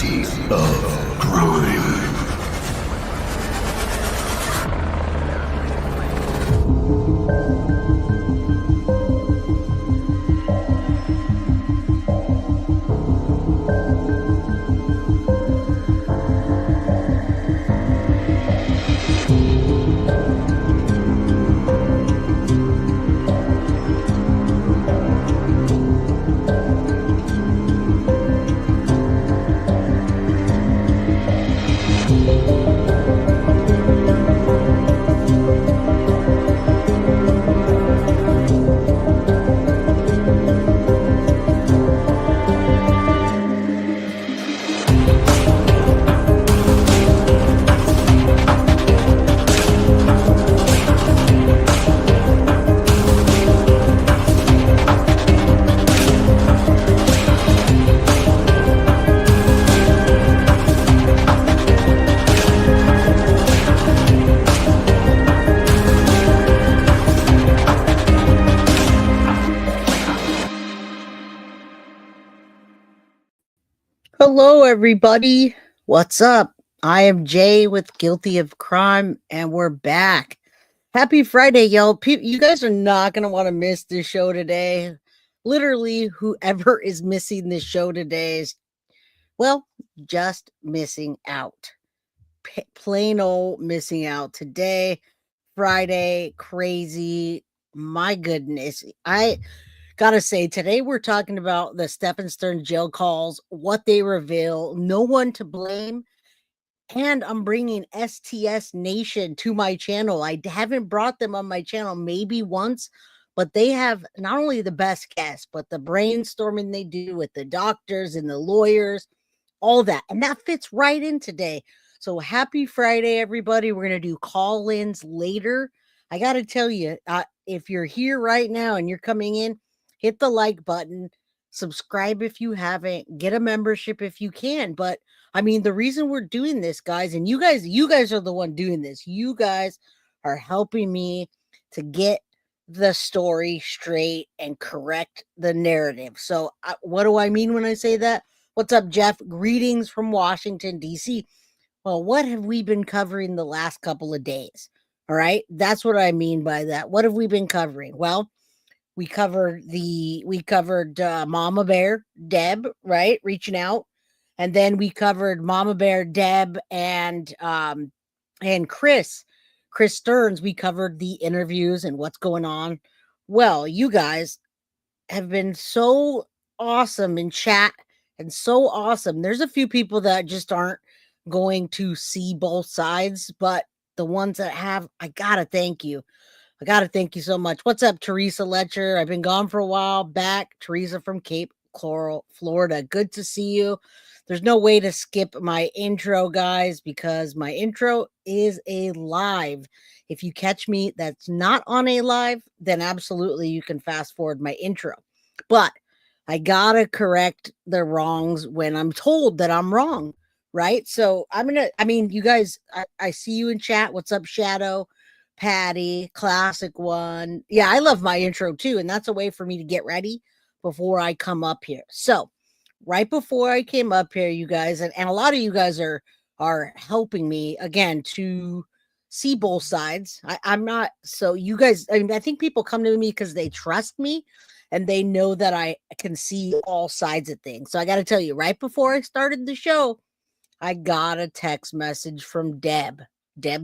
Legacy of Crime. Hello, everybody. What's up? I am Jay with Guilty of Crime, and we're back. Happy Friday, y'all. You guys are not going to want to miss this show today. Literally, whoever is missing this show today is, well, just missing out. Plain old missing out today. Friday, crazy. My goodness. I gotta say, today we're talking about the Stephan Sterns jail calls, what they reveal, no one to blame, and I'm bringing STS Nation to my channel. I haven't brought them on my channel maybe once, but they have not only the best guests, but the brainstorming they do with the doctors and the lawyers, all that, and that fits right in today. So happy Friday, everybody. We're going to do call-ins later. I got to tell you, if you're here right now and you're coming in, hit the like button, subscribe if you haven't, get a membership if you can. But I mean, the reason we're doing this, guys, and you guys are the one doing this. You guys are helping me to get the story straight and correct the narrative. So what do I mean when I say that? What's up, Jeff? Greetings from Washington, D.C. Well, what have we been covering the last couple of days? All right. That's what I mean by that. What have we been covering? Well, we covered Mama Bear, Deb, right? Reaching out. And then we covered Mama Bear, Deb, and Chris Sterns. We covered the interviews and what's going on. Well, you guys have been so awesome in chat and so awesome. There's a few people that just aren't going to see both sides, but the ones that have, I gotta thank you. I gotta thank you so much. What's up, Teresa Letcher? I've been gone for a while. Back, Teresa from Cape Coral, Florida. Good to see you. There's no way to skip my intro, guys, because my intro is a live. If you catch me that's not on a live, then absolutely you can fast forward my intro. But I gotta correct the wrongs when I'm told that I'm wrong, right? So you guys, I see you in chat. What's up, Shadow? Patty, classic one. Yeah, I love my intro too, and that's a way for me to get ready before I come up here. So right before I came up here, you guys, and a lot of you guys are helping me again to see both sides. I'm not, so you guys, I mean, I think people come to me because they trust me and they know that I can see all sides of things. So I got to tell you, right before I started the show, I got a text message from Deb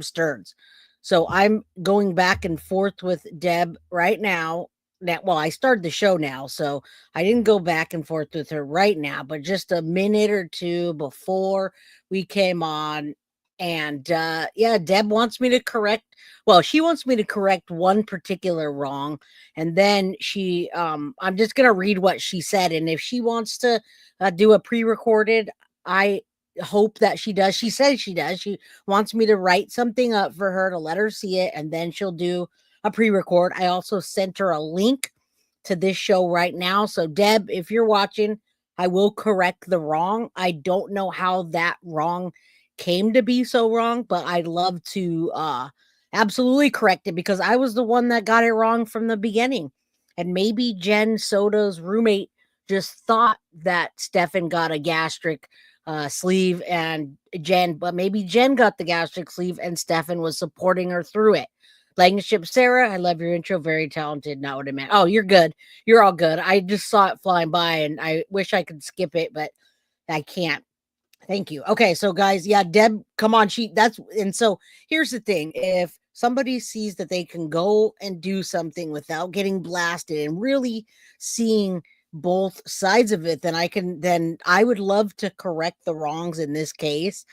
Sterns. So I'm going back and forth with Deb right now. Well, I started the show now, so I didn't go back and forth with her right now, but just a minute or two before we came on. And Deb wants me to correct. Well, she wants me to correct one particular wrong. And then I'm just going to read what she said. And if she wants to do a pre-recorded, I hope that she does. She says she does. She wants me to write something up for her to let her see it, and then she'll do a pre-record. I also sent her a link to this show right now. So Deb, if you're watching, I will correct the wrong. I don't know how that wrong came to be so wrong, but I'd love to absolutely correct it because I was the one that got it wrong from the beginning. And maybe Jen Soto's roommate just thought that Stephan got a gastric sleeve and Jen, but maybe Jen got the gastric sleeve and Stephan was supporting her through it. Blankenship Sarah, I love your intro. Very talented. Not what I meant. Oh, you're good. You're all good. I just saw it flying by and I wish I could skip it, but I can't. Thank you. Okay, so guys, yeah, Deb, come on, and so here's the thing. If somebody sees that they can go and do something without getting blasted and really seeing both sides of it, then I would love to correct the wrongs in this case.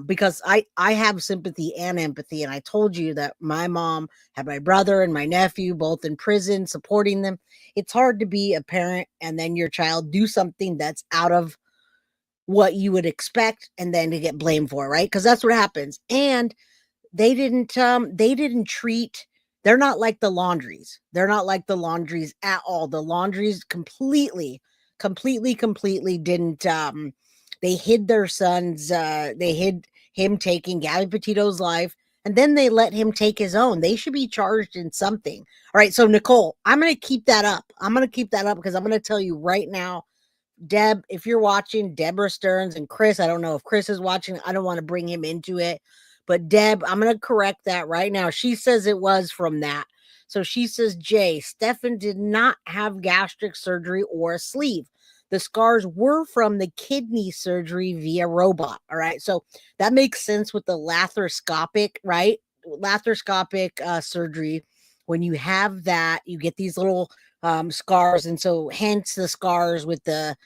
Because I have sympathy and empathy, and I told you that my mom had my brother and my nephew both in prison supporting them. It's hard to be a parent and then your child do something that's out of what you would expect and then to get blamed for, right? Because that's what happens. And they didn't treat, they're not like the laundries. They're not like the laundries at all. The laundries completely didn't they hid their sons, they hid him taking Gabby Petito's life, and then they let him take his own. They should be charged in something. All right, so Nicole, I'm gonna keep that up. Because I'm gonna tell you right now, Deb, if you're watching, Deborah Stearns and Chris, I don't know if Chris is watching. I don't want to bring him into it. But Deb, I'm going to correct that right now. She says it was from that. So she says, Jay, Stephan did not have gastric surgery or a sleeve. The scars were from the kidney surgery via robot. All right. So that makes sense with the laparoscopic, right? Laparoscopic surgery. When you have that, you get these little scars. And so hence the scars with the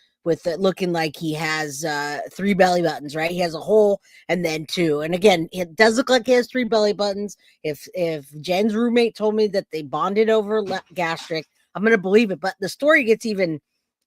looking like he has 3 belly buttons, right? He has a hole and then 2. And again, it does look like he has 3 belly buttons. If Jen's roommate told me that they bonded over gastric, I'm going to believe it. But the story gets even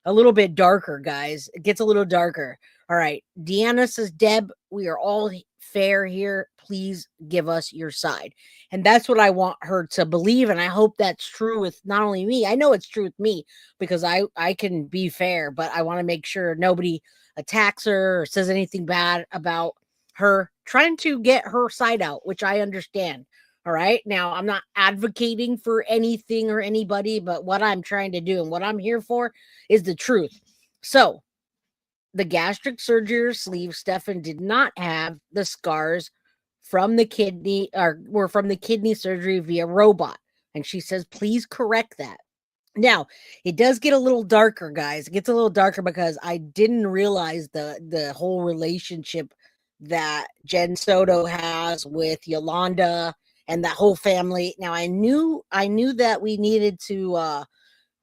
a little bit darker, guys. It gets a little darker. All right. Deanna says, Deb, we are all fair here. Please give us your side. And that's what I want her to believe. And I hope that's true with not only me. I know it's true with me because I can be fair, but I want to make sure nobody attacks her or says anything bad about her trying to get her side out, which I understand. All right. Now, I'm not advocating for anything or anybody, but what I'm trying to do and what I'm here for is the truth. So, the gastric surgery or sleeve, Stephan did not have the scars from the kidney or were from the kidney surgery via robot. And she says, please correct that. Now, it does get a little darker, guys. It gets a little darker because I didn't realize the whole relationship that Jen Soto has with Yolanda and that whole family. Now, I knew that we needed to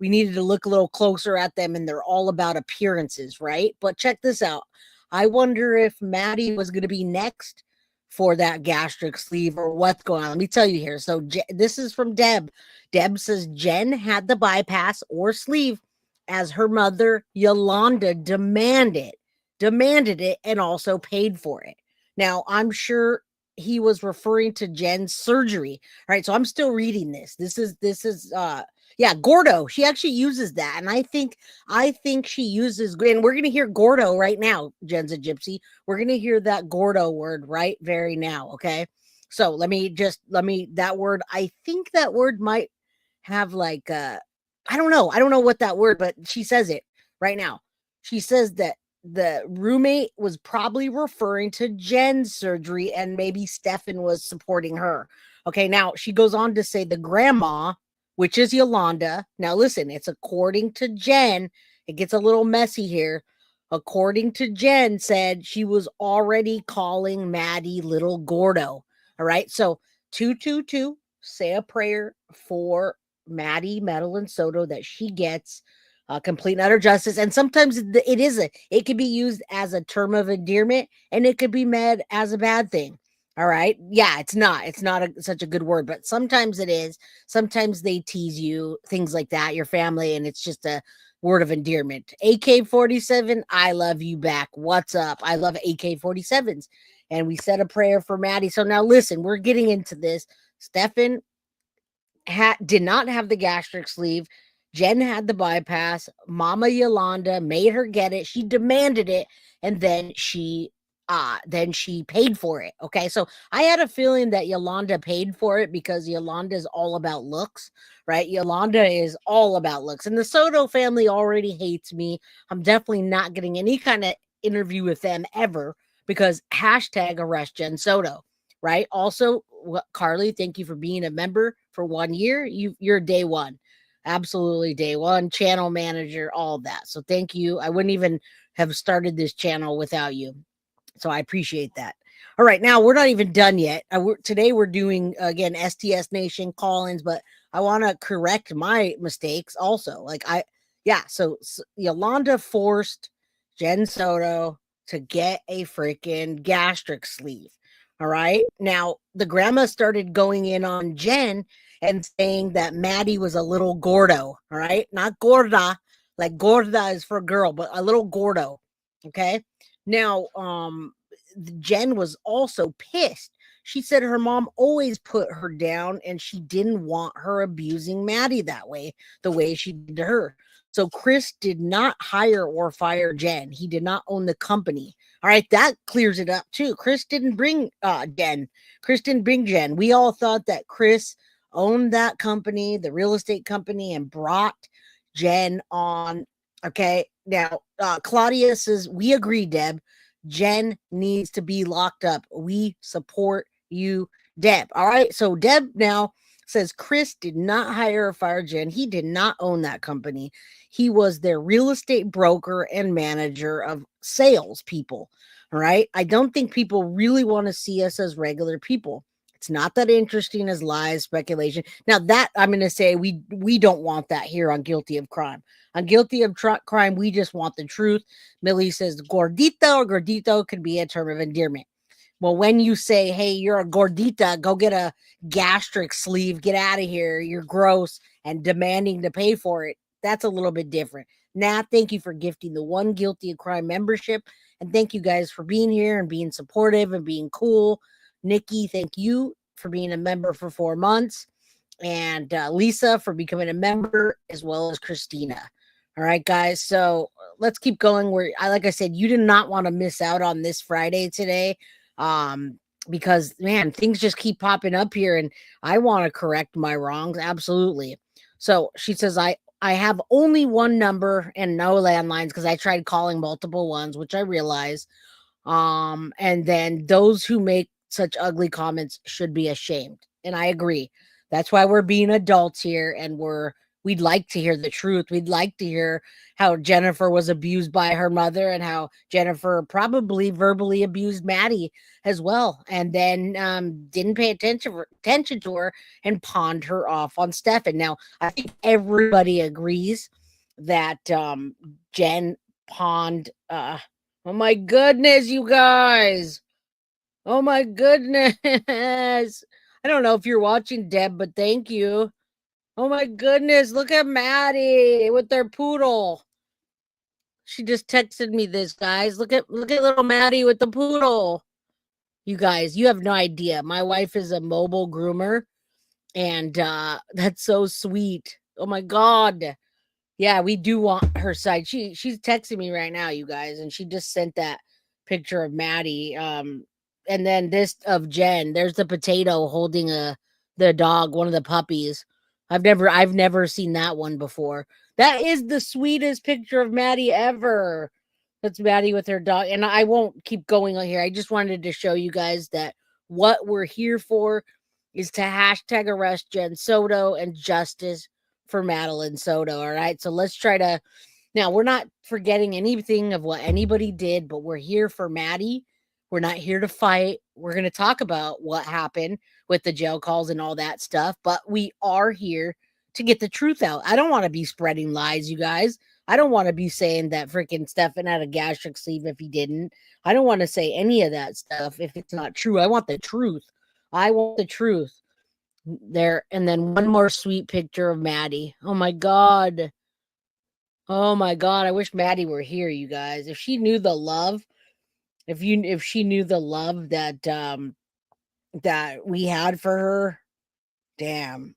look a little closer at them, and they're all about appearances, right? But check this out. I wonder if Maddie was going to be next for that gastric sleeve or what's going on. Let me tell you here. So this is from Deb. Deb says Jen had the bypass or sleeve as her mother, Yolanda, demanded it and also paid for it. Now, I'm sure he was referring to Jen's surgery. All right, so I'm still reading this. This is yeah, Gordo. She actually uses that. And I think she uses, and we're going to hear Gordo right now, Jen's a gypsy. We're going to hear that Gordo word right very now. Okay. So that word, I think that word might have like, I don't know. I don't know what that word, but she says it right now. She says that the roommate was probably referring to Jen's surgery and maybe Stephan was supporting her. Okay. Now she goes on to say the grandma, which is Yolanda. Now, listen, it's according to Jen. It gets a little messy here. According to Jen, said she was already calling Maddie little Gordo. All right. So 222, say a prayer for Maddie, Madeline Soto, that she gets complete and utter justice. And sometimes it can be used as a term of endearment and it could be meant as a bad thing. All right. Yeah, it's not such a good word, but sometimes it is. Sometimes they tease you, things like that, your family, and it's just a word of endearment. AK-47, I love you back. What's up? I love AK-47s. And we said a prayer for Maddie. So now listen, we're getting into this. Stephan did not have the gastric sleeve. Jen had the bypass. Mama Yolanda made her get it. She demanded it. And then she paid for it. Okay. So I had a feeling that Yolanda paid for it because Yolanda is all about looks, right? Yolanda is all about looks. And the Soto family already hates me. I'm definitely not getting any kind of interview with them ever because hashtag arrest Jen Soto, right? Also, Carly, thank you for being a member for 1 year. You're day one. Absolutely day one, channel manager, all that. So thank you. I wouldn't even have started this channel without you. So I appreciate that. All right, now we're not even done yet. Today we're doing again STS Nation call-ins, but I want to correct my mistakes also. So Yolanda forced Jen Soto to get a freaking gastric sleeve. All right. Now the grandma started going in on Jen and saying that Maddie was a little gordo. All right, not gorda, like gorda is for a girl, but a little gordo. Okay. Now, Jen was also pissed. She said her mom always put her down and she didn't want her abusing Maddie that way, the way she did to her. So Chris did not hire or fire Jen. He did not own the company. All right, that clears it up too. Chris didn't bring Jen. Chris didn't bring Jen. We all thought that Chris owned that company, the real estate company, and brought Jen on. Okay, now Claudia says, we agree, Deb. Jen needs to be locked up. We support you, Deb. All right. So Deb now says Chris did not hire or fire Jen. He did not own that company. He was their real estate broker and manager of sales people. All right. I don't think people really want to see us as regular people. It's not that interesting as lies, speculation. Now that I'm going to say we don't want that here on Guilty of Crime. On Guilty of Crime, we just want the truth. Millie says gordita or gordito could be a term of endearment. Well, when you say, hey, you're a gordita, go get a gastric sleeve, get out of here, you're gross, and demanding to pay for it, that's a little bit different. Nat, thank you for gifting the one Guilty of Crime membership. And thank you guys for being here and being supportive and being cool. Nikki, thank you for being a member for 4 months. And Lisa for becoming a member, as well as Christina. All right, guys. So let's keep going. Like I said, you did not want to miss out on this Friday today. Because man, things just keep popping up here and I want to correct my wrongs. Absolutely. So she says, I have only one number and no landlines because I tried calling multiple ones, which I realize. And then those who make such ugly comments should be ashamed. And I agree. That's why we're being adults here and we'd like to hear the truth. We'd like to hear how Jennifer was abused by her mother and how Jennifer probably verbally abused Maddie as well. And then didn't pay attention to her and pawned her off on Stephan. Now, I think everybody agrees that Jen pawned oh my goodness, you guys. Oh my goodness. I don't know if you're watching, Deb, but thank you. Oh my goodness, look at Maddie with their poodle. She just texted me this, guys. Look at little Maddie with the poodle. You guys, you have no idea. My wife is a mobile groomer and that's so sweet. Oh my god. Yeah, we do want her side. She's texting me right now, you guys, and she just sent that picture of Maddie. And then this of Jen. There's the potato holding the dog, one of the puppies. I've never seen that one before. That is the sweetest picture of Maddie ever. That's Maddie with her dog. And I won't keep going on here. I just wanted to show you guys that what we're here for is to hashtag arrest Jen Soto and justice for Madeline Soto. All right. So let's try to now we're not forgetting anything of what anybody did, but we're here for Maddie. We're not here to fight. We're going to talk about what happened with the jail calls and all that stuff, but we are here to get the truth out. I don't want to be spreading lies, you guys. I don't want to be saying that freaking Stephan had a gastric sleeve if he didn't. I don't want to say any of that stuff if it's not true. I want the truth. I want the truth. There, and then one more sweet picture of Maddie. Oh my god. Oh my god, I wish Maddie were here, you guys. If she knew the love, if she knew the love that that we had for her, damn.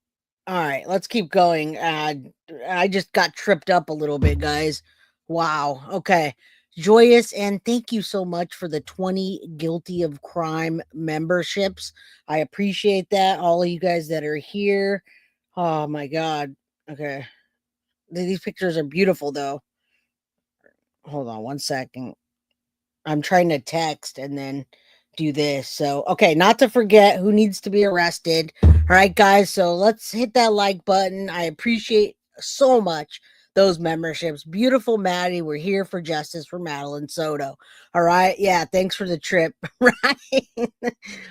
All right, let's keep going. I just got tripped up a little bit, guys. Wow. Okay. Joyous, and thank you so much for the 20 Guilty of Crime memberships. I appreciate that. All of you guys that are here. Oh my god. Okay. These pictures are beautiful though. Hold on one second. I'm trying to text and then do this. So, okay, not to forget who needs to be arrested. All right, guys. So let's hit that like button. I appreciate so much those memberships. Beautiful Maddie. We're here for justice for Madeline Soto. All right. Yeah. Thanks for the trip. Right.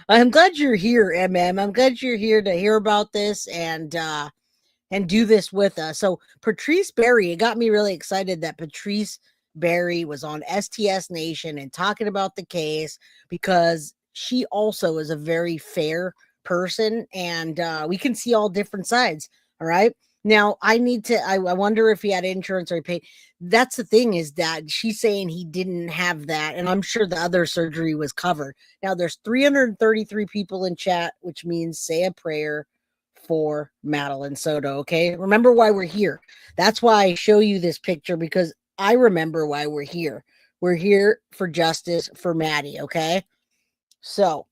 I'm glad you're here, MM. I'm glad you're here to hear about this and do this with us. So Patrice Berry, it got me really excited that Patrice Berry was on STS Nation and talking about the case because she also is a very fair person and we can see all different sides. All right. Now I wonder if he had insurance or he paid. That's the thing is that she's saying he didn't have that. And I'm sure the other surgery was covered. Now there's 333 people in chat, which means say a prayer for Madeline Soto. Okay. Remember why we're here. That's why I show you this picture because I remember why we're here. We're here for justice for Maddie. Okay. So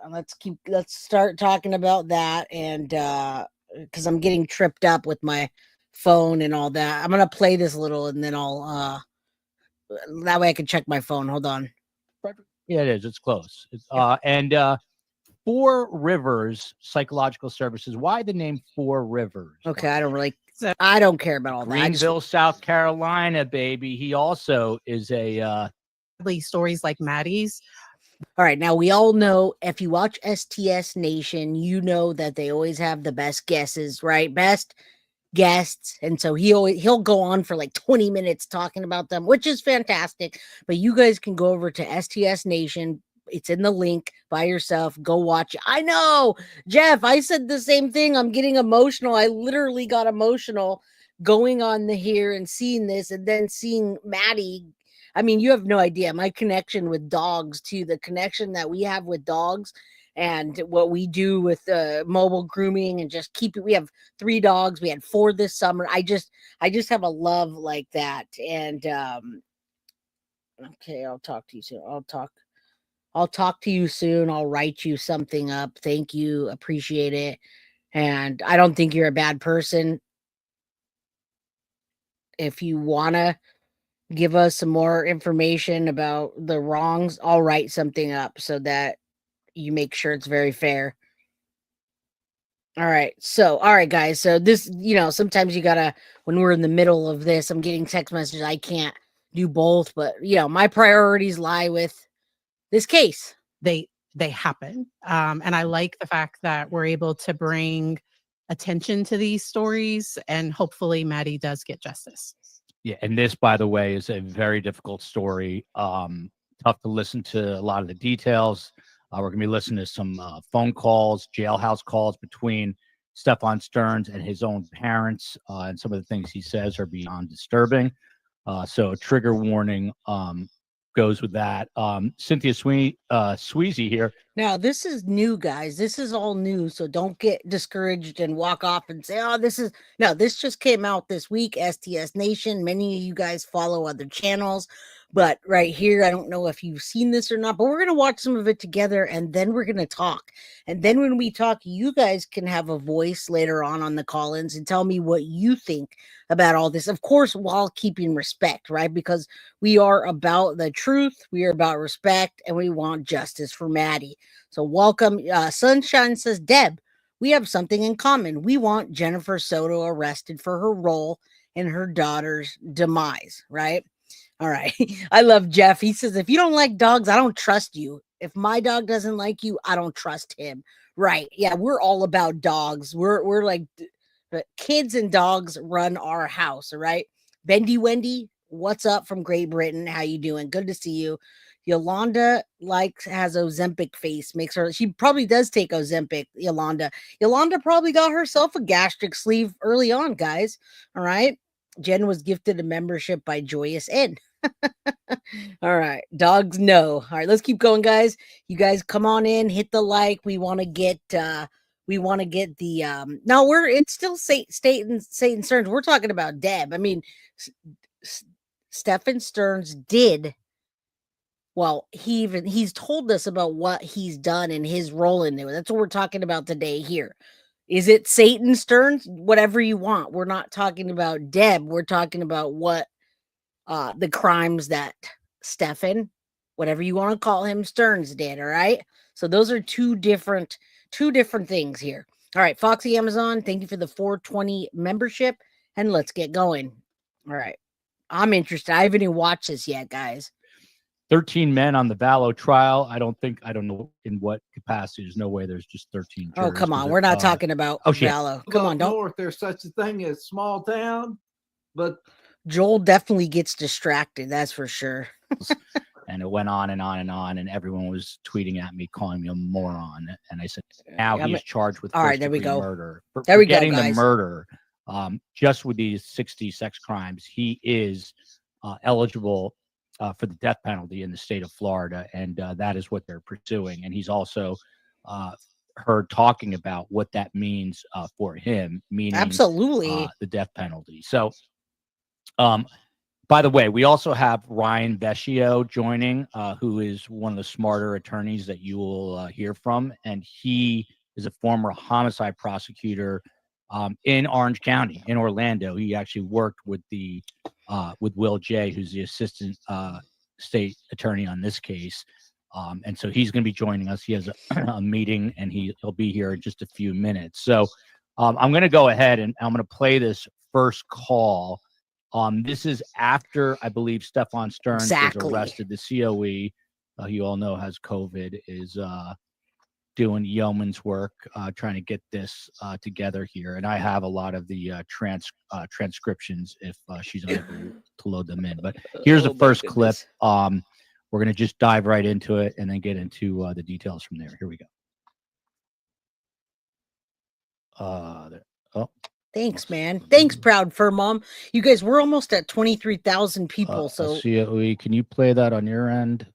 let's start talking about that. And, because I'm getting tripped up with my phone and all that. I'm going to play this a little and then that way I can check my phone. Hold on. Yeah, it is. It's close. Four Rivers Psychological Services. Why the name Four Rivers? Okay, I don't care about all that. Greenville, South Carolina, baby. He also is a stories like Maddie's. All right, now we all know if you watch STS Nation, you know that they always have the best guesses, right? Best guests, and so he'll go on for like 20 minutes talking about them, which is fantastic. But you guys can go over to STS Nation. It's in the link by yourself. Go watch it. I know, Jeff, I said the same thing. I'm getting emotional. I literally got emotional going on here and seeing this and then seeing Maddie. I mean, you have no idea my connection with dogs too, the connection that we have with dogs and what we do with mobile grooming and just keep it. We have 3 dogs. We had 4 this summer. I just have a love like that. And okay, I'll talk to you soon. I'll talk to you soon. I'll write you something up. Thank you. Appreciate it. And I don't think you're a bad person. If you want to give us some more information about the wrongs, I'll write something up so that you make sure it's very fair. All right. So, all right, guys. So this, sometimes you gotta, when we're in the middle of this, I'm getting text messages. I can't do both, but my priorities lie with this case. They happen. And I like the fact that we're able to bring attention to these stories and hopefully Maddie does get justice. Yeah. And this, by the way, is a very difficult story. Tough to listen to a lot of the details. We're going to be listening to some phone calls, jailhouse calls between Stephan Sterns and his own parents. And some of the things he says are beyond disturbing. So trigger warning goes with that. Cynthia Sweezy here. Now, this is new, guys. This is all new. So don't get discouraged and walk off and say, this just came out this week, STS Nation. Many of you guys follow other channels. But right here, I don't know if you've seen this or not, but we're going to watch some of it together and then we're going to talk. And then when we talk, you guys can have a voice later on the call-ins and tell me what you think about all this. Of course, while keeping respect, right? Because we are about the truth, we are about respect, and we want justice for Maddie. So welcome. Sunshine says, Deb, we have something in common. We want Jennifer Soto arrested for her role in her daughter's demise, right? All right. I love Jeff. He says, if you don't like dogs, I don't trust you. If my dog doesn't like you, I don't trust him. Right. Yeah, we're all about dogs. We're like kids and dogs run our house. All right. Bendy Wendy, what's up from Great Britain? How you doing? Good to see you. Yolanda has Ozempic face. She probably does take Ozempic, Yolanda. Yolanda probably got herself a gastric sleeve early on, guys. All right. Jen was gifted a membership by Joyous N. All right. Dogs, no. All right. Let's keep going, guys. You guys come on in, hit the like. We want to get the it's still Satan Sterns. We're talking about Deb. I mean, Stephan Sterns did. Well, he's told us about what he's done and his role in there. That's what we're talking about today here. Is it Satan Sterns? Whatever you want. We're not talking about Deb. We're talking about what the crimes that Stephan whatever you want to call him, Sterns did. All right. So those are two different things here. All right, Foxy Amazon, thank you for the 420 membership, and let's get going. All right. I'm interested. I haven't even watched this yet, guys. 13 men on the Vallow trial. I don't know in what capacity. There's no way there's just 13 jurors. Oh, come on. We're not talking about Vallow. Come on, don't. North, there's such a thing as small town, but Joel definitely gets distracted. That's for sure. And it went on and on and on, and everyone was tweeting at me, calling me a moron. And I said, now he is charged with first-degree murder. There we go, Getting guys. the murder, just with these 60 sex crimes, he is eligible for the death penalty in the state of Florida, and that is what they're pursuing. And he's also heard talking about what that means for him, meaning absolutely the death penalty. So, by the way, we also have Ryan Vecchio joining, who is one of the smarter attorneys that you will hear from, and he is a former homicide prosecutor in Orange County, in Orlando. He actually worked with with Will J., who's the assistant state attorney on this case. And so he's going to be joining us. He has a meeting, and he'll be here in just a few minutes. So I'm going to go ahead and I'm going to play this first call. This is after, I believe, Stephan Sterns was arrested. The COE, you all know, has COVID, is doing yeoman's work, trying to get this together here. And I have a lot of the transcriptions if she's unable to load them in. But here's the first clip. We're going to just dive right into it and then get into the details from there. Here we go. Thanks, man. Thanks, Proud Fur Mom. You guys, we're almost at 23,000 people. So COE, can you play that on your end?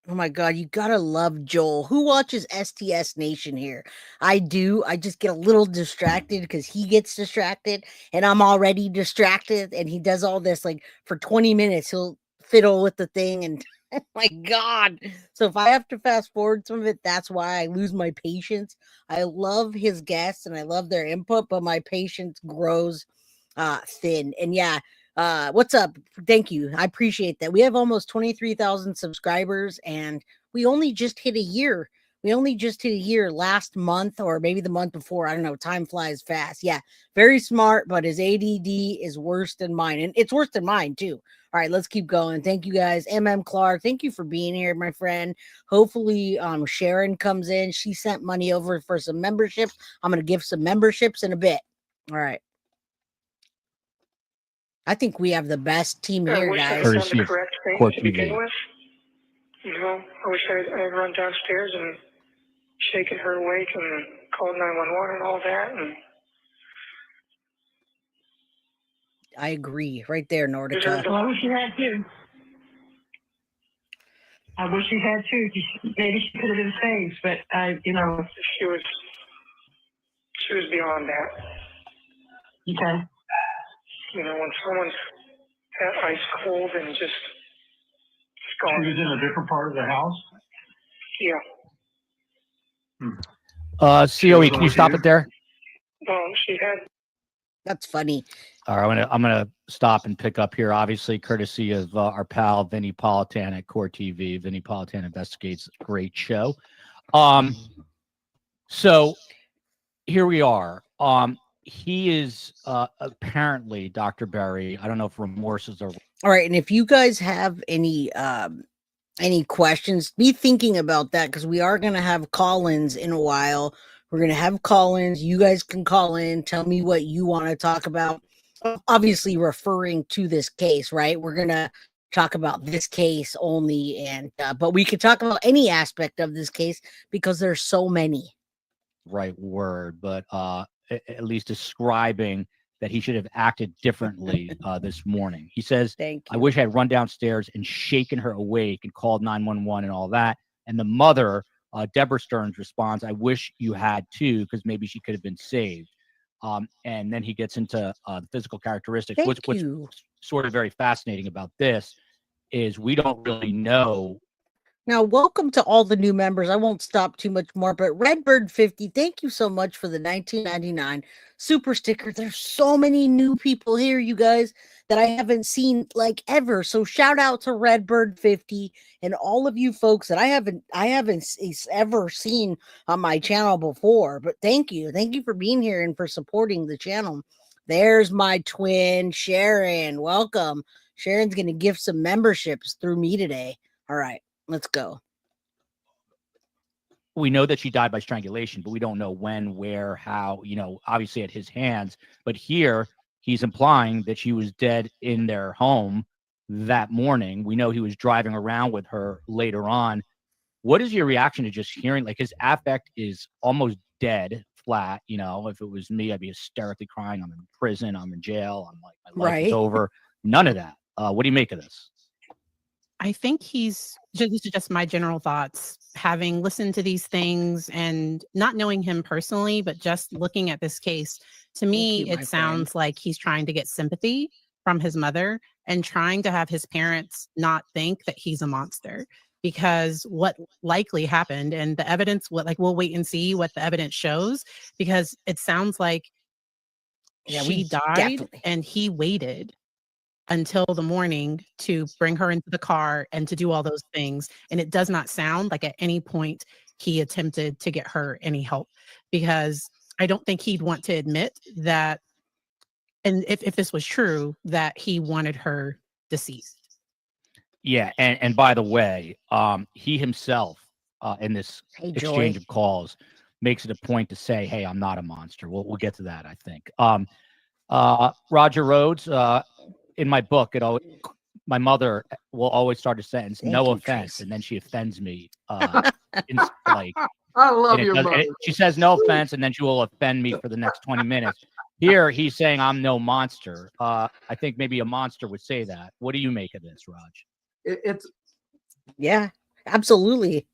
Oh my God, you gotta love Joel. Who watches STS Nation here? I do. I just get a little distracted because he gets distracted and I'm already distracted. And he does all this like for 20 minutes. He'll fiddle with the thing and oh my God. So if I have to fast forward some of it, that's why I lose my patience. I love his guests and I love their input, but my patience grows thin. And yeah, what's up? Thank you. I appreciate that. We have almost 23,000 subscribers and we only just hit a year. We only just hit a year last month or maybe the month before. I don't know. Time flies fast. Yeah. Very smart, but his ADD is worse than mine. And it's worse than mine too. All right, let's keep going. Thank you guys. Clark, thank you for being here, my friend. Hopefully Sharon comes in. She sent money over for some memberships. I'm going to give some memberships in a bit. All right. I think we have the best team here, guys. Courtesy of Court TV. You know, I wish I'd run downstairs and shaken her awake and called 911 and all that. And I agree. Right there, Nordica. Well, I wish you had too. I wish you had too. Maybe she could have been saved, but she was beyond that. Okay. You know, when someone's that ice cold and just gone. She was in a different part of the house? Yeah. COE, can you stop it there? Well, she had. That's funny. All right, I'm gonna stop and pick up here. Obviously, courtesy of our pal Vinny Politan at Court TV. Vinny Politan Investigates, great show. So here we are. He is apparently, Dr. Berry, I don't know if remorses are. All right, and if you guys have any questions, be thinking about that because we are gonna have call-ins in a while. We're going to have call-ins. You guys can call in. Tell me what you want to talk about. Obviously, referring to this case, right? We're going to talk about this case only. And but we could talk about any aspect of this case because there's so many. Right word, but at least describing that he should have acted differently this morning. He says, I wish I had run downstairs and shaken her awake and called 911 and all that. And the mother... Deborah Sterns responds, I wish you had too, because maybe she could have been saved. And then he gets into the physical characteristics. What's sort of very fascinating about this is we don't really know Now, welcome to all the new members. I won't stop too much more, but Redbird50, thank you so much for the 1999 super sticker. There's so many new people here, you guys, that I haven't seen like ever. So shout out to Redbird50 and all of you folks that I haven't ever seen on my channel before. But thank you for being here and for supporting the channel. There's my twin, Sharon. Welcome. Sharon's gonna gift some memberships through me today. All right. Let's go. We know that she died by strangulation, but we don't know when, where, how, obviously at his hands. But here he's implying that she was dead in their home that morning. We know he was driving around with her later on. What is your reaction to just hearing, like, his affect is almost dead flat? If it was me, I'd be hysterically crying. I'm in prison. I'm in jail. I'm like, my life is over. None of that. What do you make of this? I think this is just my general thoughts, having listened to these things and not knowing him personally, but just looking at this case. To me, it sounds like he's trying to get sympathy from his mother and trying to have his parents not think that he's a monster, because what likely happened, and the evidence, we'll wait and see what the evidence shows, because it sounds like she died and he waited until the morning to bring her into the car and to do all those things. And it does not sound like at any point he attempted to get her any help, because I don't think he'd want to admit that. And if this was true, that he wanted her deceased. Yeah. And by the way, he himself in this exchange of calls makes it a point to say, hey, I'm not a monster. We'll get to that, I think. Roger Rhodes, in my book, my mother will always start a sentence, no offense, and then she offends me. I love your mother. She says no offense, and then she will offend me for the next 20 minutes. Here, he's saying I'm no monster. I think maybe a monster would say that. What do you make of this, Raj? Yeah, absolutely.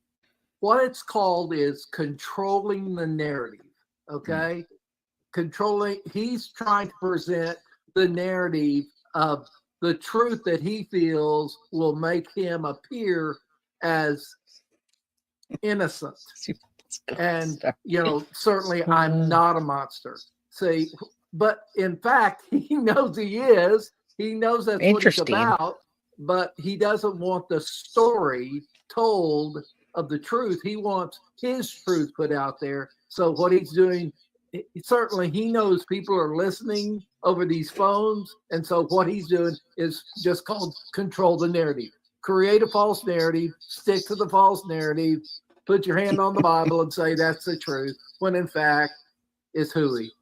What it's called is controlling the narrative. Okay, He's trying to present the narrative of the truth that he feels will make him appear as innocent. And, certainly I'm not a monster. See, but in fact, he knows he is. He knows that's what it's about, but he doesn't want the story told of the truth. He wants his truth put out there. So what he's doing, certainly he knows people are listening over these phones. And so what he's doing is just called control the narrative. Create a false narrative, stick to the false narrative, put your hand on the Bible and say that's the truth, when in fact it's hooey.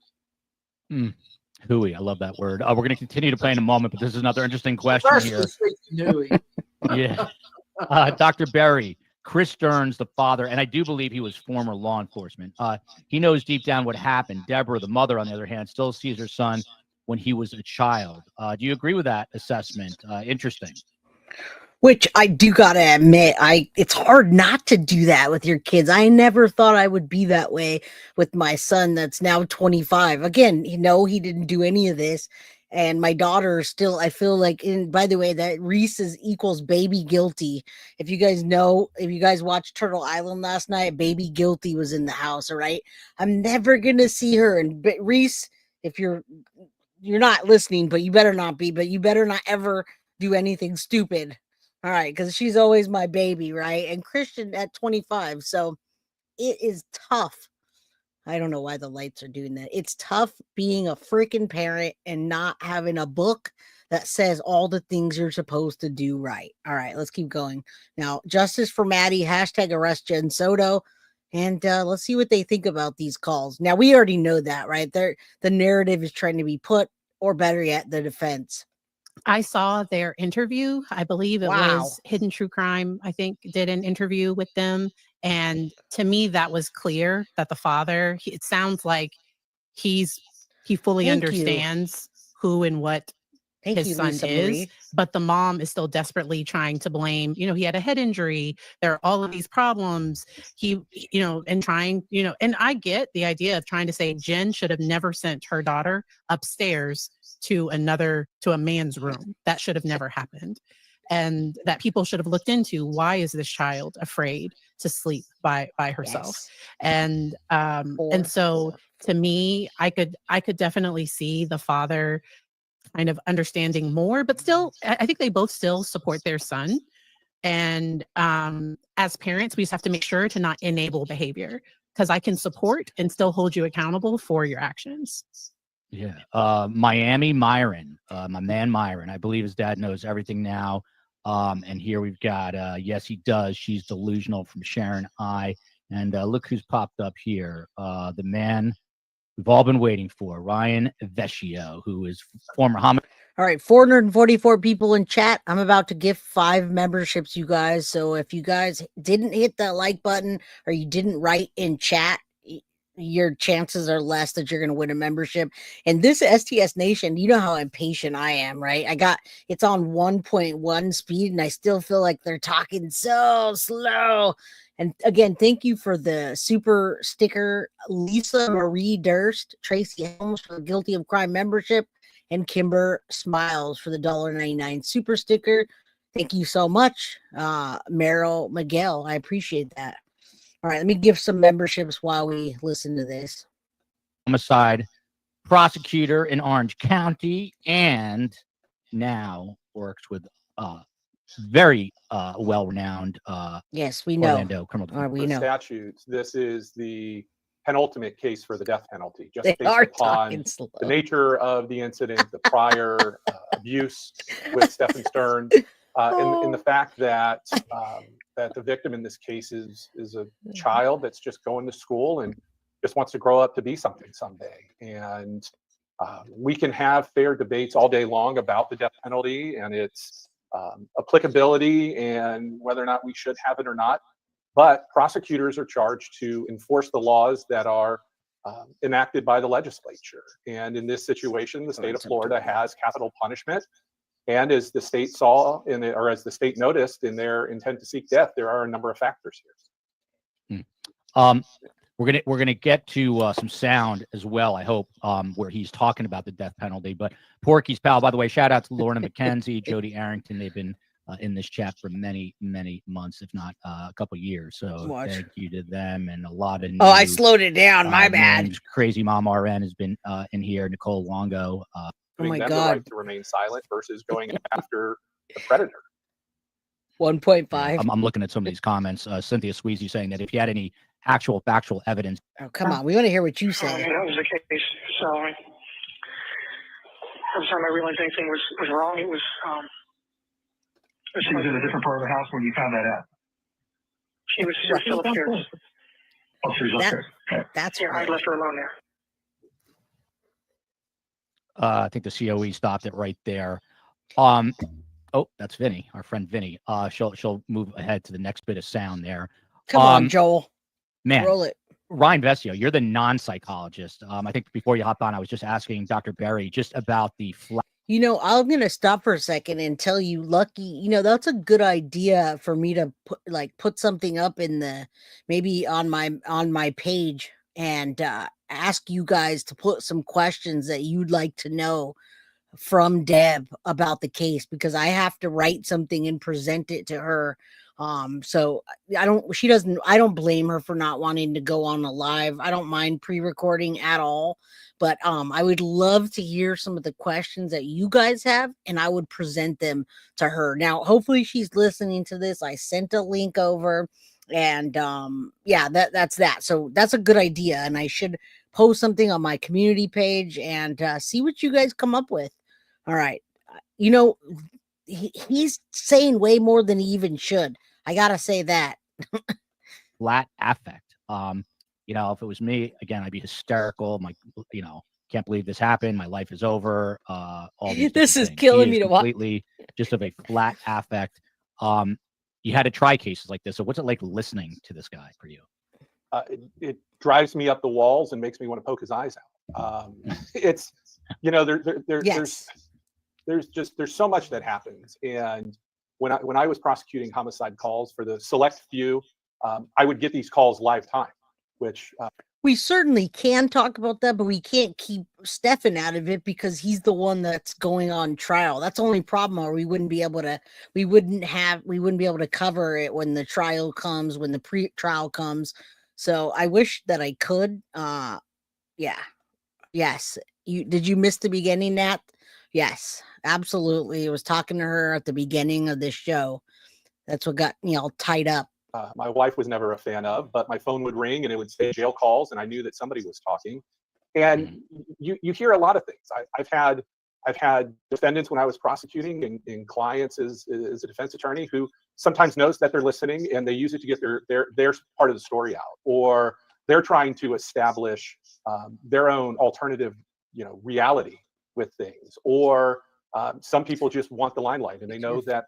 Hooey, I love that word. We're going to continue to play in a moment, but this is another interesting question here. Yeah. Dr. Berry, Chris Sterns, the father, and I do believe he was former law enforcement. He knows deep down what happened. Deborah, the mother, on the other hand, still sees her son when he was a child. Do you agree with that assessment? Interesting. Which I do gotta admit, it's hard not to do that with your kids. I never thought I would be that way with my son that's now 25. Again, he didn't do any of this. And my daughter still, I feel like, by the way, that Reese equals baby guilty. If you guys watched Turtle Island last night, baby guilty was in the house, all right? I'm never going to see her. And Reese, if you're not listening, but you better not be, but you better not ever do anything stupid. All right, because she's always my baby, right? And Christian at 25. So it is tough. I don't know why the lights are doing that. It's tough being a freaking parent and not having a book that says all the things you're supposed to do right. All right, let's keep going. Now, justice for Maddie, #arrest Jen Soto. And let's see what they think about these calls. Now, we already know that, right? The narrative is trying to be put, or better yet, the defense. I saw their interview. I believe it was Hidden True Crime, I think, did an interview with them. And to me, that was clear that the father, it sounds like he fully understands who and what his son is, but the mom is still desperately trying to blame, he had a head injury. There are all of these problems. And trying, and I get the idea of trying to say Jen should have never sent her daughter upstairs to a man's room. That should have never happened. and that people should have looked into. Why is this child afraid to sleep by herself? Yes. And so to me, I could definitely see the father kind of understanding more, but still, I think they both still support their son. And as parents, we just have to make sure to not enable behavior, because I can support and still hold you accountable for your actions. Yeah. Miami Myron, my man Myron, I believe his dad knows everything now. And here we've got, yes, he does. She's delusional from Sharon I. And look who's popped up here. The man we've all been waiting for, Ryan Vecchio, who is former homicide. All right, 444 people in chat. I'm about to gift 5 memberships, you guys. So if you guys didn't hit that like button or you didn't write in chat, your chances are less that you're going to win a membership. And this STS Nation, you know how impatient I am, right? It's on 1.1 speed and I still feel like they're talking so slow. And again, thank you for the super sticker, Lisa Marie Durst, Tracy Helms for the Guilty of Crime membership, and Kimber Smiles for the $1.99 super sticker. Thank you so much, Meryl Miguel. I appreciate that. All right, let me give some memberships while we listen to this. Homicide prosecutor in Orange County, and now works with very well-renowned yes, we know. Orlando criminal we know. Statutes. This is the penultimate case for the death penalty, just They based are upon talking slow. the nature of the incident, the prior abuse with Stephan Sterns, and the fact that that the victim in this case is a child that's just going to school and just wants to grow up to be something someday. And we can have fair debates all day long about the death penalty and its applicability and whether or not we should have it or not. But prosecutors are charged to enforce the laws that are enacted by the legislature. And in this situation, the state of Florida has capital punishment. And as the state saw or as the state noticed in their intent to seek death, there are a number of factors here. We're gonna get to some sound as well, I hope, where he's talking about the death penalty. But Porky's pal, by the way, shout out to Lorna McKenzie, Jody Arrington. They've been in this chat for many months, if not a couple years. So thank you to them and a lot of new, I slowed it down. My bad. Names. Crazy Mom RN has been in here. Nicole Longo. Oh my God. God. The right to remain silent versus going after the predator. 1.5. I'm looking at some of these comments. Cynthia Sweezy saying that if you had any actual factual evidence. Oh, come on. We want to hear what you say. That was the case. So every time I realized anything was wrong, it was She was in a different part of the house when you found that out. she was still upstairs. Oh, she was upstairs. Okay. That's Yeah, I right. left her alone there. I think the COE stopped it right there. Oh, that's Vinny, our friend Vinny. She'll move ahead to the next bit of sound there. Come on, Joel. Man, roll it. Ryan Vecchio, you're the non-psychologist. I think before you hopped on, I was just asking Dr. Berry just about the flat. You know, I'm going to stop for a second and tell you, Lucky, you know, that's a good idea for me to put something up in the, maybe on my page and ask you guys to put some questions that you'd like to know from Deb about the case, because I have to write something and present it to her. So I don't blame her for not wanting to go on a live. I don't mind pre-recording at all, but I would love to hear some of the questions that you guys have, and I would present them to her. Now, hopefully she's listening to this. I sent a link over, and yeah, that's that. So that's a good idea, and I should post something on my community page and see what you guys come up with. All right. You know, he's saying way more than he even should. I gotta say that. Flat affect. You know, if it was me, again, I'd be hysterical. Can't believe this happened. My life is over. All this is killing me to watch. Completely just of a flat affect. You had to try cases like this. So what's it like listening to this guy for you? It drives me up the walls and makes me want to poke his eyes out. It's, you know, Yes. there's so much that happens. And when I was prosecuting homicide calls for the select few, I would get these calls live time, which We certainly can talk about that, but we can't keep Stephan out of it because he's the one that's going on trial. That's the only problem, or we wouldn't be able to cover it when the trial comes, when the pre-trial comes. So I wish that I could. Yeah. Yes. Did you miss the beginning, Nat? Yes, absolutely. I was talking to her at the beginning of this show. That's what got me all tied up. My wife was never a fan of, but my phone would ring and it would say jail calls, and I knew that somebody was talking. And you hear a lot of things. I've had defendants when I was prosecuting and clients as a defense attorney who sometimes knows that they're listening and they use it to get their part of the story out, or they're trying to establish their own alternative, reality with things, or some people just want the limelight and they know that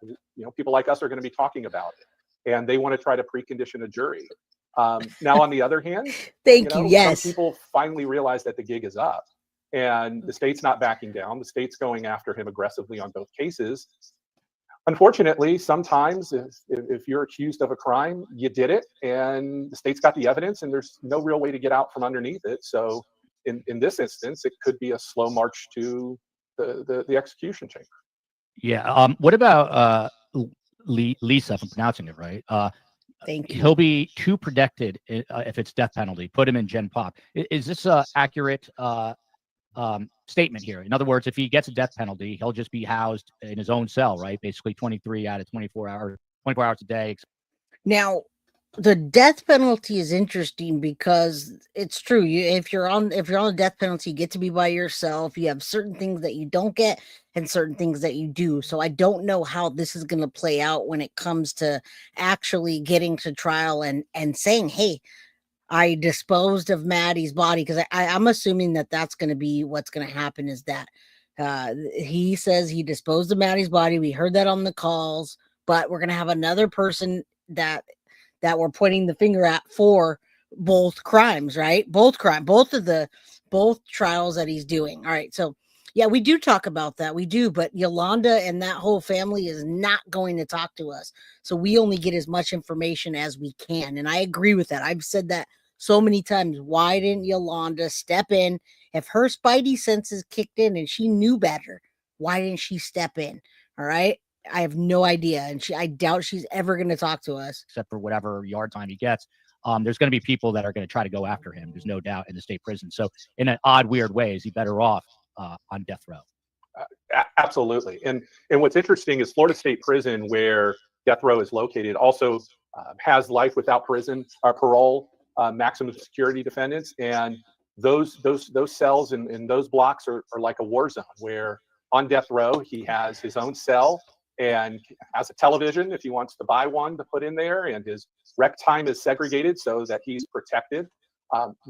people like us are going to be talking about it, and they want to try to precondition a jury. Now, on the other hand, Yes. some people finally realize that the gig is up, and the state's not backing down. The state's going after him aggressively on both cases. Unfortunately, sometimes if you're accused of a crime, you did it, and the state's got the evidence, and there's no real way to get out from underneath it. So, in this instance, it could be a slow march to the execution chamber. Yeah. What about Lisa, if I'm pronouncing it right? Thank you. He'll be too protected if it's death penalty. Put him in Gen Pop. Is this a accurate statement here? In other words, if he gets a death penalty, he'll just be housed in his own cell, right? Basically 23 out of 24 hours a day. Now, the death penalty is interesting because it's true. If you're on the death penalty, you get to be by yourself. You have certain things that you don't get and certain things that you do. So I don't know how this is going to play out when it comes to actually getting to trial and saying, hey, I disposed of Maddie's body, because I'm assuming that that's going to be what's going to happen, is that he says he disposed of Maddie's body. We heard that on the calls, but we're going to have another person that we're pointing the finger at for both crimes, right? Both trials that he's doing. All right. So yeah, we do talk about that. We do, but Yolanda and that whole family is not going to talk to us. So we only get as much information as we can. And I agree with that. I've said that so many times. Why didn't Yolanda step in? If her spidey senses kicked in and she knew better, why didn't she step in? All right. I have no idea. And I doubt she's ever going to talk to us. Except for whatever yard time he gets. There's going to be people that are going to try to go after him. There's no doubt, in the state prison. So in an odd, weird way, is he better off on death row? Absolutely. And what's interesting is Florida State Prison, where death row is located, also has life without parole, maximum security defendants. And those cells in those blocks are like a war zone, where on death row, he has his own cell and has a television if he wants to buy one to put in there, and his rec time is segregated so that he's protected.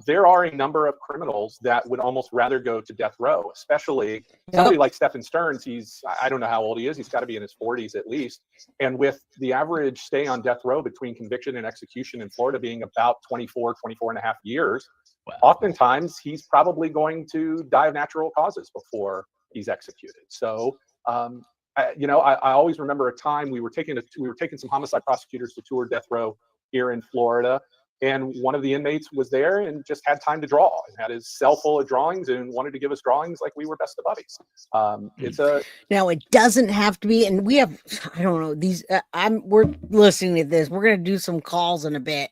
There are a number of criminals that would almost rather go to death row, especially somebody like Stephan Sterns. I don't know how old he is. He's got to be in his 40s at least. And with the average stay on death row between conviction and execution in Florida being about 24 and a half years, wow, oftentimes he's probably going to die of natural causes before he's executed. So, I always remember a time we were taking some homicide prosecutors to tour death row here in Florida, and one of the inmates was there and just had time to draw and had his cell full of drawings and wanted to give us drawings like we were best of buddies. Now it doesn't have to be, and we have, I don't know, these. We're listening to this. We're gonna do some calls in a bit.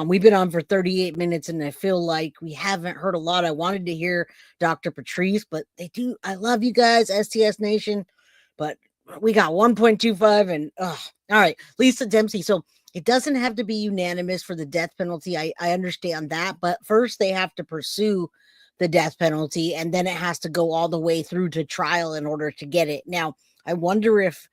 We've been on for 38 minutes, and I feel like we haven't heard a lot. I wanted to hear Dr. Patrice, but they do. I love you guys, STS Nation, but we got 1.25, and all right, Lisa Dempsey. So it doesn't have to be unanimous for the death penalty. I understand that, but first they have to pursue the death penalty, and then it has to go all the way through to trial in order to get it. Now, I wonder if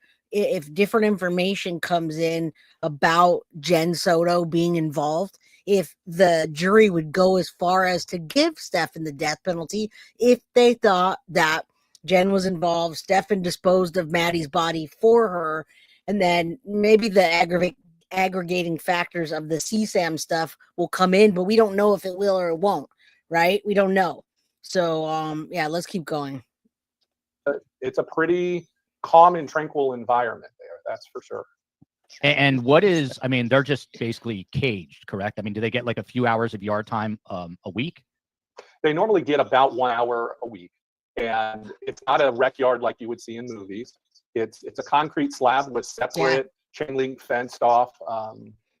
different information comes in about Jen Soto being involved, if the jury would go as far as to give Stephan the death penalty if they thought that Jen was involved, Stephan disposed of Maddie's body for her, and then maybe the aggregating factors of the CSAM stuff will come in, but we don't know if it will or it won't, right? We don't know. So, yeah, let's keep going. It's a pretty calm and tranquil environment there, that's for sure. And what is, I mean, they're just basically caged, correct? I mean, do they get like a few hours of yard time a week? They normally get about 1 hour a week, and it's not a rec yard like you would see in movies. It's a concrete slab with separate chain link fenced off.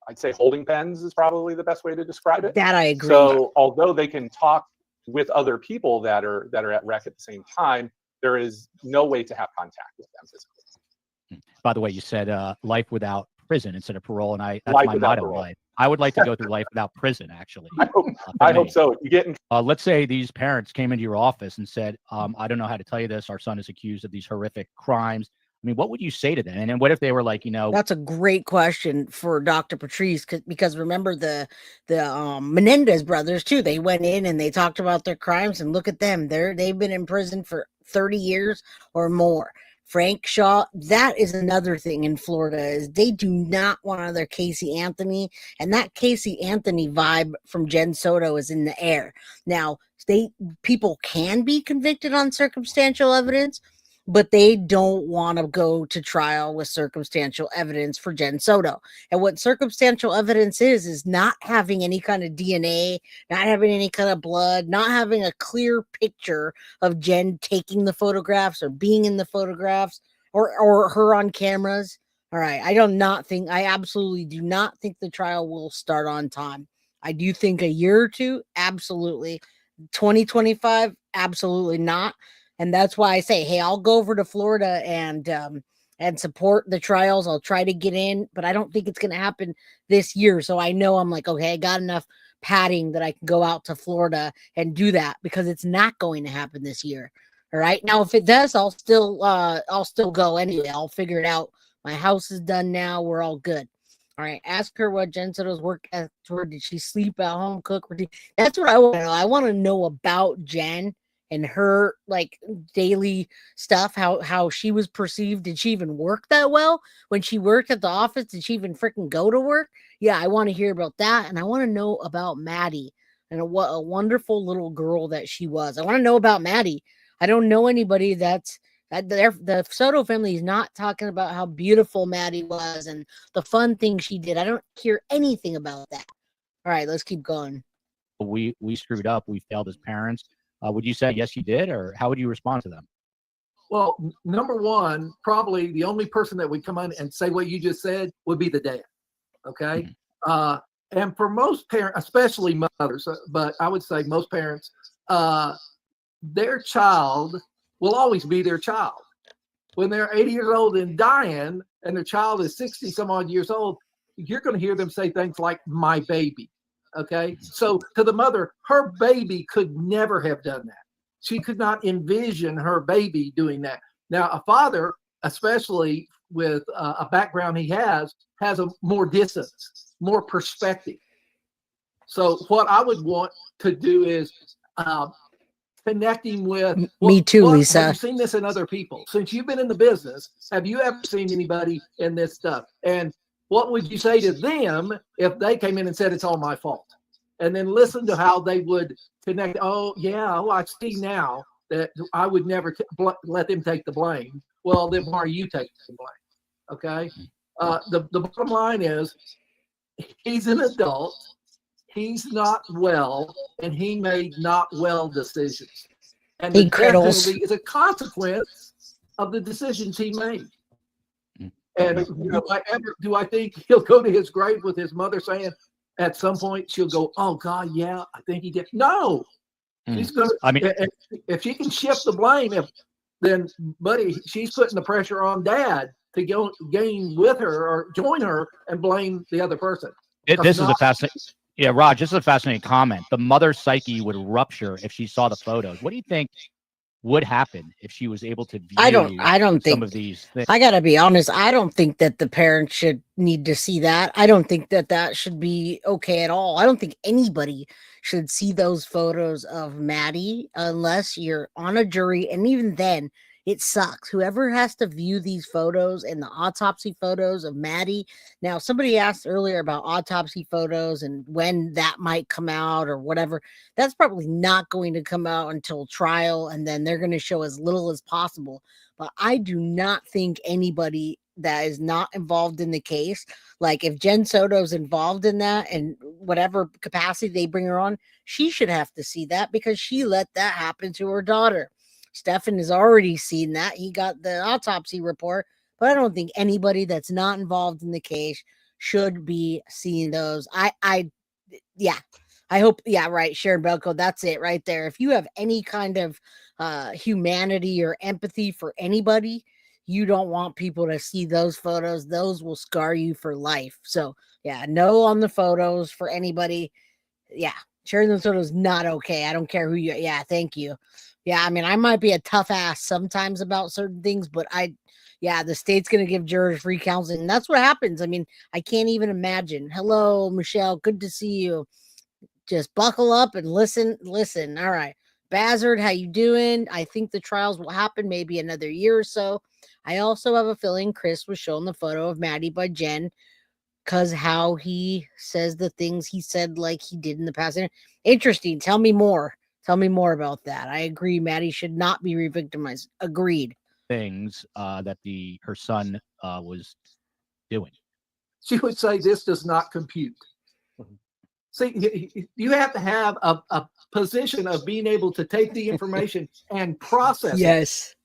I'd say holding pens is probably the best way to describe it. That I agree. So although they can talk with other people that are at rec at the same time, there is no way to have contact with them physically. By the way, you said life without prison instead of parole, and that's Life my without motto in parole. life. I would like to go through life without prison, actually. I hope so. You get in Let's say these parents came into your office and said, I don't know how to tell you this. Our son is accused of these horrific crimes. I mean, what would you say to them? And then what if they were like, That's a great question for Dr. Patrice, because remember the Menendez brothers too. They went in and they talked about their crimes, and look at them. They've been in prison for 30 years or more. Frank Shaw, that is another thing in Florida, is they do not want another Casey Anthony, and that Casey Anthony vibe from Jen Soto is in the air. Now, people can be convicted on circumstantial evidence, but they don't want to go to trial with circumstantial evidence for Jen Soto. And what circumstantial evidence is not having any kind of DNA, not having any kind of blood, not having a clear picture of Jen taking the photographs or being in the photographs or her on cameras. All right. I absolutely do not think the trial will start on time. I do think a year or two, absolutely. 2025, absolutely not. And that's why I say, hey, I'll go over to Florida and support the trials. I'll try to get in, but I don't think it's going to happen this year. So I know I'm like, okay, I got enough padding that I can go out to Florida and do that, because it's not going to happen this year. All right. Now, if it does, I'll still go anyway. I'll figure it out. My house is done now. We're all good. All right. Ask her what Jen Soto's work ethic. Did she sleep at home, cook? That's what I want to know. I want to know about Jen and her like daily stuff, how she was perceived. Did she even work that well when she worked at the office? Did she even freaking go to work? Yeah, I want to hear about that. And I want to know about Maddie and what a wonderful little girl that she was. I want to know about Maddie. I don't know anybody the Soto family is not talking about how beautiful Maddie was and the fun things she did. I don't hear anything about that. All right, let's keep going. we screwed up, we failed as parents? Would you say, yes, you did? Or how would you respond to them? Well, number one, probably the only person that would come on and say what you just said would be the dad. Okay. Mm-hmm. And for most parents, especially mothers, but I would say most parents, their child will always be their child. When they're 80 years old and dying and their child is 60 some odd years old, you're going to hear them say things like, my baby. Okay. So to the mother, her baby could never have done that. She could not envision her baby doing that. Now, a father, especially with a background he has a more distance, more perspective. So what I would want to do is connecting with me too, Lisa. Have you seen this in other people? Since you've been in the business, have you ever seen anybody in this stuff? And what would you say to them if they came in and said it's all my fault? And then listen to how they would connect. Oh, yeah, I see now that I would never let them take the blame. Well, then why are you taking the blame? Okay. The bottom line is he's an adult. He's not well, and he made not well decisions. And the death penalty is a consequence of the decisions he made. And do I think he'll go to his grave with his mother saying at some point she'll go, oh God, yeah, I think he did. No, she's going to, I mean, if she can shift the blame, then buddy, she's putting the pressure on dad to go gain with her or join her and blame the other person. This is a fascinating, yeah, Raj, this is a fascinating comment. The mother's psyche would rupture if she saw the photos. What do you think would happen if she was able to view I don't think some of these things? I gotta be honest, I don't think that the parents should need to see that. I don't think that should be okay at all. I don't think anybody should see those photos of Maddie unless you're on a jury, and even then it sucks. Whoever has to view these photos and the autopsy photos of Maddie. Now, somebody asked earlier about autopsy photos and when that might come out or whatever. That's probably not going to come out until trial, and then they're going to show as little as possible. But I do not think anybody that is not involved in the case. Like if Jen Soto's involved in that and whatever capacity they bring her on, she should have to see that because she let that happen to her daughter. Stephan has already seen that. He got the autopsy report, but I don't think anybody that's not involved in the case should be seeing those. Yeah, I hope. Yeah, right. Sharon Belko. That's it right there. If you have any kind of humanity or empathy for anybody, you don't want people to see those photos. Those will scar you for life. So yeah, no on the photos for anybody. Yeah, sharing those photos not okay. I don't care who you. Yeah, thank you. Yeah, I mean, I might be a tough ass sometimes about certain things, but yeah, the state's gonna give jurors free counseling, and that's what happens. I mean, I can't even imagine. Hello, Michelle. Good to see you. Just buckle up and listen. All right. Bazard, how you doing? I think the trials will happen maybe another year or so. I also have a feeling Chris was shown the photo of Maddie by Jen because how he says the things he said like he did in the past. Interesting. Tell me more. Tell me more about that. I agree. Maddie should not be re-victimized. Agreed. Things that her son was doing. She would say this does not compute. See, you have to have a position of being able to take the information and process yes.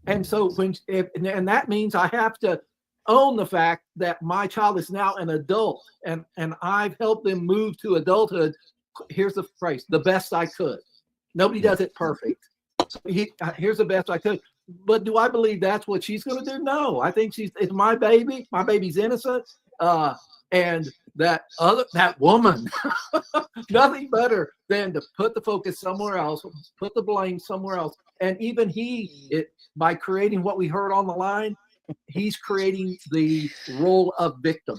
it. And so and that means I have to own the fact that my child is now an adult and I've helped them move to adulthood. Here's the phrase, the best I could. Nobody does it perfect. So here's the best I could. But do I believe that's what she's going to do? No, I think it's my baby. My baby's innocent. And that woman, nothing better than to put the focus somewhere else, put the blame somewhere else. And even by creating what we heard on the line, he's creating the role of victim.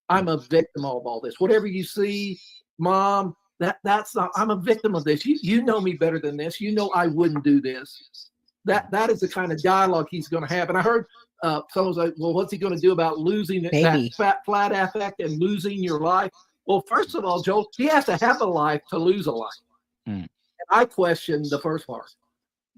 I'm a victim of all this. Whatever you see, Mom, that's not, I'm a victim of this. You know me better than this. You know I wouldn't do this. That is the kind of dialogue he's going to have. And I heard someone's like, well, what's he going to do about losing that flat affect and losing your life? Well, first of all, Joel, he has to have a life to lose a life. And I question the first part.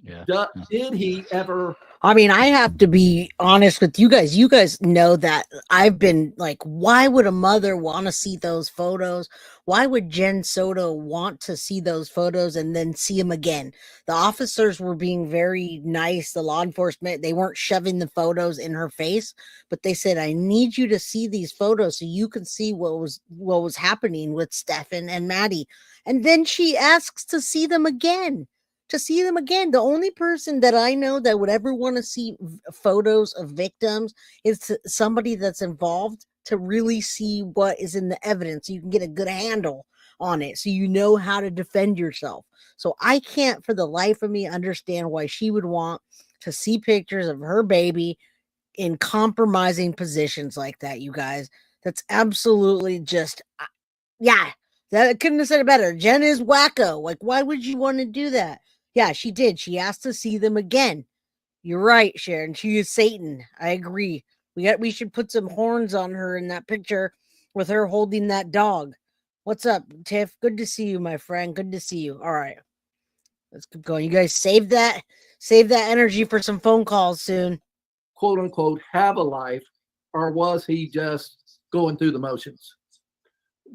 Yeah. Did he ever? I mean, I have to be honest with you guys. You guys know that I've been like, why would a mother want to see those photos? Why would Jen Soto want to see those photos and then see them again? The officers were being very nice. The law enforcement, they weren't shoving the photos in her face, but they said, I need you to see these photos so you can see what was happening with Stephan and Maddie. And then she asks to see them again. The only person that I know that would ever want to see photos of victims is somebody that's involved to really see what is in the evidence. So you can get a good handle on it. So you know how to defend yourself. So I can't for the life of me understand why she would want to see pictures of her baby in compromising positions like that, you guys. That's absolutely just, yeah. That couldn't have said it better. Jen is wacko. Like, why would you want to do that? Yeah, she did. She asked to see them again. You're right, Sharon. She is Satan. I agree. We should put some horns on her in that picture with her holding that dog. What's up, Tiff? Good to see you, my friend. Good to see you. All right. Let's keep going. You guys save that energy for some phone calls soon. Quote unquote, have a life, or was he just going through the motions?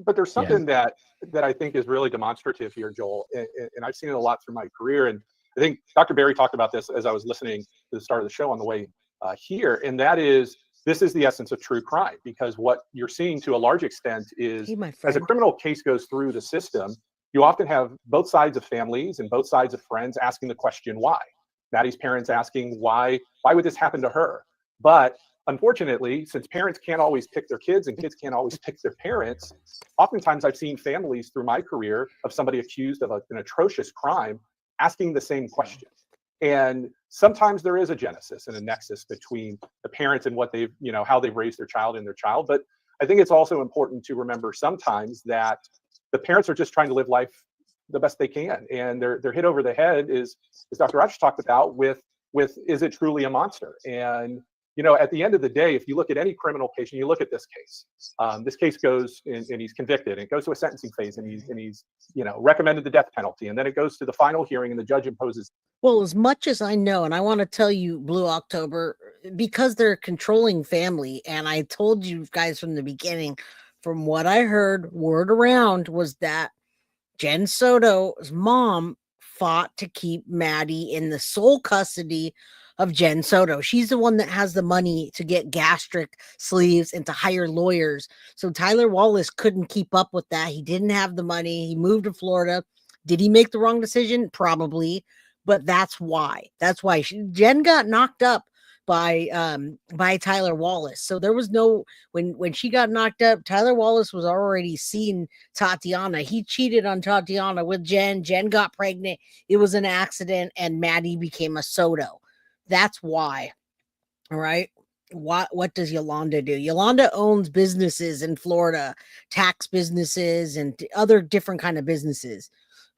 But there's something that I think is really demonstrative here, Joel, and I've seen it a lot through my career. And I think Dr. Berry talked about this as I was listening to the start of the show on the way here, and that is, this is the essence of true crime, because what you're seeing to a large extent is, as a criminal case goes through the system, you often have both sides of families and both sides of friends asking the question, why? Maddie's parents asking, why would this happen to her? But unfortunately, since parents can't always pick their kids and kids can't always pick their parents, oftentimes I've seen families through my career of somebody accused of an atrocious crime asking the same question. And sometimes there is a genesis and a nexus between the parents and what they've, how they've raised their child and their child. But I think it's also important to remember sometimes that the parents are just trying to live life the best they can. And they're hit over the head, as Dr. Rogers talked about, with is it truly a monster? And at the end of the day, if you look at any criminal case and you look at this case goes and he's convicted, and it goes to a sentencing phase, and he's recommended the death penalty, and then it goes to the final hearing and the judge imposes. Well, as much as I know, and I want to tell you, Blue October, because they're a controlling family. And I told you guys from the beginning, from what I heard, word around was that Jen Soto's mom fought to keep Maddie in the sole custody of Jen Soto. She's the one that has the money to get gastric sleeves and to hire lawyers. So Tyler Wallace couldn't keep up with that. He didn't have the money. He moved to Florida. Did he make the wrong decision? Probably. But that's why. That's why Jen got knocked up by Tyler Wallace. So there was no when she got knocked up, Tyler Wallace was already seeing Tatiana. He cheated on Tatiana with Jen. Jen got pregnant. It was an accident, and Maddie became a Soto. That's why. All right. What does Yolanda do? Yolanda owns businesses in Florida, tax businesses and other different kind of businesses.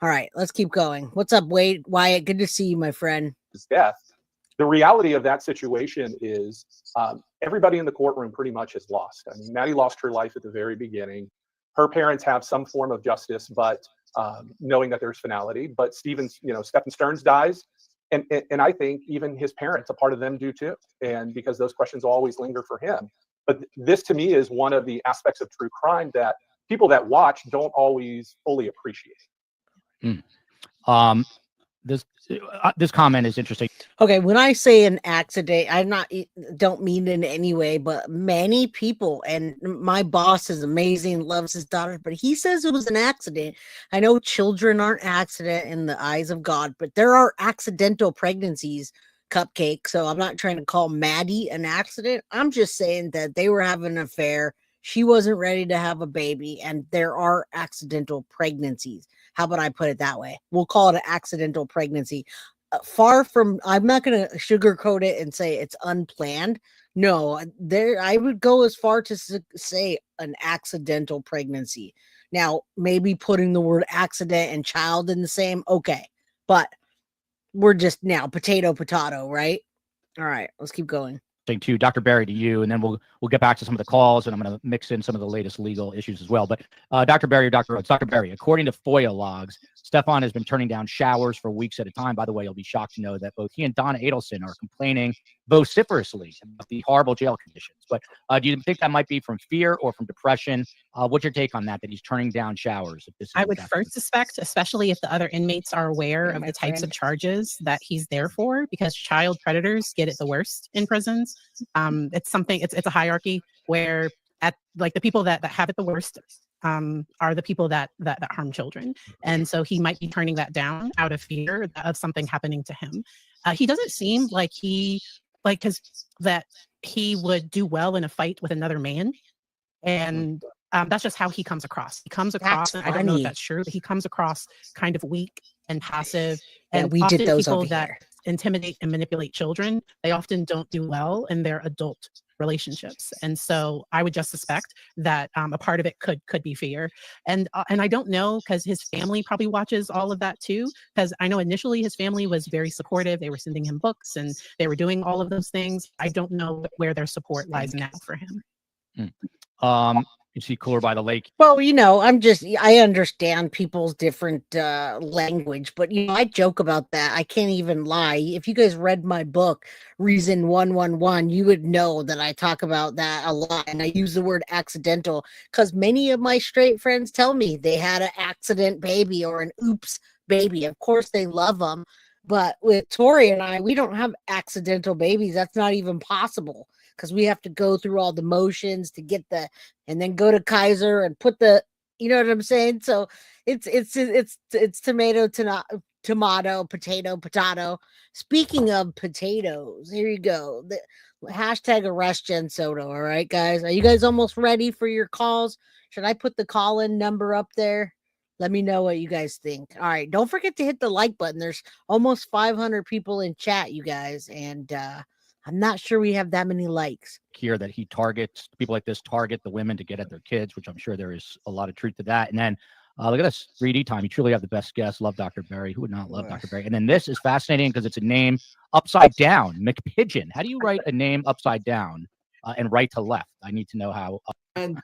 All right, let's keep going. What's up, Wyatt? Good to see you, my friend. His death. The reality of that situation is everybody in the courtroom pretty much is lost. I mean, Maddie lost her life at the very beginning. Her parents have some form of justice, but knowing that there's finality. But Stephan Sterns dies. And I think even his parents, a part of them do too. And because those questions always linger for him. But this to me is one of the aspects of true crime that people that watch don't always fully appreciate. This comment is interesting. Okay, when I say an accident, don't mean in any way, but many people, and my boss is amazing, loves his daughter, but he says it was an accident. I know children aren't accident in the eyes of God, but there are accidental pregnancies, Cupcake. So I'm not trying to call Maddie an accident. I'm just saying that they were having an affair. She wasn't ready to have a baby, and there are accidental pregnancies. How about I put it that way? We'll call it an accidental pregnancy. Far from, I'm not going to sugarcoat it and say it's unplanned. No, I would go as far to say an accidental pregnancy. Now, maybe putting the word accident and child in the same, okay. But we're just now potato, right? All right, let's keep going. To Dr. Barry, to you, and then we'll get back to some of the calls, and I'm going to mix in some of the latest legal issues as well. But Dr. Barry, Dr. Rhodes, Dr. Barry, according to FOIA logs, Stephan has been turning down showers for weeks at a time. By the way, you'll be shocked to know that both he and Donna Adelson are complaining vociferously about the horrible jail conditions. But do you think that might be from fear or from depression? What's your take on that he's turning down showers? I would first suspect, especially if the other inmates are aware of the types of charges that he's there for, because child predators get it the worst in prisons. It's a hierarchy where the people that have it the worst are the people that harm children. And so he might be turning that down out of fear of something happening to him. He doesn't seem like he would do well in a fight with another man. And that's just how he comes across. He comes across, and I don't know if that's true, but he comes across kind of weak and passive. And we did those people over that here. Intimidate and manipulate children, they often don't do well in their adult relationships. And so I would just suspect that a part of it could be fear. And I don't know, because his family probably watches all of that too, because I know initially his family was very supportive. They were sending him books and they were doing all of those things. I don't know where their support lies now for him. You see Cooler by the Lake. Well, I understand people's different language, but I joke about that. I can't even lie. If you guys read my book, Reason 111, you would know that I talk about that a lot. And I use the word accidental because many of my straight friends tell me they had an accident baby or an oops baby. Of course, they love them. But with Tori and I, we don't have accidental babies. That's not even possible, because we have to go through all the motions to get and then go to Kaiser and put you know what I'm saying? So it's tomato, potato. Speaking of potatoes, here you go. Hashtag arrest Jen Soto. All right, guys. Are you guys almost ready for your calls? Should I put the call-in number up there? Let me know what you guys think. All right. Don't forget to hit the like button. There's almost 500 people in chat, you guys. And I'm not sure we have that many likes. Here that he targets people like this, target the women to get at their kids, which I'm sure there is a lot of truth to that. And then look at this 3D time. You truly have the best guest. Love Dr. Barry. Who would not love Dr. Barry? And then this is fascinating because it's a name upside down. McPigeon. How do you write a name upside down and right to left? I need to know how. And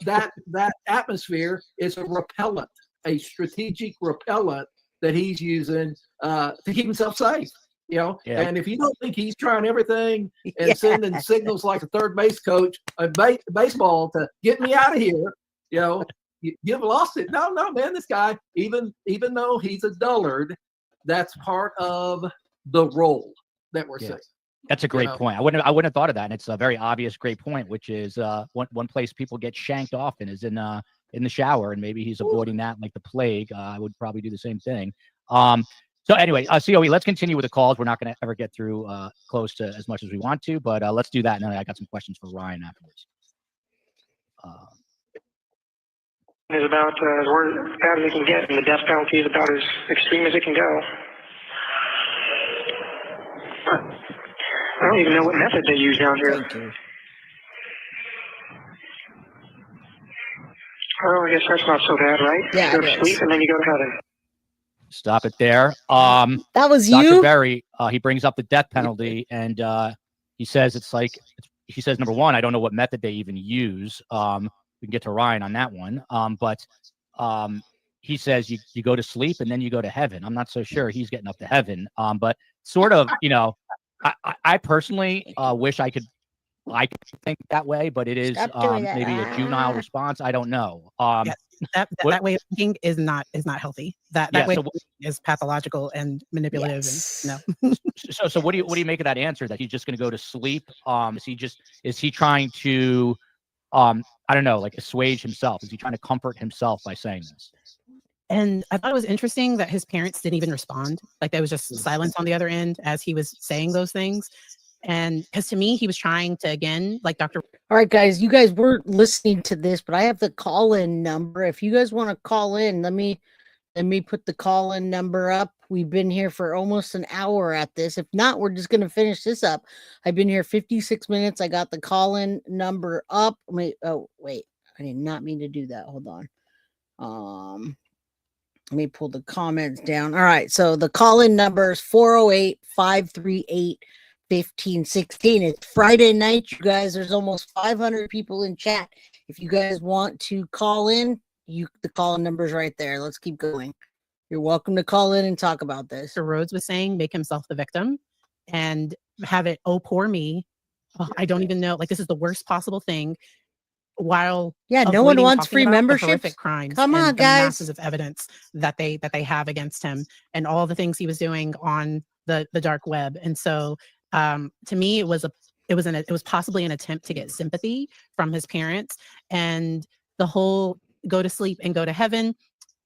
that atmosphere is a repellent, a strategic repellent that he's using to keep himself safe. You know, Yeah. and if you don't think he's trying everything and Yeah. sending signals like a third base coach of baseball to get me out of here, you know, you've lost it. No, man, this guy, even though he's a dullard, that's part of the role that we're seeing. That's a great point. I wouldn't have thought of that. And it's a very obvious, great point, which is one place people get shanked often is in the shower, and maybe he's avoiding that like the plague. I would probably do the same thing. So anyway, COE, let's continue with the calls. We're not going to ever get through close to as much as we want to, but let's do that. And then I got some questions for Ryan afterwards. Is about as bad as it can get, and the death penalty is about as extreme as it can go. I don't even know what method they use down here. Thank you. Oh, I guess that's not so bad, right? Yeah, You go it to is. sleep and then you go to heaven. Stop it there. That was Dr. you? Berry, he brings up the death penalty, and he says he says, number one, I don't know what method they even use. We can get to Ryan on that one. But he says you go to sleep and then you go to heaven. I'm not so sure he's getting up to heaven. But sort of, I personally wish I could think that way, but it is maybe a juvenile response. I don't know. That way of thinking is not healthy. That way of thinking is pathological and manipulative. Yes. And no. So what do you make of that answer that he's just going to go to sleep? Is he trying to I don't know, like assuage himself? Is he trying to comfort himself by saying this? And I thought it was interesting that his parents didn't even respond. Like there was just silence on the other end as he was saying those things. And because to me, he was trying to, again, like Dr. All right, guys, you guys were listening to this, but I have the call-in number. If you guys want to call in, let me put the call-in number up. We've been here for almost an hour at this. If not, we're just going to finish this up. I've been here 56 minutes. I got the call-in number up. Wait, I did not mean to do that. Hold on. Let me pull the comments down. All right, so the call-in number is 408-538-1516. It's Friday night, you guys. There's almost 500 people in chat. If you guys want to call in, the call-in number is right there. Let's keep going. You're welcome to call in and talk about this. Dr. Rhodes was saying, make himself the victim and have it, oh, poor me. Oh, I don't even know. Like, this is the worst possible thing. While no one wants free membership. Horrific crimes. Come on, and guys. The masses of evidence that they have against him and all the things he was doing on the dark web. And so to me, it was possibly an attempt to get sympathy from his parents, and the whole go to sleep and go to heaven.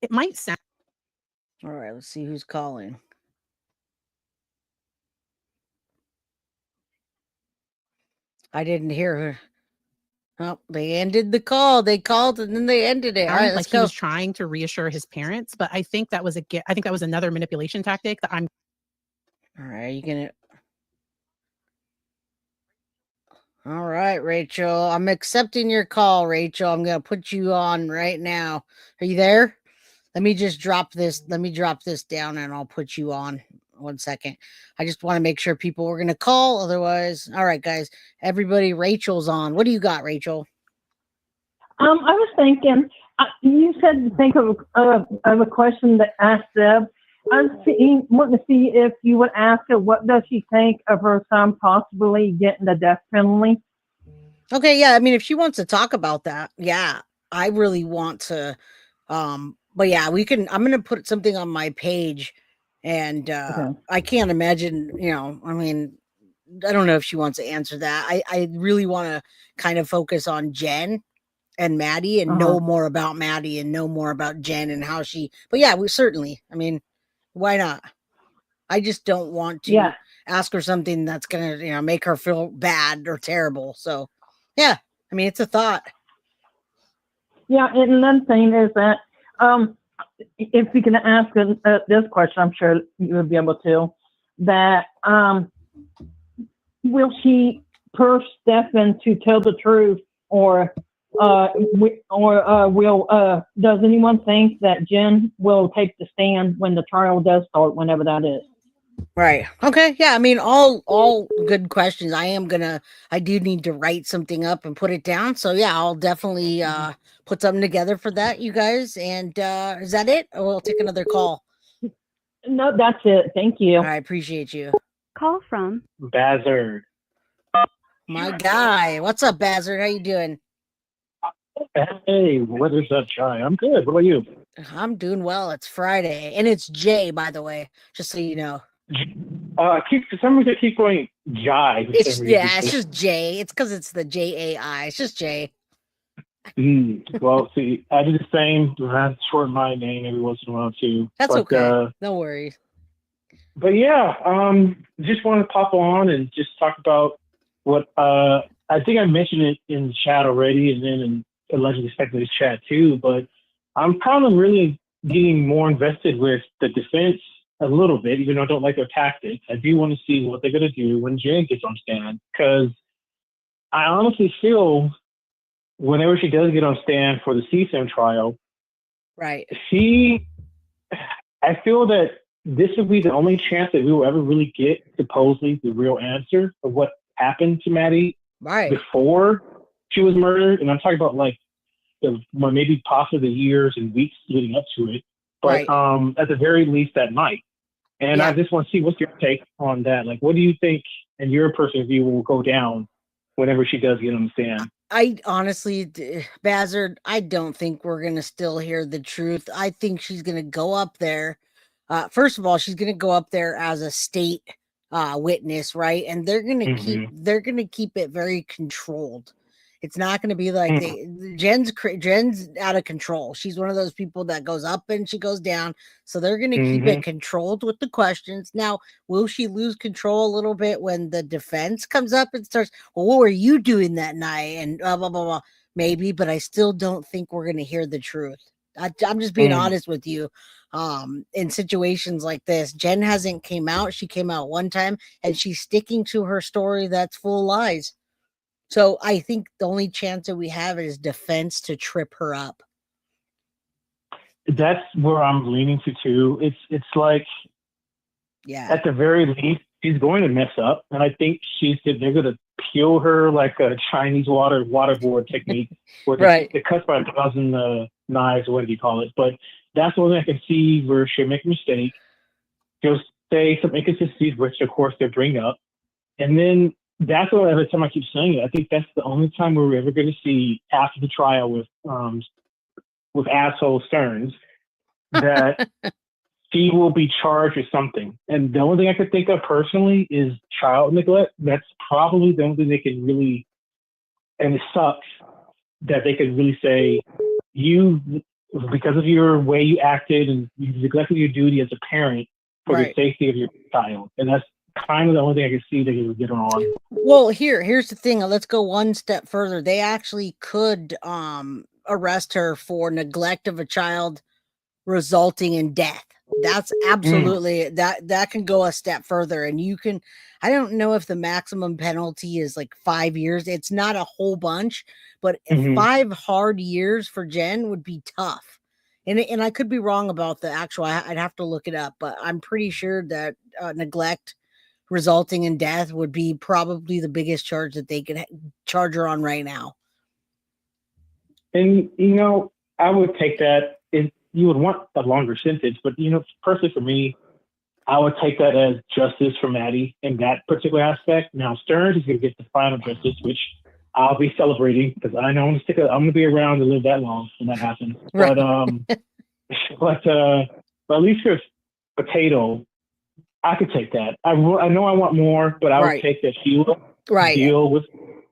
It might sound. All right, let's see who's calling. I didn't hear her. Oh, they ended the call. They called and then they ended it. All right, let's go. He was trying to reassure his parents, but I think that was another manipulation tactic that I'm. All right, you gonna. All right, Rachel. I'm accepting your call, Rachel. I'm gonna put you on right now. Are you there? Let me just drop this. Let me drop this down and I'll put you on. 1 second. I just want to make sure people were going to call. Otherwise, all right, guys, everybody, Rachel's on. What do you got, Rachel? I was thinking, you said to think of a question to ask Deb. I was wanting to see if you would ask her, what does she think of her son possibly getting the death penalty? Okay, yeah. I mean, if she wants to talk about that, yeah, I really want to. But yeah, we can. I'm going to put something on my page. And I can't imagine, I mean, I don't know if she wants to answer that. I really want to kind of focus on Jen and Maddie and know more about Maddie and know more about Jen and how but yeah, we certainly, I mean, why not? I just don't want to ask her something that's going to, make her feel bad or terrible. So yeah, I mean, it's a thought. Yeah. And another thing is that, if you can ask this question, I'm sure you would be able to, that will she push Stephan to tell the truth, or does anyone think that Jen will take the stand when the trial does start, whenever that is? Right. Okay. Yeah. I mean, all good questions. I do need to write something up and put it down. So yeah, I'll definitely put something together for that, you guys. And is that it? Or we'll take another call. No, that's it. Thank you. I appreciate you. Call from Bazard. My guy. What's up, Bazard? How you doing? Hey, what is up, Chai? I'm good. What about you? I'm doing well. It's Friday. And it's Jay, by the way, just so you know. For some reason, I keep going Jai. For some reason. It's just Jay. It's because it's the Jai. It's just Jay. Well, see, I do the same. I shorten my name every once in a while, too. That's okay. No worries. But yeah, just wanted to pop on and just talk about what I think I mentioned it in the chat already, and then in allegedly speculative chat too. But I'm kind of really getting more invested with the defense a little bit, even though I don't like their tactics. I do want to see what they're going to do when Jen gets on stand, because I honestly feel whenever she does get on stand for the CSIM trial, right? I feel that this will be the only chance that we will ever really get supposedly the real answer of what happened to Maddie before she was murdered. And I'm talking about like maybe possibly the years and weeks leading up to it, but at the very least that night. And I just want to see what's your take on that. Like, what do you think, in your personal view, will go down whenever she does get on the stand? I honestly, Bazard, I don't think we're going to still hear the truth. I think she's going to go up there. First of all, she's going to go up there as a state witness, right? And they're going to keep it very controlled. It's not going to be like Jen's out of control. She's one of those people that goes up and she goes down. So they're going to keep it controlled with the questions. Now, will she lose control a little bit when the defense comes up and starts, well, what were you doing that night? And blah, blah, blah. Maybe, but I still don't think we're going to hear the truth. I'm just being honest with you. In situations like this, Jen hasn't came out. She came out one time and she's sticking to her story that's full of lies. So I think the only chance that we have is defense to trip her up. That's where I'm leaning to too. It's like, at the very least, she's going to mess up, and I think they're going to peel her like a Chinese waterboard technique, where they cut by 1,000 knives, or whatever you call it. But that's the only thing I can see where she'll make a mistake. She'll say some inconsistencies, which of course they bring up, and then that's what every time I keep saying it. I think that's the only time we're ever going to see after the trial with asshole Sterns that she will be charged with something. And the only thing I could think of personally is child neglect. That's probably the only thing they can really, and it sucks that they could really say, you, because of your way you acted and you neglected your duty as a parent for the safety of your child. And that's kind of the only thing I can see they can get on. Well, here's the thing. Let's go one step further. They actually could arrest her for neglect of a child resulting in death. That's absolutely that can go a step further. And you can, I don't know if the maximum penalty is like 5 years. It's not a whole bunch, but 5 hard years for Jen would be tough. And I could be wrong about the actual, I'd have to look it up, but I'm pretty sure that neglect resulting in death would be probably the biggest charge that they could charge her on right now. And, I would take that. You would want a longer sentence, but, personally for me, I would take that as justice for Maddie in that particular aspect. Now, Sterns is going to get the final justice, which I'll be celebrating because I know I'm going to be around to live that long when that happens. Right. But at least for Potato, I could take that. I know I want more, but I would take that she will deal with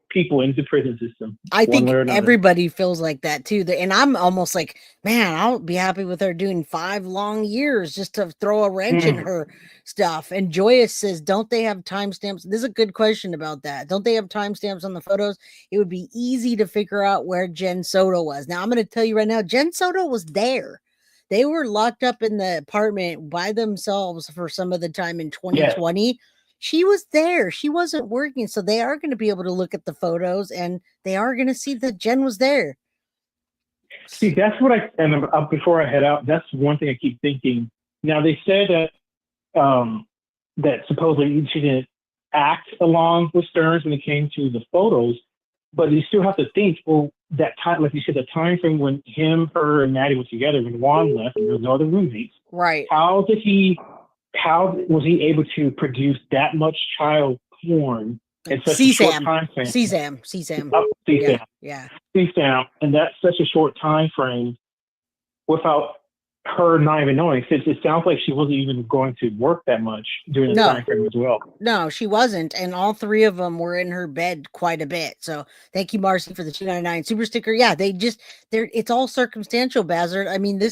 people in the prison system. I think everybody feels like that too. And I'm almost like, man, I'll be happy with her doing 5 long years just to throw a wrench in her stuff. And Joyous says, don't they have timestamps? This is a good question about that. Don't they have timestamps on the photos? It would be easy to figure out where Jen Soto was. Now I'm going to tell you right now, Jen Soto was there. They were locked up in the apartment by themselves for some of the time in 2020. Yeah. She was there. She wasn't working. So they are going to be able to look at the photos and they are going to see that Jen was there. See, that's what before I head out, that's one thing I keep thinking. Now, they said that supposedly she didn't act along with Sterns when it came to the photos, but you still have to think, well, that time, like you said, the time frame when him, her, and Maddie were together, when Juan left and there was no other roommates. Right. How did he how was he able to produce that much child porn in such a short time frame? CSAM. Yeah. CSAM, and that's such a short time frame without her not even knowing. Since it sounds like she wasn't even going to work that much during the time frame as well. No, she wasn't, and all three of them were in her bed quite a bit. So thank you, Marcy, for the $2.99 super sticker. Yeah, it's all circumstantial, Bazard. I mean,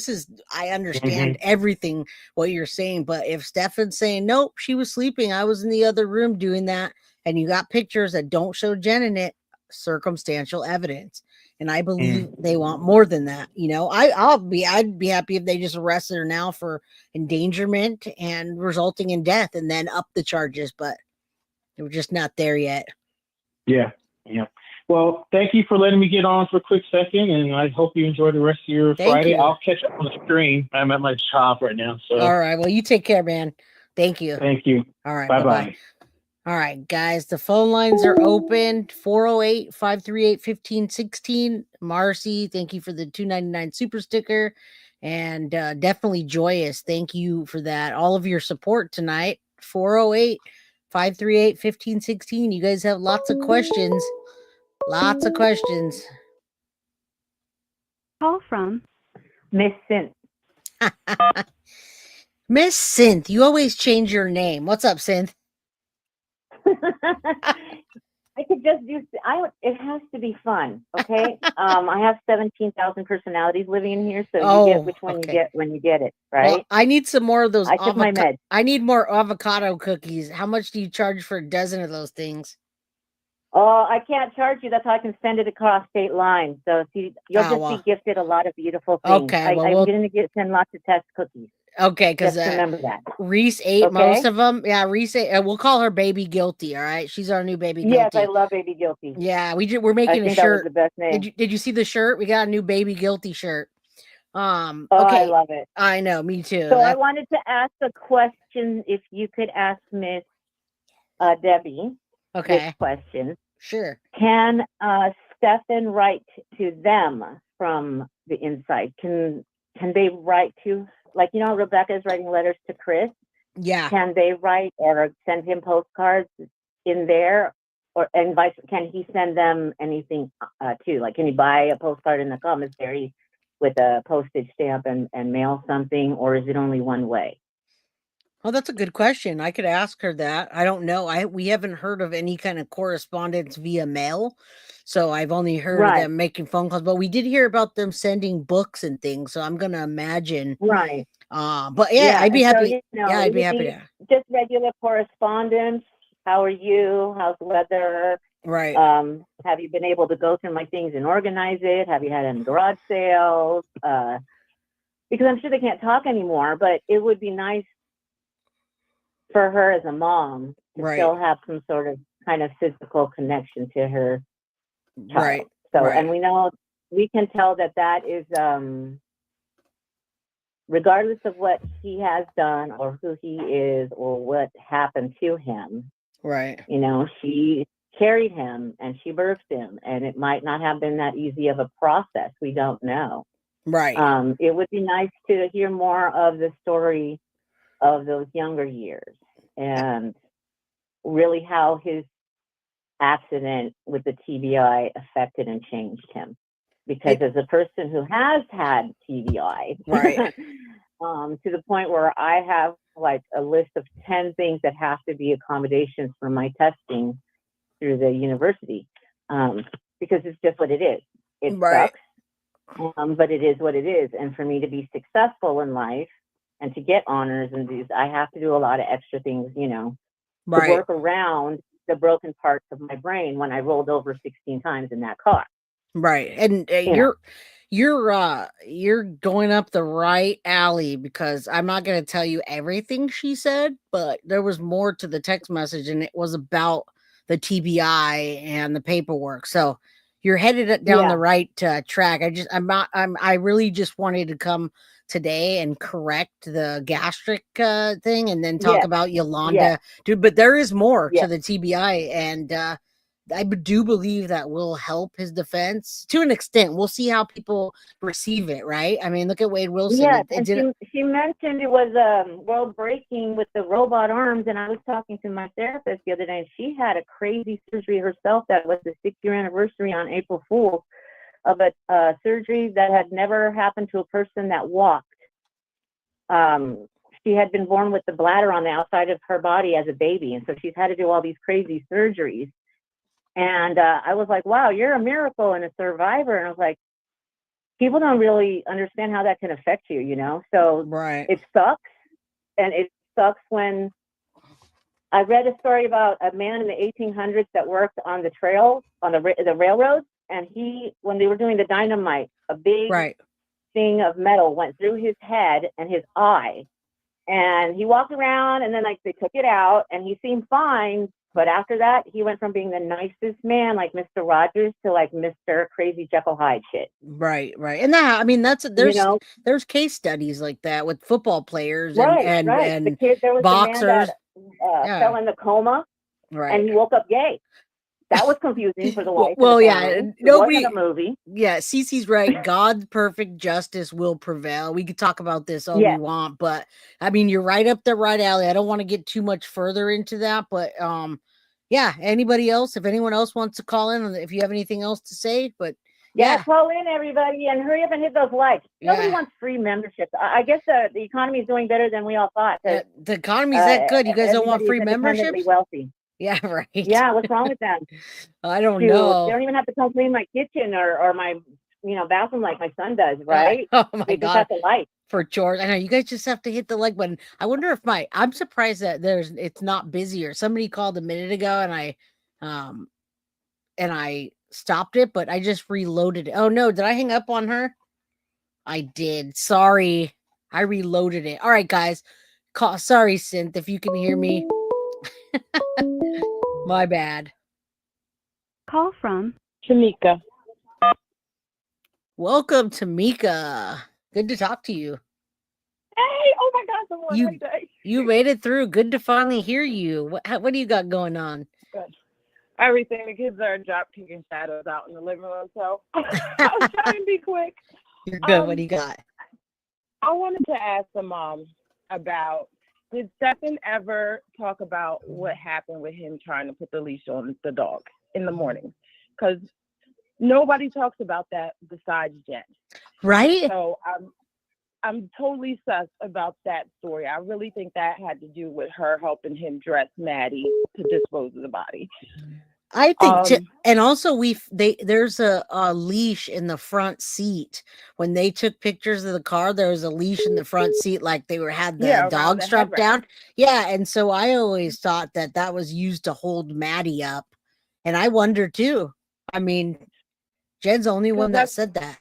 I understand everything what you're saying, but if Stephan's saying nope, she was sleeping, I was in the other room doing that, and you got pictures that don't show Jen in it, circumstantial evidence. And I believe they want more than that. You know, I'd be happy if they just arrested her now for endangerment and resulting in death and then up the charges, but we're just not there yet. Yeah. Well, thank you for letting me get on for a quick second, and I hope you enjoy the rest of your Friday. I'll catch up on the stream. I'm at my shop right now. So all right. Well, you take care, man. Thank you. Thank you. All right. Bye-bye. All right, guys, the phone lines are open. 408-538-1516. Marcy, thank you for the $2.99 super sticker. And definitely Joyous, thank you for that. All of your support tonight. 408-538-1516. You guys have lots of questions. Lots of questions. Call from Miss Synth. Miss Synth, you always change your name. What's up, Synth? I could just do. It has to be fun, okay? I have 17,000 personalities living in here, so you get which one you get when you get it, right? Well, I need some more of those. I took my meds. I need more avocado cookies. How much do you charge for a dozen of those things? Oh, I can't charge you. That's how I can send it across state lines. So you'll just be gifted a lot of beautiful things. Okay, I'm going to send lots of test cookies. Okay, because remember that Reese ate most of them. Yeah, Reese ate. We'll call her Baby Guilty. All right, she's our new Baby Guilty. Yes, I love Baby Guilty. Yeah, we're making a shirt. That was the best name. Did you see the shirt? We got a new Baby Guilty shirt. Okay. I love it. I know, me too. So I wanted to ask a question. If you could ask Miss Debbie. Okay. This question. Sure. Can Stephan write to them from the inside? Can they write to? Like, you know, Rebecca is writing letters to Chris. Yeah. Can they write or send him postcards in there? And can he send them anything too? Like, can he buy a postcard in the commissary with a postage stamp and mail something? Or is it only one way? Oh, that's a good question. I could ask her that. I don't know. We haven't heard of any kind of correspondence via mail. So I've only heard of them making phone calls, but we did hear about them sending books and things. So I'm going to imagine. Right. But yeah, I'd be happy. I'd be happy to. Just regular correspondence. How are you? How's the weather? Right. Have you been able to go through my things and organize it? Have you had any garage sales? Because I'm sure they can't talk anymore, but it would be nice for her as a mom to still have some sort of kind of physical connection to her child. Right. So, and we can tell that is, regardless of what he has done or who he is or what happened to him. Right. You know, she carried him and she birthed him, and it might not have been that easy of a process. We don't know. Right. It would be nice to hear more of the story of those younger years and really how his accident with the TBI affected and changed him. Because as a person who has had TBI, right, to the point where I have like a list of 10 things that have to be accommodations for my testing through the university, because it's just what it is. It sucks, but it is what it is. And for me to be successful in life and to get honors and these, I have to do a lot of extra things, you know, to work around the broken parts of my brain when I rolled over 16 times in that car. Right. And you're going up the right alley, because I'm not going to tell you everything she said, but there was more to the text message, and it was about the TBI and the paperwork. So you're headed down the right track. I really just wanted to come today and correct the gastric thing and then talk about Yolanda. Dude, but there is more to the TBI, and do believe that will help his defense to an extent. We'll see how people receive it, right? I mean, look at Wade Wilson. Yes, and she mentioned it was world breaking with the robot arms, and I was talking to my therapist the other day, and she had a crazy surgery herself that was the 6-year anniversary on April Fool's of a surgery that had never happened to a person that walked. She had been born with the bladder on the outside of her body as a baby, and so she's had to do all these crazy surgeries. And I was like, wow, you're a miracle and a survivor. And I was like, people don't really understand how that can affect you, you know? So it sucks. And it sucks when I read a story about a man in the 1800s that worked on the trail, on the railroads. And when they were doing the dynamite, a big thing of metal went through his head and his eye. And he walked around, and then they took it out, and he seemed fine. But after that, he went from being the nicest man, like Mr. Rogers, to like Mr. Crazy Jekyll Hyde shit. Right. And there's case studies like that with football players and the kid, there was boxers. A man that fell in the coma, and he woke up gay. That was confusing for the wife. Nobody. It wasn't a movie. Yeah, Cece's right. God's perfect justice will prevail. We could talk about this all we want, but I mean, you're right up the right alley. I don't want to get too much further into that, but anybody else? If anyone else wants to call in, if you have anything else to say, but call in everybody and hurry up and hit those likes. Nobody wants free memberships. I guess the economy is doing better than we all thought. The economy is that good. You guys don't want free memberships? Wealthy. Yeah, right. Yeah, what's wrong with them? I don't know. They don't even have to come clean my kitchen or my bathroom like my son does, right? Oh my they God. Just have to like. For chores. I know you guys just have to hit the like button. I wonder if I'm surprised that it's not busier. Somebody called a minute ago and I stopped it, but I just reloaded it. Oh no, did I hang up on her? I did. Sorry. I reloaded it. All right, guys. Sorry, Synth, if you can hear me. My bad. Call from Tamika. Welcome, Tamika. Good to talk to you. Hey, oh my God, the one day. You made it through. Good to finally hear you. What do you got going on? Good. Everything. The kids are drop kicking shadows out in the living room, so I was trying to be quick. You're good. What do you got? I wanted to ask the mom about, did Stephan ever talk about what happened with him trying to put the leash on the dog in the morning? Because nobody talks about that besides Jen. Right? So I'm totally sus about that story. I really think that had to do with her helping him dress Maddie to dispose of the body. I think, and also there's a leash in the front seat. When they took pictures of the car, there was a leash in the front seat, like they had the dog strapped down. Yeah, and so I always thought that was used to hold Maddie up, and I wonder too. I mean, Jen's the only one that said that.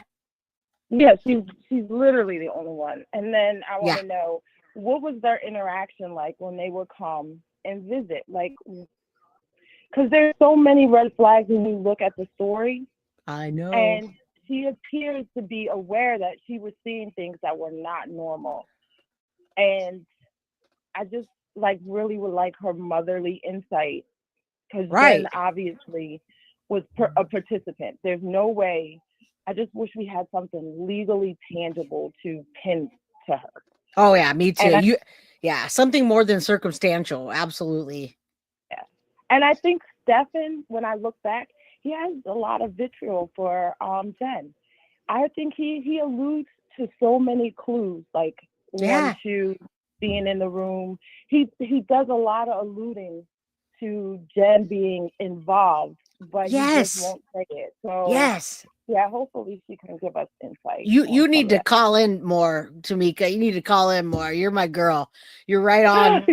Yeah, she's literally the only one. And then I want to know, what was their interaction like when they would come and visit? Like, because there's so many red flags when you look at the story. I know. And she appears to be aware that she was seeing things that were not normal. And I just really would like her motherly insight, because Jen obviously was a participant. There's no way. I just wish we had something legally tangible to pin to her. Oh yeah, me too. Something more than circumstantial. Absolutely. Yeah. And I think Stephan, when I look back, he has a lot of vitriol for Jen. I think he alludes to so many clues, like one shoe being in the room. He does a lot of alluding to Jen being involved, but he just won't say it. So yeah, hopefully she can give us insight. You need to call in more, Tamika. You need to call in more. You're my girl. You're right on.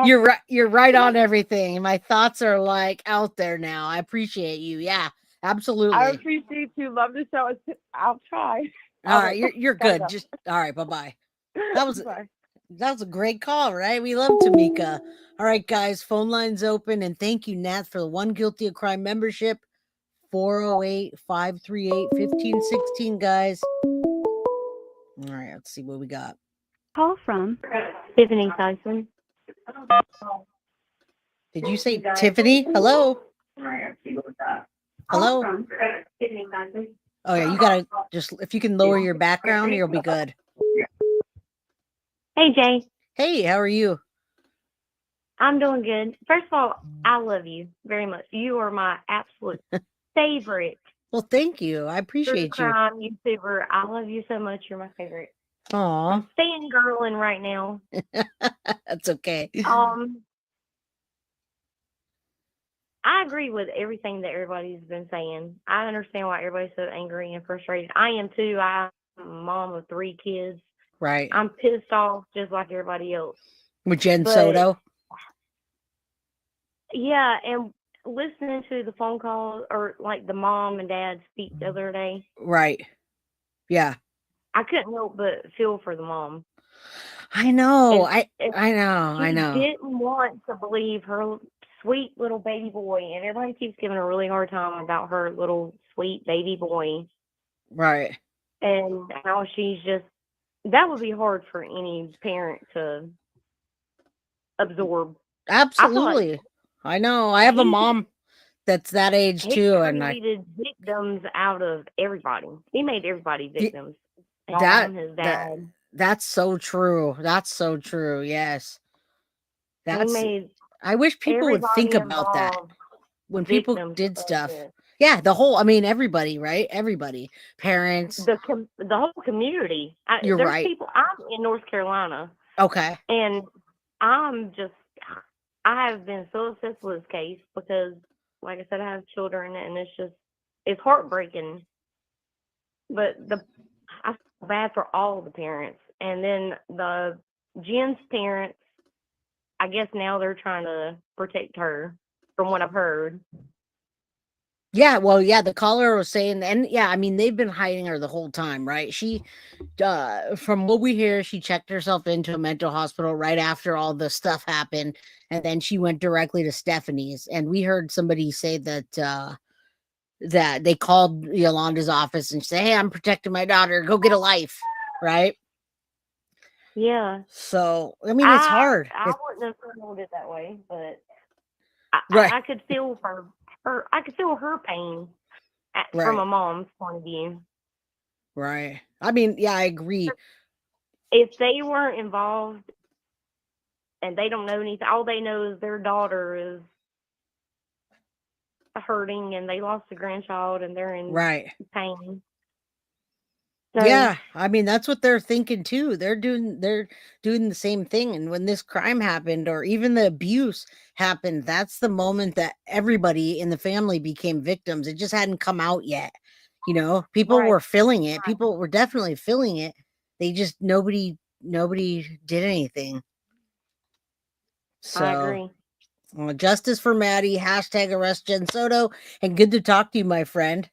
You're right on everything. My thoughts are out there now. I appreciate you. Yeah, absolutely. I appreciate you. Love the show. I'll try. All right, you're good. Just all right. Bye. That was a great call, right? We love Tamika. All right, guys, phone lines open, and thank you, Nat, for the One Guilty of Crime membership. 408-538-1516, guys. All right, let's see what we got. Call from Tiffany Tyson. Did you say Tiffany? Hello? Hello? Oh yeah, you gotta just, if you can lower your background, you'll be good. Hey, Jay. Hey, how are you? I'm doing good. First of all, I love you very much. You are my absolute favorite Well, thank you. I true appreciate you. crime YouTuber. I love you so much. You're my favorite. Aw, I'm fangirling right now. that's okay. I agree with everything that everybody's been saying. I understand why everybody's so angry and frustrated. I am too. I'm a mom of 3 kids. Right. I'm pissed off just like everybody else. With Jen But Soto? yeah, and listening to the phone call or like the mom and dad speak the other day, Right. Yeah. I couldn't help but feel for the mom. I know. And I know. I she know. didn't want to believe her sweet little baby boy, and everybody keeps giving her a really hard time about her little sweet baby boy. Right. And how she's just, that would be hard for any parent to absorb. Absolutely. I know. I have a he- mom that's that age He too, and created victims out of everybody. He made everybody victims. His that mom, his dad. that's so true. That's so true. Yes. He That's made I wish people would think everybody about that involved when people victims did of stuff. it. Yeah, the whole, I mean, everybody, right? Everybody. Parents. The whole community. You're There's right. people. I'm in North Carolina, Okay. and I have been so obsessed with this case because, like I said, I have children, and it's heartbreaking. But I feel bad for all the parents, and then the Jen's parents. I guess now they're trying to protect her, from what I've heard. Yeah, well, yeah, the caller was saying, and yeah, I mean, they've been hiding her the whole time, right? She, from what we hear, she checked herself into a mental hospital right after all the stuff happened, and then she went directly to Stephanie's. And we heard somebody say that that they called Yolanda's office and say, "Hey, I'm protecting my daughter. Go get a life," right? Yeah. So I mean, it's hard. I wouldn't have handled it that way, but Right. I could feel her. I could feel her pain Right. from a mom's point of view. Right. I mean, yeah, I agree. If they weren't involved and they don't know anything, all they know is their daughter is hurting and they lost a grandchild and they're in Right. pain. So, Yeah, I mean, that's what they're thinking too. They're doing the same thing. And when this crime happened, or even the abuse happened, that's the moment that everybody in the family became victims. It just hadn't come out yet. You know, people were feeling it. People were definitely feeling it. They just nobody did anything. So I agree. Justice for Maddie, #arrest Jen Soto, and good to talk to you, my friend.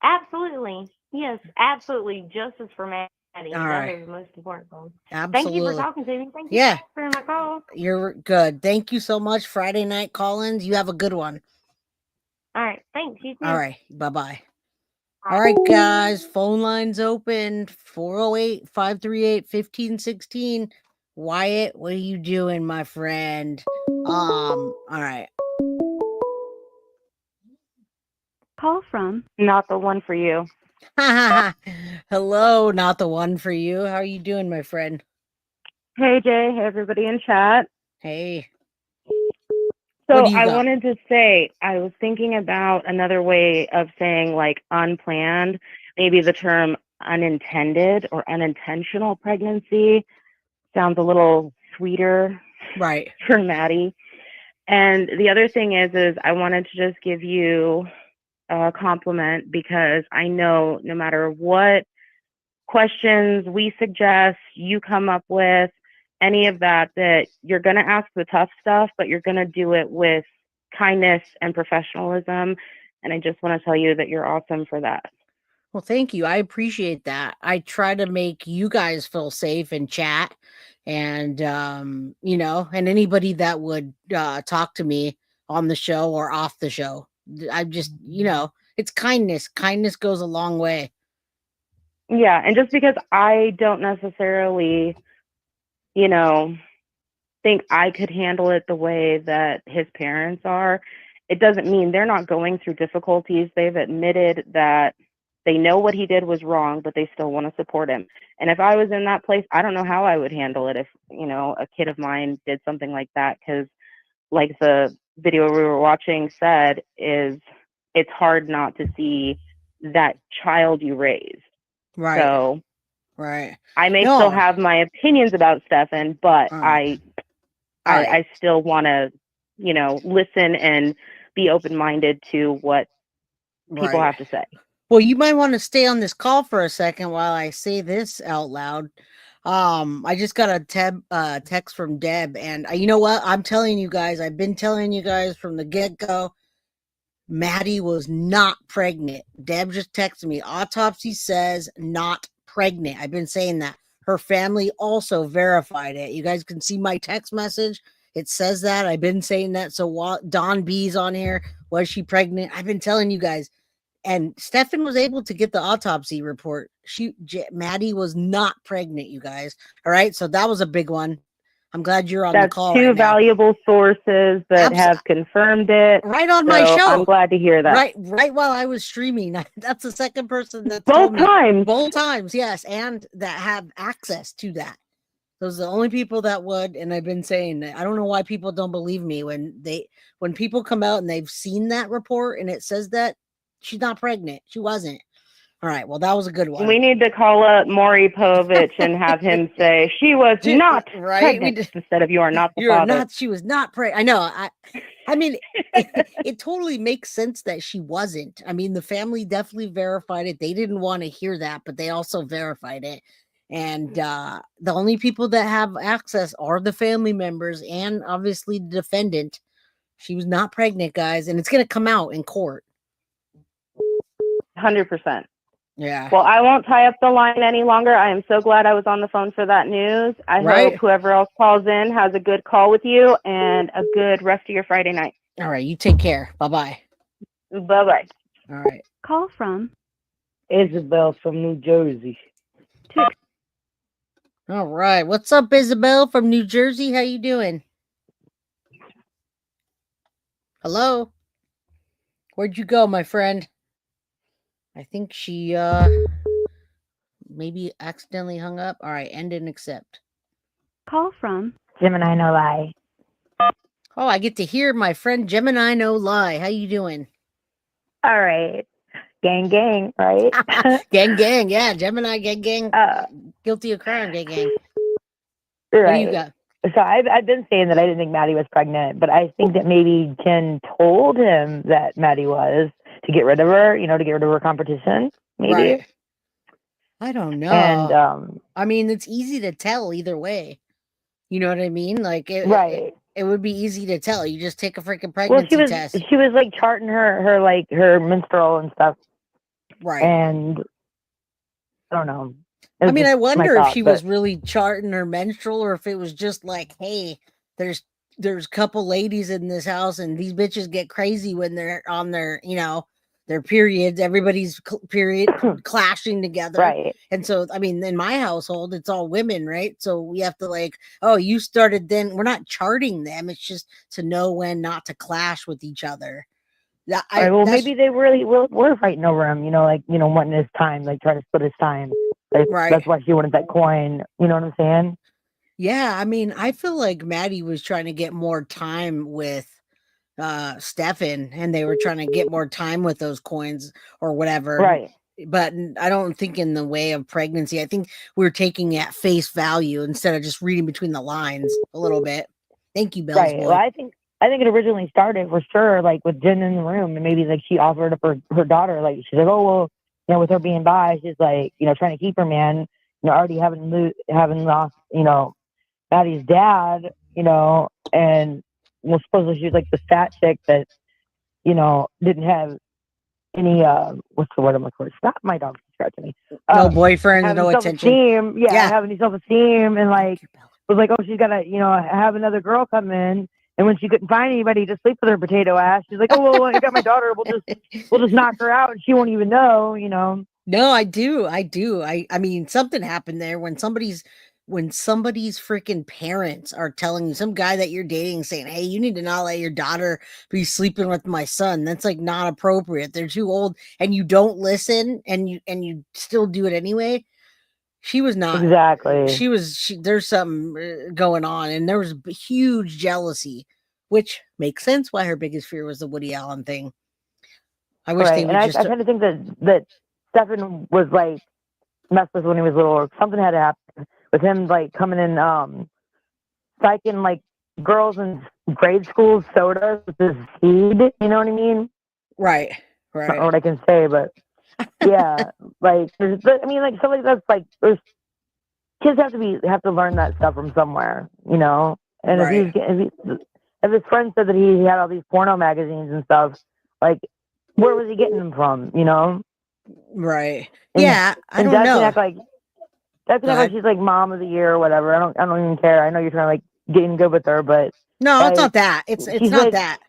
Absolutely. Yes, absolutely. Justice for Maddie. All That right. is the most important thing. Absolutely. Thank you for talking to me. Thank you Yeah. for my call. You're good. Thank you so much. Friday night call-ins. You have a good one. All right. Thanks. You too. All right. Bye-bye. All right, guys. Phone lines open. 408-538-1516. Wyatt, what are you doing, my friend? All right. Call from not the one for you. Hello, not the one for you. How are you doing, my friend? Hey, Jay. Hey, everybody in chat. Hey. So What do you I got? wanted to say, I was thinking about another way of saying like unplanned, maybe the term unintended or unintentional pregnancy sounds a little sweeter Right. for Maddie. And the other thing is I wanted to just give you a compliment because I know no matter what questions we suggest, you come up with, any of that you're going to ask the tough stuff, but you're going to do it with kindness and professionalism. And I just want to tell you that you're awesome for that. Well, thank you. I appreciate that. I try to make you guys feel safe in chat, and you know, and anybody that would talk to me on the show or off the show. I just, you know, it's kindness. Kindness goes a long way. Yeah, and just because I don't necessarily, you know, think I could handle it the way that his parents are, it doesn't mean they're not going through difficulties. They've admitted that they know what he did was wrong, but they still want to support him. And if I was in that place, I don't know how I would handle it if, you know, a kid of mine did something like that. Because like the video we were watching said, is it's hard not to see that child you raised. Right. So right. I may still have my opinions about Stephan, but I still want to, you know, listen and be open-minded to what people have to say. Well, you might want to stay on this call for a second while I say this out loud. I just got a text from Deb, and you know what? I'm telling you guys, I've been telling you guys from the get-go, Maddie was not pregnant. Deb just texted me. Autopsy says not pregnant. I've been saying that. Her family also verified it. You guys can see my text message. It says that. I've been saying that. So while Don B's on here, was she pregnant? I've been telling you guys. And Stephan was able to get the autopsy report. Maddie was not pregnant, you guys. All right. So that was a big one. I'm glad you're on the call. That's two valuable sources that have confirmed it. Right on my show. I'm glad to hear that. Right while I was streaming. That's the second person that both times. Both times, yes. And that have access to that. Those are the only people that would. And I've been saying that. I don't know why people don't believe me when people come out and they've seen that report and it says that she's not pregnant. She wasn't. All right. Well, that was a good one. We need to call up Maury Povich and have him say she was not pregnant instead of you are not the father. She was not pregnant. I know. I mean, it totally makes sense that she wasn't. I mean, the family definitely verified it. They didn't want to hear that, but they also verified it. And the only people that have access are the family members and obviously the defendant. She was not pregnant, guys, and it's going to come out in court. 100%. Yeah. Well, I won't tie up the line any longer. I am so glad I was on the phone for that news. I hope whoever else calls in has a good call with you and a good rest of your Friday night. All right. You take care. Bye-bye. Bye-bye. All right. Call from Isabel from New Jersey. All right. What's up, Isabel from New Jersey? How you doing? Hello? Where'd you go, my friend? I think she maybe accidentally hung up. All right, end and accept. Call from Gemini No Lie. Oh, I get to hear my friend Gemini No Lie. How you doing? All right. Gang, gang, right? Gang, gang. Yeah, Gemini, gang, gang. Guilty of crime, gang, gang. Right. What do you got? So I've been saying that I didn't think Maddie was pregnant, but I think that maybe Jen told him that Maddie was to get rid of her, to get rid of her competition, maybe. Right. I don't know. And I mean, it's easy to tell either way. You know what I mean? Like, it would be easy to tell. You just take a freaking pregnancy test. She was like charting her menstrual and stuff. Right. And I don't know. I mean, I wonder if she was really charting her menstrual or if it was just like, hey, there's a couple ladies in this house and these bitches get crazy when they're on their, their periods. Everybody's period clashing together. Right. And so, I mean, in my household, it's all women, right? So we have to like, oh, you started then. We're not charting them. It's just to know when not to clash with each other. Maybe they really were fighting over him, wanting his time, like trying to split his time. Like, right. That's why she wanted that coin. You know what I'm saying? Yeah. I mean, I feel like Maddie was trying to get more time with Stephan, and they were trying to get more time with those coins or whatever. Right. But I don't think in the way of pregnancy. I think we're taking at face value instead of just reading between the lines a little bit. Thank you, Bill. Right. Well, I think it originally started for sure, like with Jen in the room, and maybe like she offered up her daughter, like she's like, oh well, with her being bi, she's like, trying to keep her man, already having lost, Maddie's dad, and well, supposedly she was like the fat chick that, didn't have any what's the word I'm looking for? Stop, my dog's scratching me. No boyfriend, no attention. Having any self-esteem, and like was like, oh, she's gotta, have another girl come in. And when she couldn't find anybody to sleep with her potato ass, she's like, "Oh well, I got my daughter. We'll just knock her out, and she won't even know." No, I do. I mean, something happened there when somebody's when somebody's freaking parents are telling you, some guy that you're dating saying, hey, you need to not let your daughter be sleeping with my son. That's like not appropriate. They're too old, and you don't listen, and you still do it anyway. She was not exactly. There's something going on, and there was huge jealousy, which makes sense why her biggest fear was the Woody Allen thing. I wish they would I kind of think that Stephan was like messed with when he was little, or something had to happen with him, like coming in, psyching like girls in grade school sodas with his seed. You know what I mean? Right. I don't know what I can say, but yeah, like I mean, like somebody that's like, there's kids have to learn that stuff from somewhere, you know. And if his friend said that he had all these porno magazines and stuff, like, where was he getting them from, you know? Right. Yeah, I don't know. Dad can act like she's like mom of the year or whatever. I don't even care. I know you're trying to like get in good with her, but no, it's not that. It's not like, that.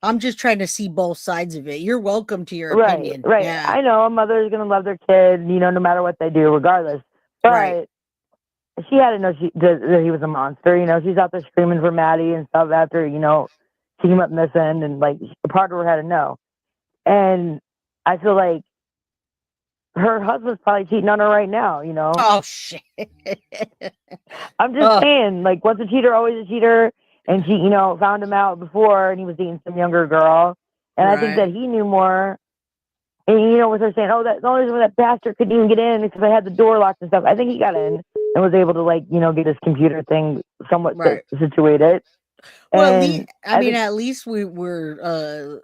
I'm just trying to see both sides of it. You're welcome to your opinion. Right. Yeah. I know a mother is gonna love their kid, you know, no matter what they do, regardless. But she had to know that he was a monster. You know, she's out there screaming for Maddie and stuff after, you know, she came up missing, and like a part of her had to know. And I feel like her husband's probably cheating on her right now, you know? Oh, shit. I'm just saying, like, once a cheater, always a cheater. And she, you know, found him out before, and he was dating some younger girl. And I think that he knew more. And, you know, with her saying, oh, that's the only reason that bastard couldn't even get in because I had the door locked and stuff. I think he got in and was able to, like, you know, get his computer thing somewhat situated. Well, and at least we're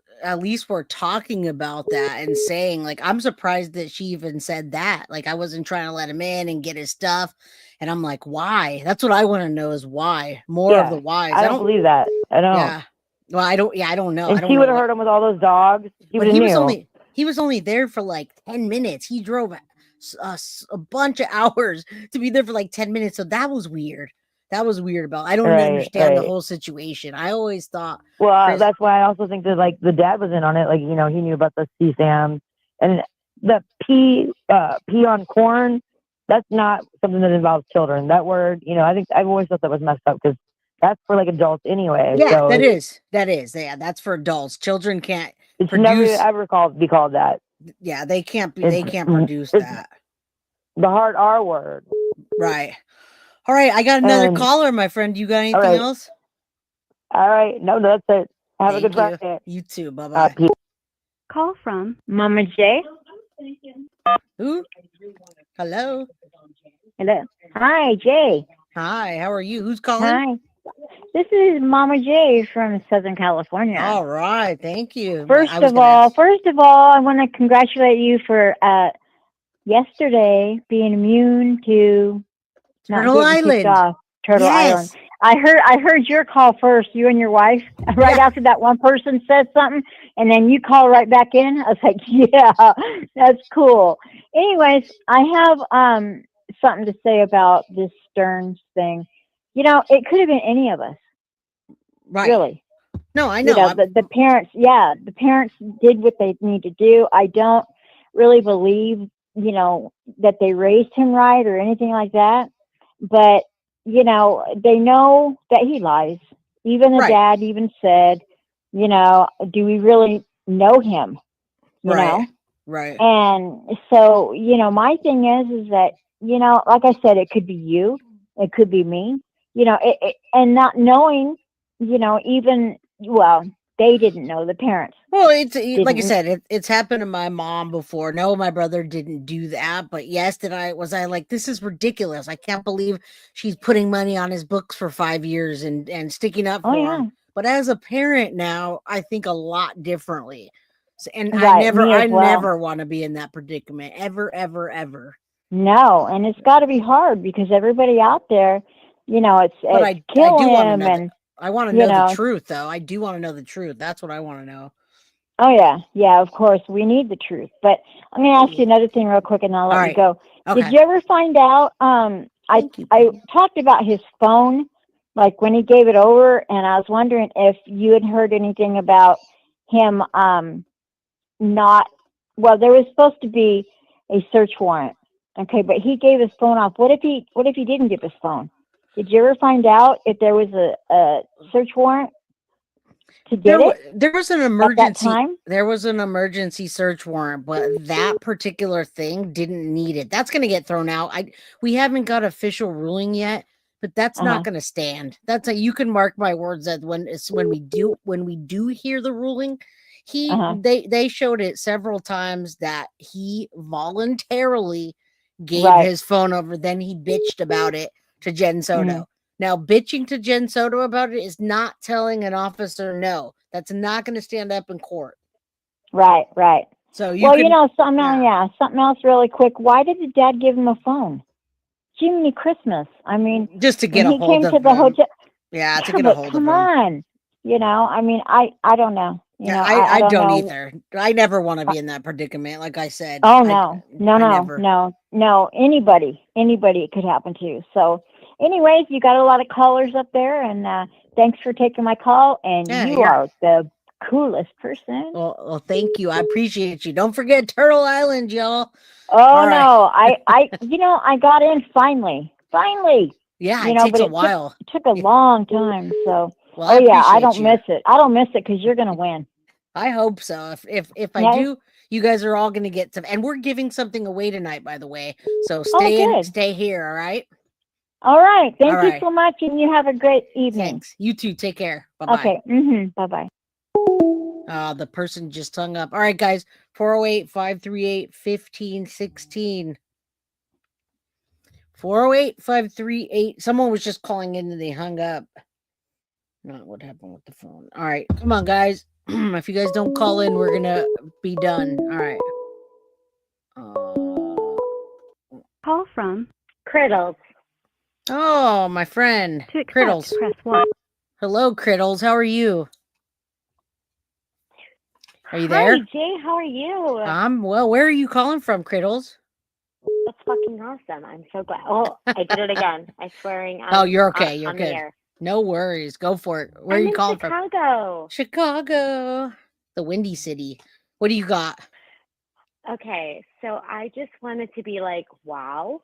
talking about that and saying, like, I'm surprised that she even said that. Like, I wasn't trying to let him in and get his stuff. And I'm like, why? That's what I want to know is why. More of the whys. I don't believe that. I don't. Yeah. Well, I don't know. And she would have heard him with all those dogs. But he was only there for like 10 minutes. He drove a bunch of hours to be there for like 10 minutes. So that was weird. That was weird about. I don't understand the whole situation. I always thought. Well, that's why I also think that like the dad was in on it. Like, you know, he knew about the CSAM and the pee on corn. That's not something that involves children. That word, you know, I think I've always thought that was messed up because that's for like adults anyway. Yeah, so that is. Yeah, that's for adults. Children can't. It's never ever be called that. Yeah, they can't be. They can't produce that. The hard R word. Right. All right, I got another caller, my friend. You got anything else? All right. No, that's it. Have a good Friday. You too. Bye-bye. Call from Mama J. Who? Hello. Hello. Hi, Jay. Hi, how are you? Who's calling? Hi. This is Mama J from Southern California. All right, thank you. First of all, I want to congratulate you for yesterday being immune to Turtle Island. Turtle Island. I heard your call first, you and your wife, right after that one person said something, and then you call right back in. I was like, yeah, that's cool. Anyways, I have something to say about this Sterns thing. You know, it could have been any of us. Right. Really. No, I know. You know, the parents, the parents did what they need to do. I don't really believe, you know, that they raised him right or anything like that. But, you know, they know that he lies. Even the dad even said, you know, do we really know him? You know? Right. And so, you know, my thing is that, you know, like I said, it could be you. It could be me. You know, and not knowing, you know, even, well, they didn't know, the parents. Well, it's like I said, it's happened to my mom before. No, my brother didn't do that, but yes, was I like, this is ridiculous. I can't believe she's putting money on his books for 5 years and sticking up for him. But as a parent now, I think a lot differently. And I never want to be in that predicament ever, ever, ever. No, and it's got to be hard because everybody out there, you know, it's kill him, and I want to know the truth, though. I do want to know the truth. That's what I want to know. Oh yeah, of course we need the truth. But let me ask you another thing real quick, and I'll let you go. Okay. Did you ever find out? I talked about his phone, like when he gave it over, and I was wondering if you had heard anything about him. There was supposed to be a search warrant Okay, but he gave his phone off. What if he didn't give his phone? Did you ever find out if there was a search warrant to get There was an at that emergency. time? There was an emergency search warrant, but that particular thing didn't need it. That's going to get thrown out. We haven't got official ruling yet, but that's not going to stand. You can mark my words that when we do hear the ruling, they showed it several times that he voluntarily gave his phone over. Then he bitched about it to Jen Soto. Now, bitching to Jen Soto about it is not telling an officer no. That's not going to stand up in court. Right. So something else really quick. Why did the dad give him a phone? Jiminy Christmas. I mean, just to get a he hold came of to the hotel. Yeah, to get a hold of him. Come on. I mean, I don't know. I don't either. I never want to be in that predicament, like I said. Oh no. Anybody it could happen to. So anyways, you got a lot of callers up there, and thanks for taking my call, and you are the coolest person. Well, thank you. I appreciate you. Don't forget Turtle Island, y'all. Oh no, I got in finally. Yeah, it takes a while. It took a long time. So well, I don't miss it. I don't miss it because you're gonna win. I hope so. If I do, you guys are all gonna get some, and we're giving something away tonight, by the way. So stay here, all right? All right. Thank you so much, and you have a great evening. Thanks. You too. Take care. Bye-bye. Okay. Bye-bye. The person just hung up. All right, guys. 408-538-1516. 408-538. Someone was just calling in and they hung up. Not what happened with the phone. All right. Come on, guys. If you guys don't call in, we're going to be done. All right. Call from Criddles. Oh, my friend. To accept, Criddles. press 1. Hello, Criddles. How are you? Are you there? Hi, Jay. How are you? I'm well. Where are you calling from, Criddles? That's fucking awesome. I'm so glad. Oh, I did it again. I'm swearing. Oh, you're okay. You're on good. The air. No worries. Go for it. Where I'm are you in calling Chicago. from? Chicago. The Windy City. What do you got? Okay, so I just wanted to be like, wow.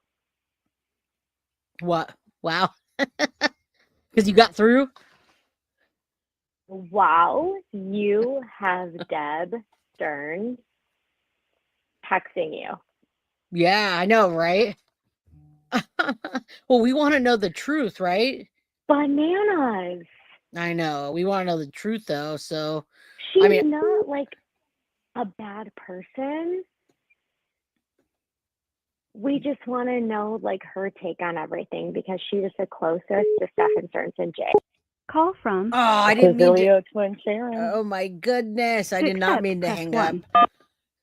What? Wow. Because you got through? Wow, you have Deb Sterns texting you. Yeah, I know, right? Well, we want to know the truth, right? Bananas. I know. We want to know the truth, though. So, She's not like a bad person. We just want to know like her take on everything because she was the closest to Stephan Sterns and Jay. Call from. Oh, I didn't mean to. Twin Sharon. Oh my goodness. I did not mean to hang up.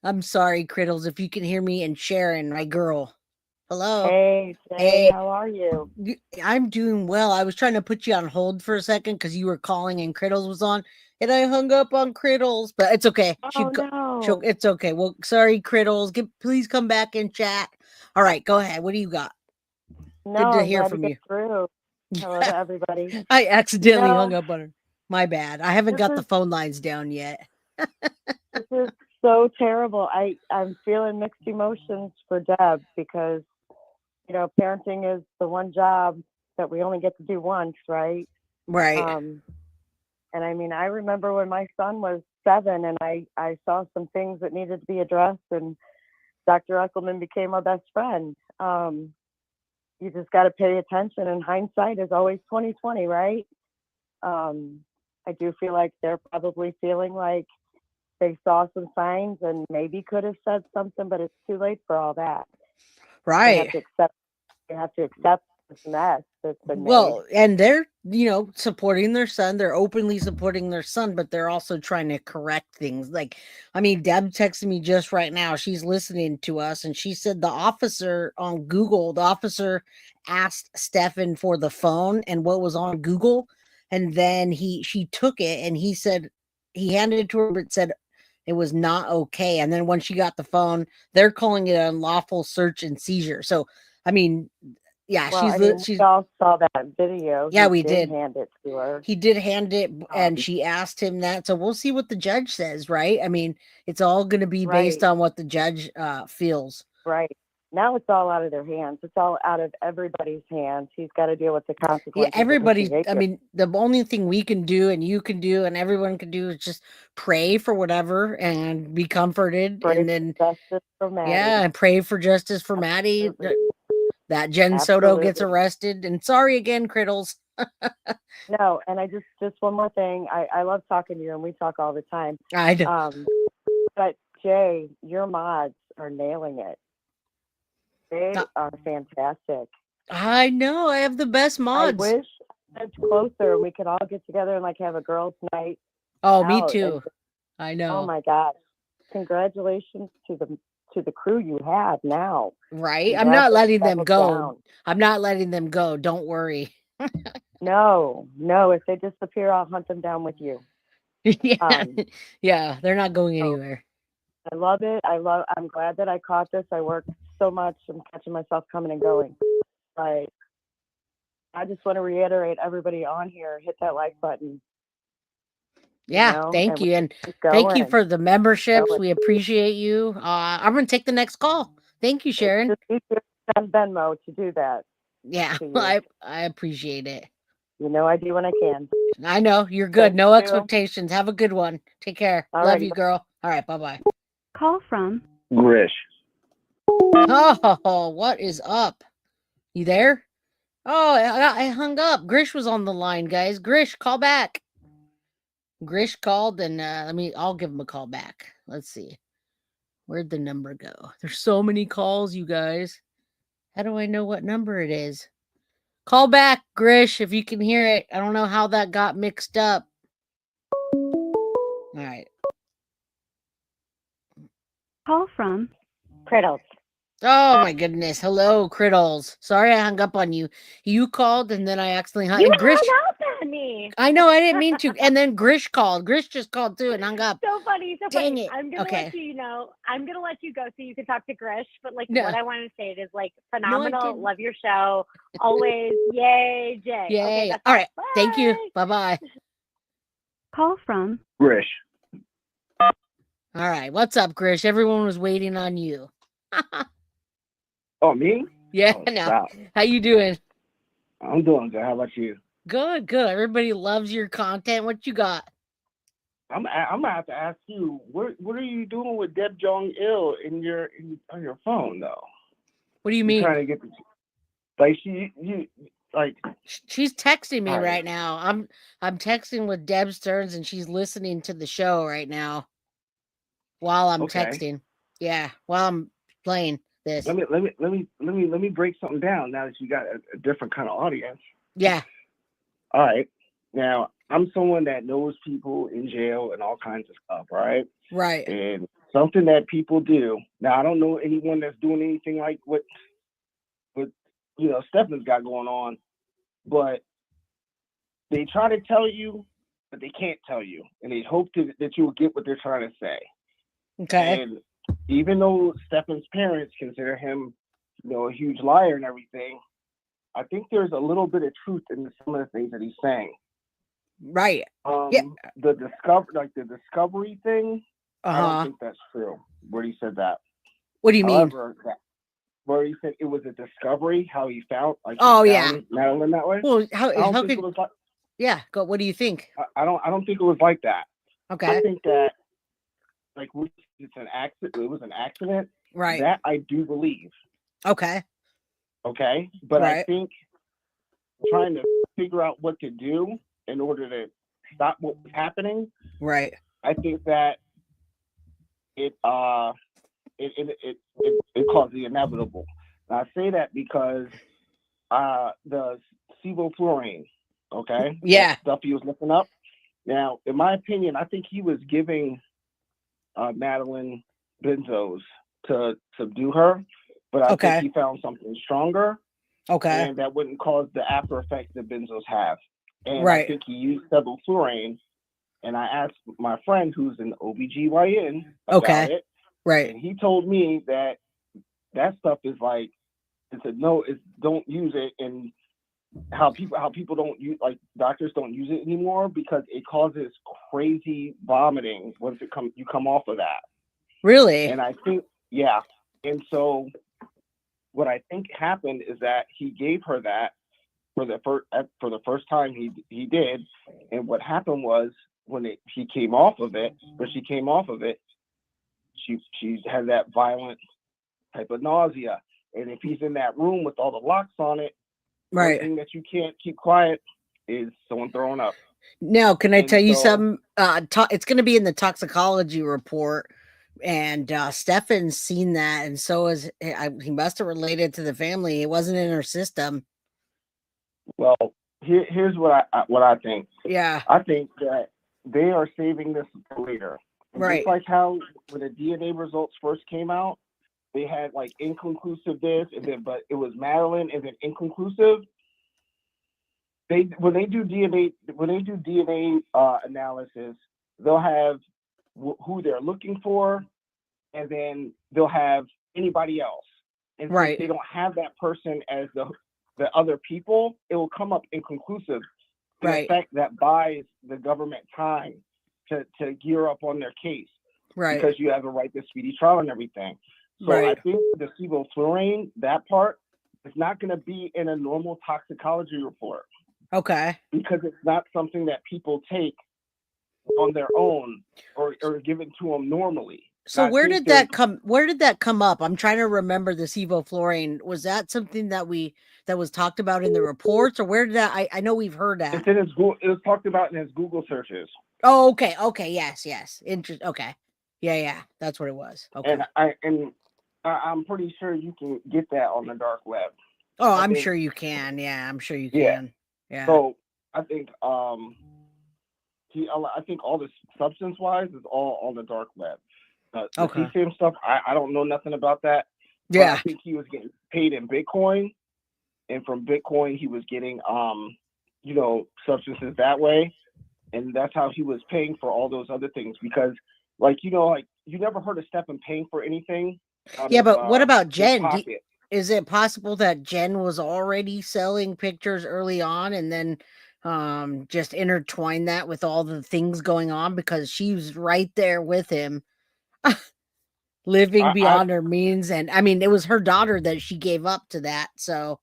I'm sorry, Criddles, if you can hear me, and Sharon, my girl. Hello. Hey, Jay, how are you? I'm doing well. I was trying to put you on hold for a second because you were calling and Criddles was on, and I hung up on Criddles, but it's okay. No. It's okay. Well, sorry, Criddles. Please come back and chat. All right, go ahead. What do you got? No, Good to hear I'm glad from to you. get through. Hello to everybody. I accidentally hung up on her. My bad. I haven't got the is- phone lines down yet. This is so terrible. I'm feeling mixed emotions for Deb because, parenting is the one job that we only get to do once, right? Right. And I mean, I remember when my son was 7 and I saw some things that needed to be addressed, and Dr. Uckelman became our best friend. You just got to pay attention, and hindsight is always 20/20, right? I do feel like they're probably feeling like they saw some signs and maybe could have said something, but it's too late for all that. Right. You have to accept this mess that's been Well, and they're, supporting their son. They're openly supporting their son, but they're also trying to correct things. Like, I mean, Deb texted me just right now. She's listening to us, and she said the officer on Google, asked Stephan for the phone and what was on Google. And then she took it and he said, he handed it to her, but said it was not okay. And then when she got the phone, they're calling it unlawful search and seizure. So, I mean, yeah, we all saw that video. Yeah, we did hand it to her. He did hand it, and she asked him that. So we'll see what the judge says, right? I mean, it's all going to be based on what the judge feels. Right. Now it's all out of their hands. It's all out of everybody's hands. He's got to deal with the consequences. Yeah, everybody. I mean, the only thing we can do, and you can do, and everyone can do, is just pray for whatever and be comforted, pray and then justice for Maddie. yeah, and pray for justice for Maddie. That Jen Soto gets arrested. And sorry again, Criddles. No, and I just one more thing. I love talking to you, and we talk all the time. I know. But Jay, your mods are nailing it. They are fantastic. I know. I have the best mods. I wish it's closer and we could all get together and like have a girls' night. Oh, me too. I know. Oh my gosh! Congratulations to the crew you have now. Right. I'm not letting them go. I'm not letting them go. Don't worry. No. If they disappear, I'll hunt them down with you. Yeah. Yeah. They're not going anywhere. I love it. I'm glad that I caught this. I worked so much. I'm catching myself coming and going. But I just want to reiterate, everybody on here, hit that like button. Yeah, thank you. And thank you for the memberships. We appreciate you. I'm going to take the next call. Thank you, Sharon. Just need to send Venmo to do that. Yeah, I appreciate it. You know I do when I can. I know. You're good. No expectations. Have a good one. Take care. Love you, girl. All right, bye-bye. Call from Grish. Oh, what is up? You there? Oh, I hung up. Grish was on the line, guys. Grish, call back. Grish called, and I'll give him a call back. Let's see. Where'd the number go? There's so many calls, you guys. How do I know what number it is? Call back, Grish, if you can hear it. I don't know how that got mixed up. All right. Call from Criddles. Oh my goodness. Hello, Criddles. Sorry I hung up on you. You called and then I accidentally hung You up. Grish, hung up on me. I know, I didn't mean to. And then Grish called. Grish just called too and hung up. So funny. Dang it. I'm gonna Okay. let you know. I'm gonna let you go so you can talk to Grish. But like, No. what I wanted to say is like No, I phenomenal. didn't. Love your show. Always, yay, Jay. Yay. Okay, that's all right. Bye. Thank you. Bye-bye. Call from Grish. All right. What's up, Grish? Everyone was waiting on you. Oh, me? Yeah, Oh, no. stop. How you doing? I'm doing good. How about you? Good, good. Everybody loves your content. What you got? I'm gonna have to ask you, what are you doing with Deb Jong Il on your phone though? What do you mean? Trying to get like She's texting me All right. right now. I'm texting with Deb Sterns and she's listening to the show right now while I'm Okay. texting. Yeah, while I'm playing this. Let me break something down now that you got a different kind of audience. Yeah. All right. Now, I'm someone that knows people in jail and all kinds of stuff, right? Right. And something that people do. Now, I don't know anyone that's doing anything like what Stephan's got going on, but they try to tell you, but they can't tell you, and they hope that you will get what they're trying to say. Okay. And even though Stephan's parents consider him, a huge liar and everything, I think there's a little bit of truth in some of the things that he's saying. Right. The discovery thing, I don't think that's true. Where he said that. What do you mean? Where he said it was a discovery, how he found Madeline that way. Well, how think could it was like, yeah? Go. What do you think? I don't think it was like that. Okay. I think that it's an accident. It was an accident. Right. That I do believe. Okay. Okay, but Right. I think trying to figure out what to do in order to stop what was happening. Right. I think that it caused the inevitable. And I say that because the sevoflurane, okay? Yeah. That stuff he was looking up. Now, in my opinion, I think he was giving Madeline benzos to subdue her, but I think he found something stronger. Okay. And that wouldn't cause the after effects that benzos have. And Right. I think he used sevoflurane. And I asked my friend who's an OBGYN about it. Right. And he told me that stuff is like, don't use it. And how people don't use, like doctors don't use it anymore because it causes crazy vomiting once you come off of that. Really? And I think, yeah. And so what I think happened is that he gave her that for the first time he did, and what happened was when she came off of it, she had that violent type of nausea, and if he's in that room with all the locks on it, right, one thing that you can't keep quiet is someone throwing up. Now, can I And tell you so- something? It's going to be in the toxicology report, and Stephan's seen that, and so is he must have related to the family. It wasn't in her system. Well, here's what I think. Yeah, I think that they are saving this for later. And right. Just like how when the DNA results first came out, they had like inconclusive this, and then but it was Madeline, and then inconclusive. When they do DNA analysis, they'll have who they're looking for, and then they'll have anybody else. And right. Since they don't have that person as the other people, it will come up inconclusive. In Right. effect, that buys the government time to gear up on their case. Right. Because you have a right to speedy trial and everything. So Right. I think the sevoflurane, that part, is not going to be in a normal toxicology report. Okay. Because it's not something that people take on their own or given to them normally. So And I where think did that come? Where did that come up? I'm trying to remember the sevoflurane. Was that something that was talked about in the reports, or where did that? I know we've heard that. It's in his Google. It was talked about in his Google searches. Oh, okay. Okay. Yes. Okay. Yeah. That's what it was. Okay. And I'm pretty sure you can get that on the dark web. Oh, I I'm think- sure you can. Yeah, I'm sure you Yeah. can. Yeah. So I think I think all this substance wise is all on the dark web. The Okay. CCM stuff, I don't know nothing about that. But Yeah. I think he was getting paid in Bitcoin, and from Bitcoin he was getting substances that way, and that's how he was paying for all those other things. Because you never heard of Stephan paying for anything. Yeah, but what about his Jen? pocket. Is it possible that Jen was already selling pictures early on and then just intertwined that with all the things going on because she was right there with him, living beyond her means? And I mean, it was her daughter that she gave up to that. So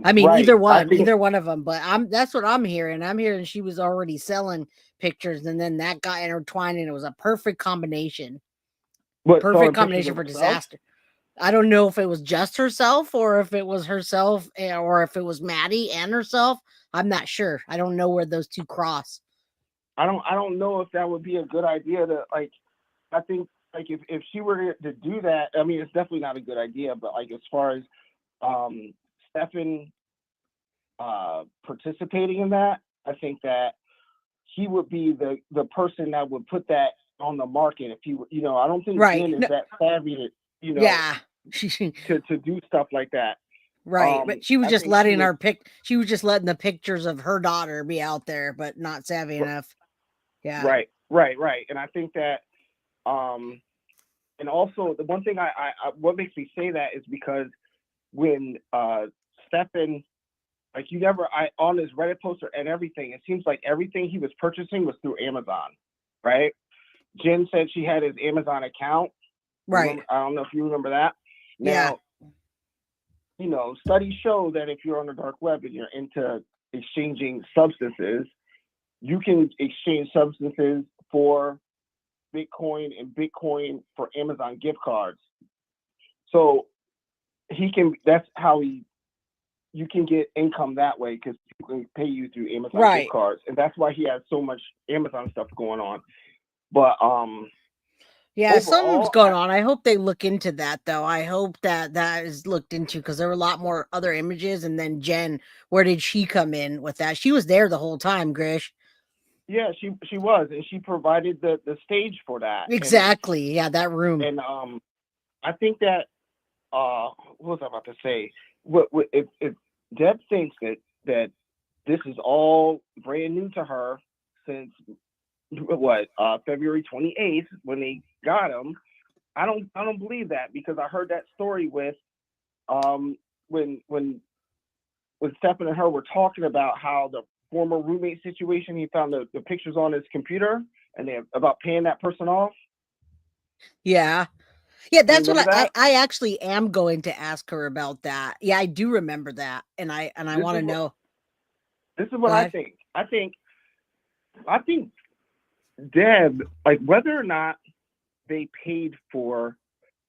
I mean, Right. either I think- one of them. But that's what I'm hearing. I'm hearing she was already selling pictures, and then that got intertwined, and it was a perfect combination. What, Perfect selling pictures combination of for herself? disaster. I don't know if it was just herself or if it was herself or if it was Maddie and herself. I'm not sure. I don't know where those two cross. I don't know if that would be a good idea to I think if she were to do that, I mean it's definitely not a good idea, but as far as Stephan participating in that, I think that he would be the person that would put that on the market if he I don't think Right. Jen is that savvy to Yeah. to do stuff like that. Right. But she was I just think letting she was letting the pictures of her daughter be out there, but not savvy enough. Yeah. Right. And I think that and also the one thing I what makes me say that is because when Stephan on his Reddit poster and everything, it seems like everything he was purchasing was through Amazon, right? Jen said she had his Amazon account. Right. I don't know if you remember that. Yeah. Now, studies show that if you're on the dark web and you're into exchanging substances, you can exchange substances for Bitcoin and Bitcoin for Amazon gift cards. So that's how you can get income that way because people can pay you through Amazon Right. gift cards. And that's why he has so much Amazon stuff going on. But Yeah, overall, something's going on. I hope they look into that, though. I hope that is looked into because there were a lot more other images. And then Jen, where did she come in with that? She was there the whole time, Grish. Yeah, she was, and she provided the stage for that. Exactly. Yeah, that room. And I think that what was I about to say? If Deb thinks that this is all brand new to her since February 28th when they got him, I don't believe that because I heard that story with when Stephan and her were talking about how the former roommate situation, he found the pictures on his computer and about paying that person off. Yeah. Yeah, that's what I actually am going to ask her about that. Yeah, I do remember that, and I want to know. This is what I think. I think Deb, like whether or not they paid for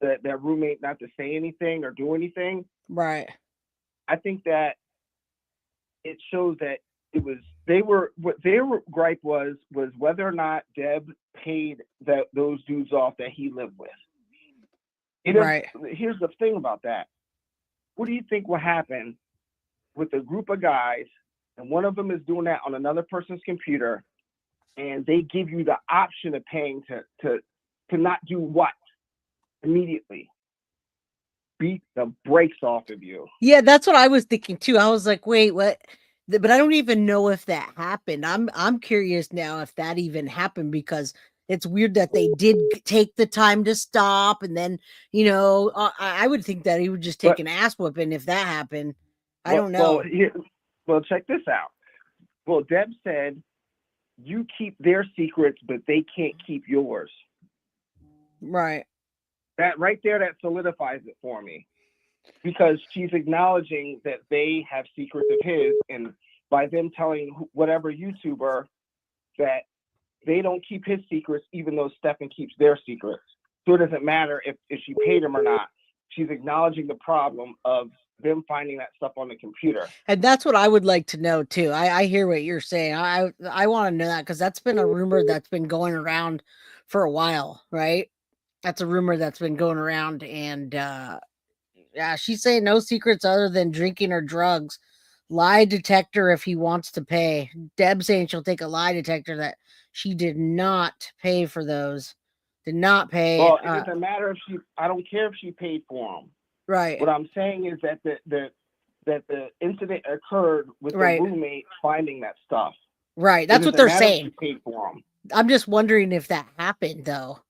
that roommate not to say anything or do anything, right? I think that it shows that what their gripe was whether or not Deb paid those dudes off that he lived with. Right. Here's the thing about that. What do you think will happen with a group of guys, and one of them is doing that on another person's computer, and they give you the option of paying to not do what immediately? Beat the brakes off of you. Yeah, that's what I was thinking too. I was like, wait, what? But I don't even know if that happened. I'm curious now if that even happened, because it's weird that they did take the time to stop, and then I would think that he would just take an ass whooping if that happened. I don't know. Well, check this out. Well, Deb said you keep their secrets, but they can't keep yours. Right. That right there, that solidifies it for me, because she's acknowledging that they have secrets of his, and by them telling whatever YouTuber that they don't keep his secrets, even though Stephan keeps their secrets. So it doesn't matter if she paid him or not. She's acknowledging the problem of them finding that stuff on the computer. And that's what I would like to know too. I hear what you're saying. I want to know that, because that's been a rumor that's been going around for a while, right? That's a rumor that's been going around, and yeah, she's saying no secrets other than drinking or drugs. Lie detector if he wants to pay. Deb saying she'll take a lie detector, that she did not pay for those. Did not pay. Well, it doesn't matter if I don't care if she paid for them. Right. What I'm saying is that the incident occurred with the roommate finding that stuff. Right. That's what they're saying. She paid for them. I'm just wondering if that happened though.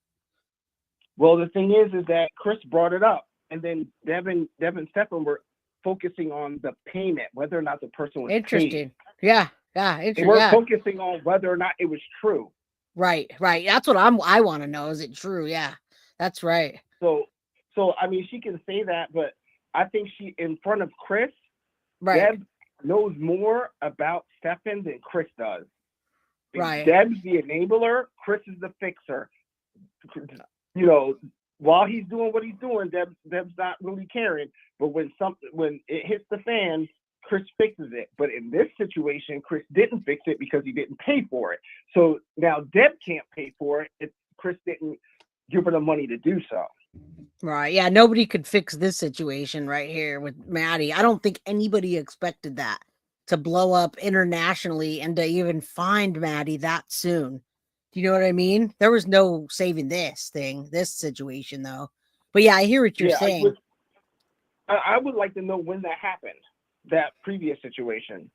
Well, the thing is that Chris brought it up, and then Deb and Stephan were focusing on the payment, whether or not the person was interesting. Paid. Yeah. They weren't focusing on whether or not it was true. Right. That's what I want to know. Is it true? Yeah, that's right. So I mean, she can say that, but I think she, in front of Chris, right, Deb knows more about Stephan than Chris does. Right. Deb's the enabler. Chris is the fixer. While he's doing what he's doing, Deb's not really caring. But when it hits the fan, Chris fixes it. But in this situation, Chris didn't fix it because he didn't pay for it. So now Deb can't pay for it if Chris didn't give her the money to do so. Right. Yeah. Nobody could fix this situation right here with Maddie. I don't think anybody expected that to blow up internationally and to even find Maddie that soon. Do you know what I mean? There was no saving this situation though. But yeah, I hear what you're saying. I would like to know when that happened, that previous situation.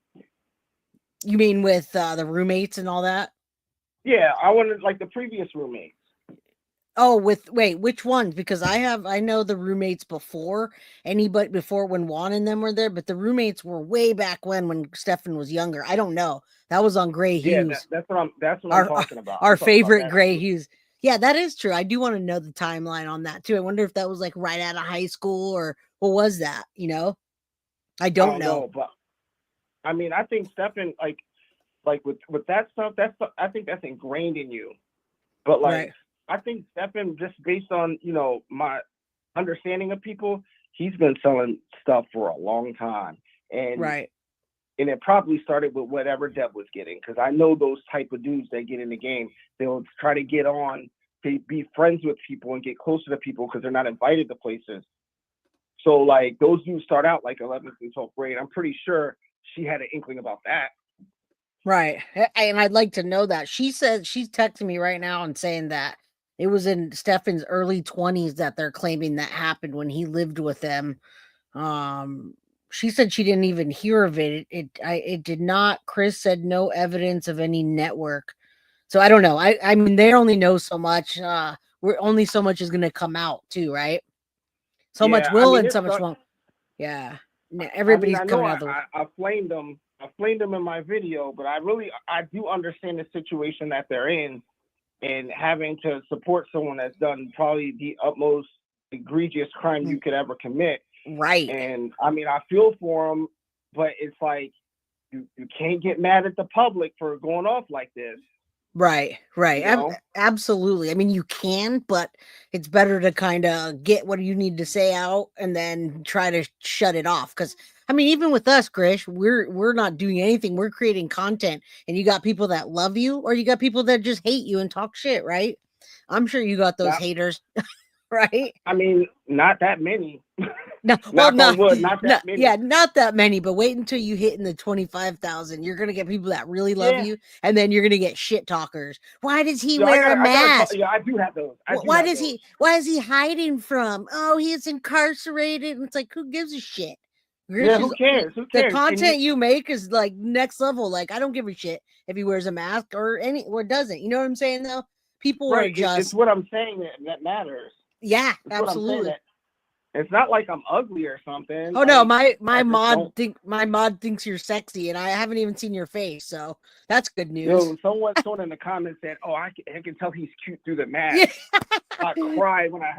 You mean with the roommates and all that? Yeah, I wanted like the previous roommates. Oh, which ones? Because I know the roommates before when Juan and them were there, but the roommates were way back when Stephan was younger. I don't know. That was on Gray Hughes. Yeah, that's what I'm talking about. Our favorite Gray Hughes. Yeah, that is true. I do want to know the timeline on that too. I wonder if that was like right out of high school, or what was that? I don't know. But I mean, I think Stephan, like with that stuff, I think that's ingrained in you. But right. I think Stephan, just based on, my understanding of people, he's been selling stuff for a long time. And right. And it probably started with whatever Deb was getting, because I know those type of dudes that get in the game, they'll try to get on, they be friends with people and get closer to people because they're not invited to places. So like those dudes start out like 11th and 12th grade. I'm pretty sure she had an inkling about that. Right. And I'd like to know that. She said, she's texting me right now and saying that it was in Stephan's early 20s that they're claiming that happened when he lived with them. She said she didn't even hear of it. It did not. Chris said no evidence of any network. So I don't know. I mean, they only know so much. We're only so much is going to come out too, right? So much will and so much won't. Yeah. Everybody's coming out. I flamed them. I flamed them in my video, but I do understand the situation that they're in, and having to support someone that's done probably the utmost egregious crime you could ever commit. Right. And I mean, I feel for him, but it's like you can't get mad at the public for going off like this. Right. You know? Absolutely. I mean, you can, but it's better to kind of get what you need to say out and then try to shut it off. Because I mean, even with us, Grish, we're not doing anything. We're creating content, and you got people that love you, or you got people that just hate you and talk shit. Right? I'm sure you got those haters. Right? I mean, not that many. No, well, Knock on wood, not that many. Yeah, not that many. But wait until you hit in the 25,000. You're gonna get people that really love you, and then you're gonna get shit talkers. Why does he wear a mask? I do have those. Why is he hiding from? Oh, he's incarcerated. And it's like, who gives a shit? Yeah, who cares? Who cares? The content you make is like next level. Like, I don't give a shit if he wears a mask or doesn't. You know what I'm saying? Though people are just. It's what I'm saying that matters. Yeah, absolutely. It's not like I'm ugly or something. Oh no, my mod thinks you're sexy, and I haven't even seen your face, so that's good news. Yo, someone in the comments said, "Oh, I can tell he's cute through the mask." I cried when I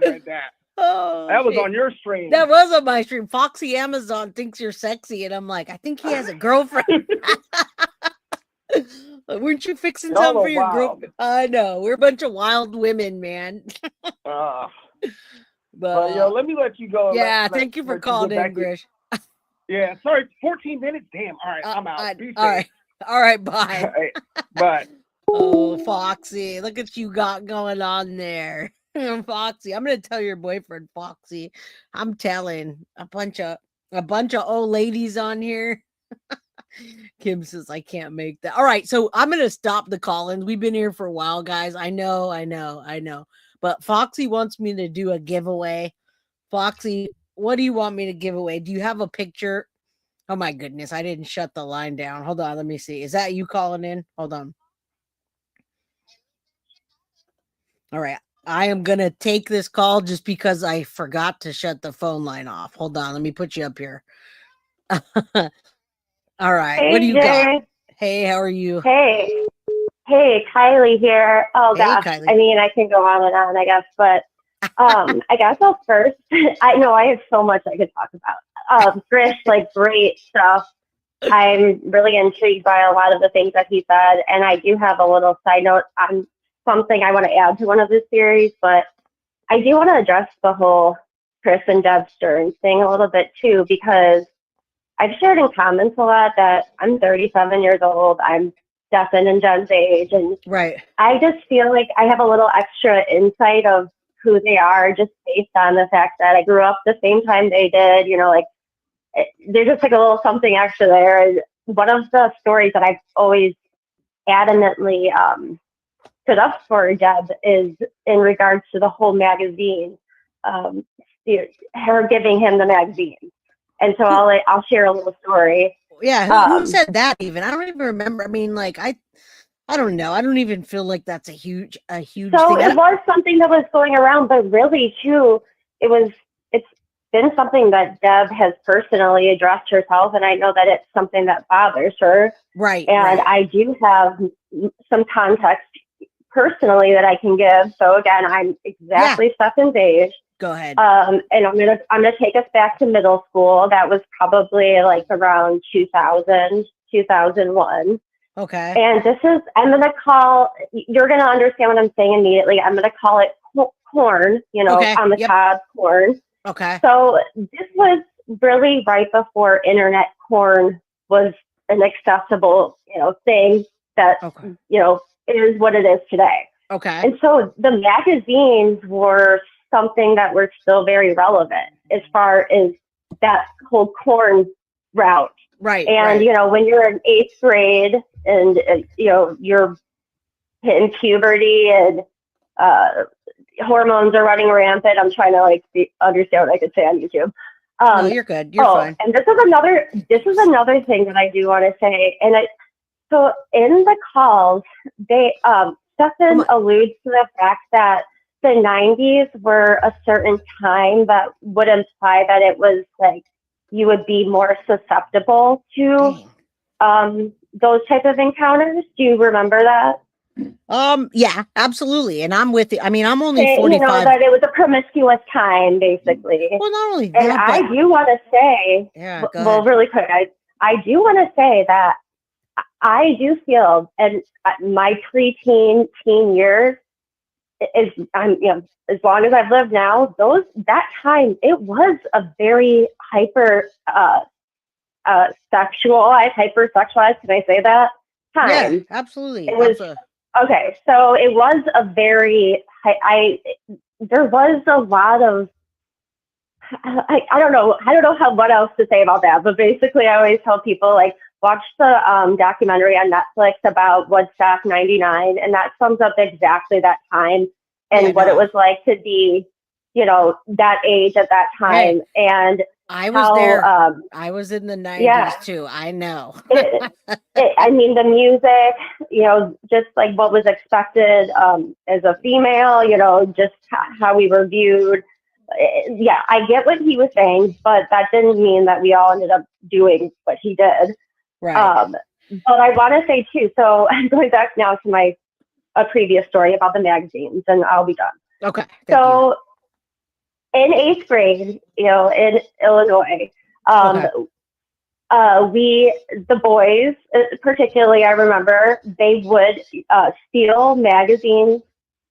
read that. Oh, that was on your stream. That was on my stream. Foxy Amazon thinks you're sexy, and I'm like, I think he has a girlfriend. Weren't you fixing something for your girlfriend? I know, we're a bunch of wild women, man. But yo, let me let you go. Yeah, thank you for calling in, Grish. Yeah, sorry, 14 minutes. Damn. All right, I'm out. All right, bye. All right, bye. Oh, Foxy, look at you got going on there. Foxy, I'm gonna tell your boyfriend, Foxy. I'm telling a bunch of old ladies on here. Kim says I can't make that. All right, so I'm gonna stop the call-ins. We've been here for a while, guys. I know. But Foxy wants me to do a giveaway. Foxy, what do you want me to give away? Do you have a picture? Oh my goodness, I didn't shut the line down. Hold on, let me see. Is that you calling in? Hold on. All right. I am going to take this call just because I forgot to shut the phone line off. Hold on, let me put you up here. All right. Hey, what do you Jay. got? Hey, how are you? Hey, Kylie here. Oh Hey, gosh, Kylie. I mean, I can go on and on, I guess, but I guess I'll first. I know I have so much I could talk about. Grish, like, great stuff. I'm really intrigued by a lot of the things that he said, and I do have a little side note on something I want to add to one of his theories, but I do want to address the whole Chris and Deb Sterns thing a little bit too, because I've shared in comments a lot that I'm 37 years old. I'm Stephan and Jen's age, and right. I just feel like I have a little extra insight of who they are just based on the fact that I grew up the same time they did. You know, like, there's just like a little something extra there. And one of the stories that I've always adamantly stood up for Deb is in regards to the whole magazine, her giving him the magazine. And so I'll share a little story. Yeah, who said that even? I don't even remember. I mean, like, I don't know. I don't even feel like that's a huge So thing. it was something that was going around, but really too, it's been something that Deb has personally addressed herself, and I know that it's something that bothers her. Right. And right. I do have some context personally that I can give. So again, I'm exactly Stephan's age. Go ahead. And I'm gonna take us back to middle school. That was probably like around 2000, 2001. Okay. And I'm gonna call. You're gonna understand what I'm saying immediately. I'm gonna call it corn. You know, Okay. on the cob, corn. Okay. So this was really right before internet corn was an accessible, thing that is what it is today. Okay. And so the magazines were something that were still very relevant as far as that whole corn route. Right. And, when you're in 8th grade and, you're hitting puberty and hormones are running rampant, I'm trying to understand what I could say on YouTube. No, you're good. You're fine. And this is another thing that I do want to say. And so in the calls, Stephan alludes to the fact that the 90s were a certain time that would imply that it was like you would be more susceptible to those type of encounters. Do you remember that? Yeah, absolutely. And I'm with you. I mean, I'm only You know, 45. that it was a promiscuous time, basically. Well, not only And that, I but do want to say, yeah, go well, ahead. really quick, I do want to say that I do feel, and my preteen, teen years is, as long as I've lived now, that time, it was a very hypersexualized, can I say that? Time. Yeah, absolutely. It was, okay, so it was a very, there was a lot of, I don't know what else to say about that, but basically I always tell people, like, watch the documentary on Netflix about Woodstock 99, and that sums up exactly that time and what it was like to be, that age at that time. Hey, and I was there. I was in the 90s too. I know. I mean, the music, just like what was expected as a female, just how we were viewed. Yeah, I get what he was saying, but that didn't mean that we all ended up doing what he did. Right. But I want to say too, so I'm going back now to a previous story about the magazines, and I'll be done. Okay. So in 8th grade, in Illinois, the boys, particularly, I remember, they would steal magazines,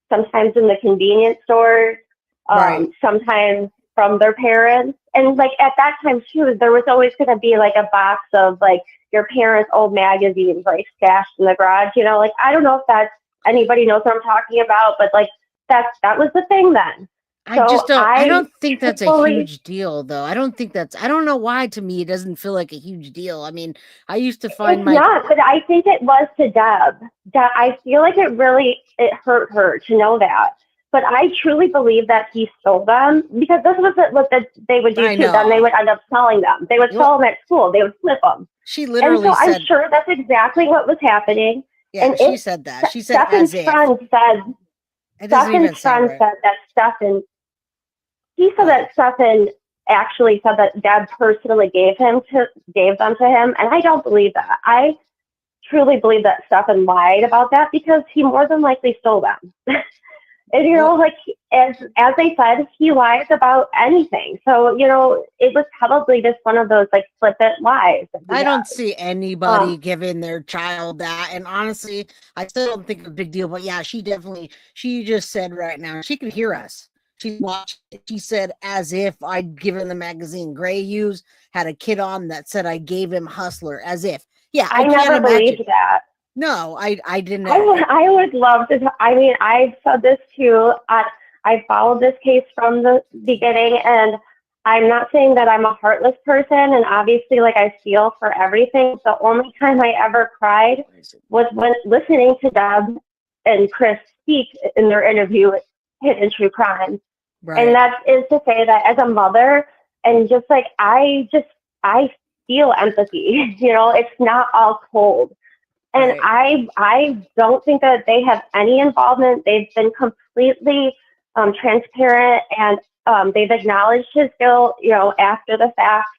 sometimes in the convenience stores, sometimes from their parents. And like at that time too, there was always going to be like a box of like your parents' old magazines, like stashed in the garage, like, I don't know if anybody knows what I'm talking about, but like that was the thing then. I don't think that's a huge deal, though. I don't know why, to me, it doesn't feel like a huge deal. I mean, I used to find it's not, but I think it was to Deb. I feel like it hurt her to know that. But I truly believe that he stole them, because this was what they would do too. Then they would end up selling them. They would sell them at school. They would flip them. She literally and so said, I'm sure that's exactly what was happening. Yeah, and she said that. She said Stephan's as if. friend said, It doesn't even sound right. said that Stephan, he said that Stephan actually said that Deb personally gave them to him, and I don't believe that. I truly believe that Stephan lied about that, because he more than likely stole them. And like as they said, he lies about anything. So it was probably just one of those like flippant lies. I don't see anybody giving their child that, and honestly, I still don't think it's a big deal. But yeah, she just said right now, she could hear us. She watched it. She said, as if I'd given the magazine. Gray Hughes had a kid on that said I gave him Hustler, as if. Yeah, I can't never imagine. believed that. No, I didn't. I would love to. I mean, I've said this too. I followed this case from the beginning, and I'm not saying that I'm a heartless person, and obviously, like, I feel for everything. The only time I ever cried was when listening to Deb and Chris speak in their interview with Hidden True Crime. Right. And that is to say that as a mother, and just like I feel empathy. It's not all cold. And I don't think that they have any involvement. They've been completely transparent, and they've acknowledged his guilt, after the fact.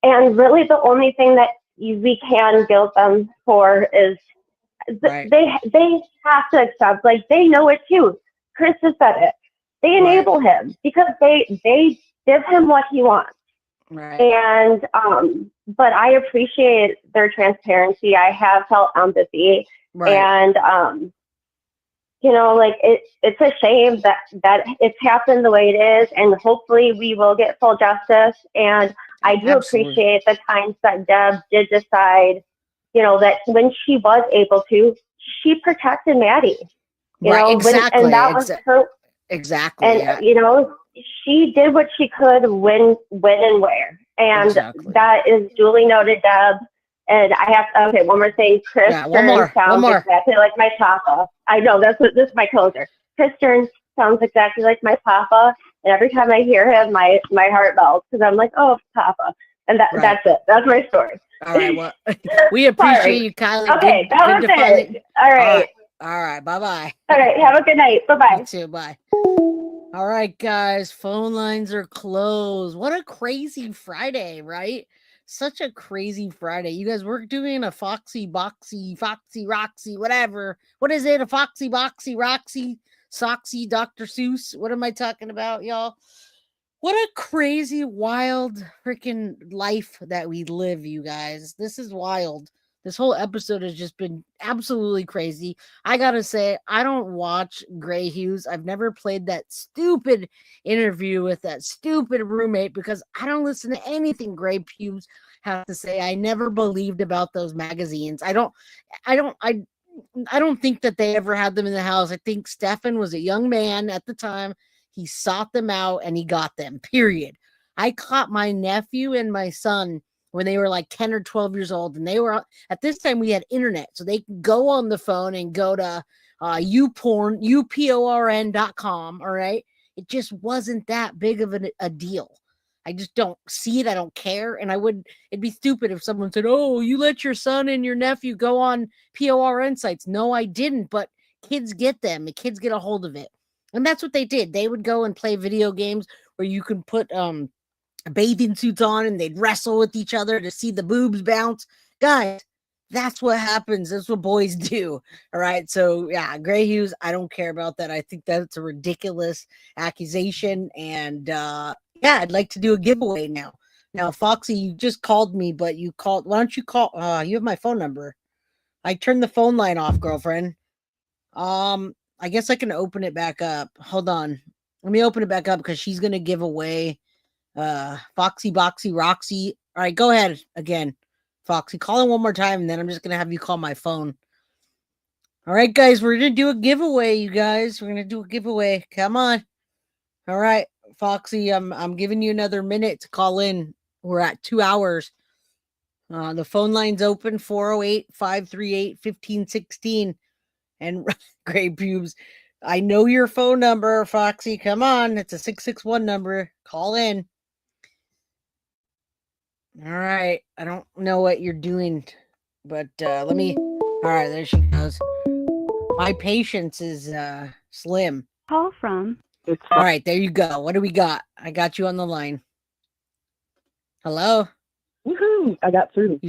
And really the only thing that we can guilt them for is they have to accept, like, they know it too. Chris has said it. They enable him because they give him what he wants. Right. And but I appreciate their transparency. I have felt empathy. Right. And like it's a shame that it's happened the way it is, and hopefully we will get full justice. And I do appreciate the times that Deb did decide, that when she was able to, she protected Maddie. Exactly. And that was her. Exactly. And she did what she could, when and where. And that is duly noted, Deb. And I have one more thing. Chris Sterns sounds exactly like my papa. I know this is my closer. Chris Sterns sounds exactly like my papa. And every time I hear him, my heart melts, because I'm like, oh, papa. And that's it. That's my story. All right. Well, we appreciate you, Kylie. Okay, that was it. All right. All right. Bye-bye. All right. Have a good night. Bye-bye. You too. Bye. All right, guys. Phone lines are closed. What a crazy Friday, right? such a crazy Friday. You guys, we're doing a Foxy, Roxy, whatever. What is it? A Foxy, Roxy, Soxy, Dr. Seuss? What am I talking about, y'all? What a crazy, wild freaking life that we live, you guys. This is wild. This whole episode has just been absolutely crazy. I gotta say, I don't watch Gray Hughes. I've never played that stupid interview with that stupid roommate because I don't listen to anything Gray Hughes has to say. I never believed about those magazines. I don't think that they ever had them in the house. I think Stephan was a young man at the time. He sought them out and he got them, period. I caught my nephew and my son when they were like 10 or 12 years old. And they were, at this time we had internet. So they could go on the phone and go to uporn.com. All right. It just wasn't that big of a deal. I just don't see it. I don't care. And it'd be stupid if someone said, oh, you let your son and your nephew go on PORN sites. No, I didn't. But kids get them. The kids get a hold of it. And that's what they did. They would go and play video games where you can put bathing suits on and they'd wrestle with each other to see the boobs bounce. Guys, that's what happens. That's what boys do. All right. So yeah, Gray Hughes, I don't care about that. I think that's a ridiculous accusation. And yeah, I'd like to do a giveaway now. Now, Foxy, you just called me, but you called. Why don't you call? You have my phone number. I turned the phone line off, girlfriend. I guess I can open it back up. Hold on. Let me open it back up because she's going to give away Foxy, Roxy. All right, go ahead again, Foxy. Call in one more time, and then I'm just going to have you call my phone. All right, guys, we're going to do a giveaway, you guys. We're going to do a giveaway. Come on. All right, Foxy, I'm giving you another minute to call in. We're at 2 hours. The phone line's open, 408-538-1516. And Gray Pubes, I know your phone number, Foxy. Come on. It's a 661 number. Call in. All right. I don't know what you're doing, but let me. All right. There she goes. My patience is slim. Call from. All right. There you go. What do we got? I got you on the line. Hello? Woohoo! I got through.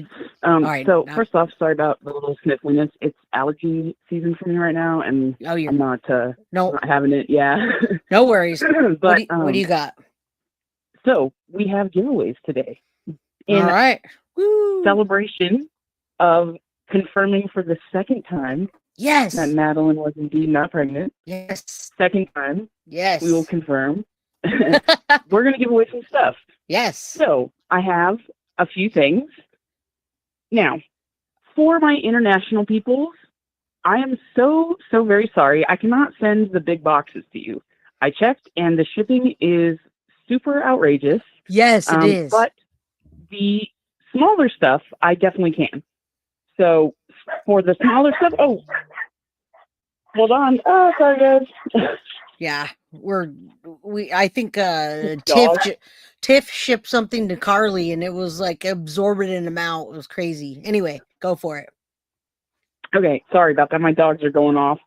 Right, so first off, sorry about the little sniffliness. It's allergy season for me right now, and I'm not not having it. Yeah. No worries. But what do you got? So we have giveaways today. All right. Celebration of confirming for the second time. Yes. That Madeline was indeed not pregnant. Yes. Second time. Yes. We will confirm. We're going to give away some stuff. Yes. So I have a few things. Now, for my international peoples, I am so very sorry. I cannot send the big boxes to you. I checked, and the shipping is super outrageous. Yes, it is. But the smaller stuff, I definitely can. So for the smaller stuff, hold on. Oh, sorry, guys. Yeah, I think Tiff shipped something to Carly and it was like absorbent amount. It was crazy. Anyway, go for it. Okay, sorry about that. My dogs are going off.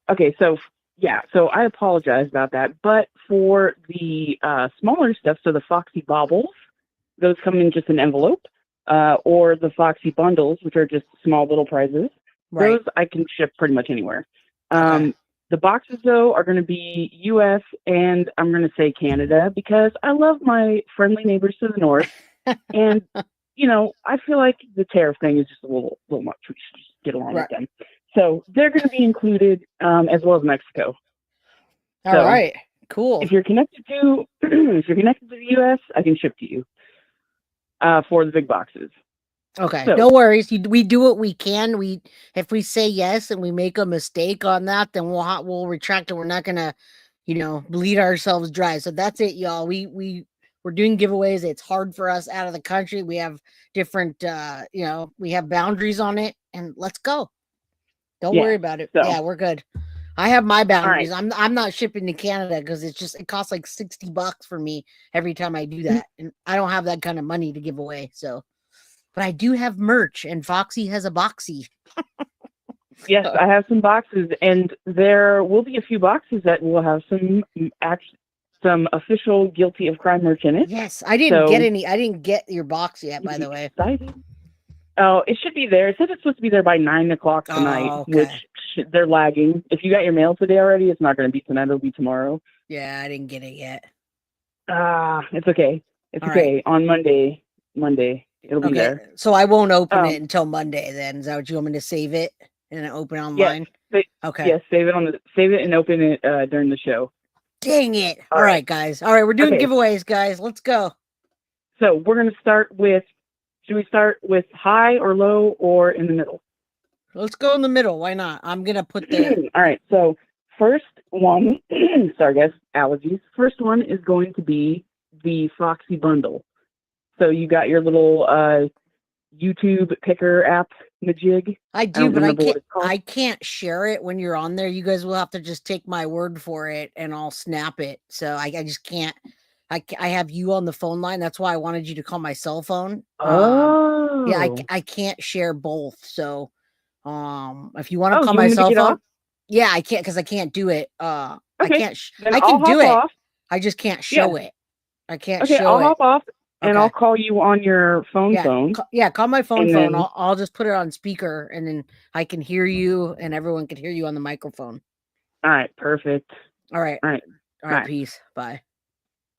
Okay, so I apologize about that. But for the smaller stuff, so the Foxy Baubles, those come in just an envelope, or the Foxy Bundles, which are just small little prizes. Right. Those I can ship pretty much anywhere. The boxes, though, are going to be U.S. and I'm going to say Canada because I love my friendly neighbors to the north. And, I feel like the tariff thing is just a little much. We should just get along with them. So they're going to be included as well as Mexico. All right. Cool. If you're connected to the U.S., I can ship to you for the big boxes. Okay, so, no worries. We do what we can. If we say yes and we make a mistake on that, then we'll retract it. We're not gonna, bleed ourselves dry. So that's it, y'all. We're doing giveaways. It's hard for us out of the country. We have different, we have boundaries on it, and let's go. Don't worry about it. So, yeah, we're good. I have my boundaries. Right. I'm not shipping to Canada because it costs like $60 for me every time I do that, and I don't have that kind of money to give away. So. But I do have merch, and Foxy has a boxy. Yes, I have some boxes, and there will be a few boxes that will have some some official guilty of crime merch in it. Yes, I didn't get any. I didn't get your box yet, by the way. Excited. Oh, it should be there. It said it's supposed to be there by 9 o'clock tonight, okay. which they're lagging. If you got your mail today already, it's not going to be tonight. It'll be tomorrow. Yeah, I didn't get it yet. It's okay. It's All okay. right. On Monday, it'll be there. So I won't open it until Monday. Then is that what you want me to save it and then open online? Yes. Okay. Yes, save it and open it during the show. Dang it! All right, guys. All right, we're doing Okay. giveaways, guys. Let's go. So we're going to start with. Should we start with high or low or in the middle? Let's go in the middle. Why not? I'm gonna put the. All right. So first one. Sorry, guys. Allergies. First one is going to be the Foxy bundle. So you got your little YouTube picker app, Majig. I do, but I can't share it when you're on there. You guys will have to just take my word for it, and I'll snap it. So I just can't. I have you on the phone line. That's why I wanted you to call my cell phone. Yeah, I can't share both. So, if you want to call my cell phone, yeah, I can't because I can't do it. I can't. I can do it. I just can't show it. I can't show it. Okay, I'll hop off and I'll call you on your phone. Call my phone. Then, I'll just put it on speaker, and then I can hear you, and everyone can hear you on the microphone. All right, perfect. All right. All right. Peace. Bye.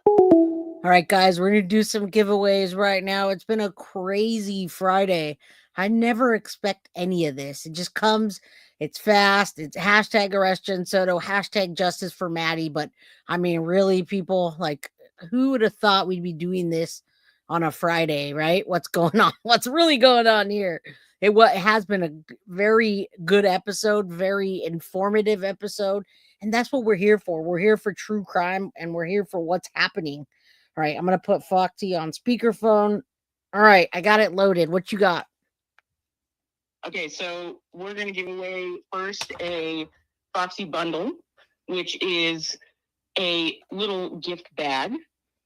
All right, guys, we're going to do some giveaways right now. It's been a crazy Friday. I never expect any of this. It just comes, it's fast. It's hashtag arrest Jen Soto, hashtag justice for Maddie. But I mean, really, people, like, who would have thought we'd be doing this on a Friday, right? What's going on? What's really going on here? It has been a very good episode, very informative episode. And that's what we're here for. We're here for true crime, and we're here for what's happening. All right, I'm going to put Foxy on speakerphone. All right, I got it loaded. What you got? Okay, so we're going to give away first a Foxy bundle, which is a little gift bag,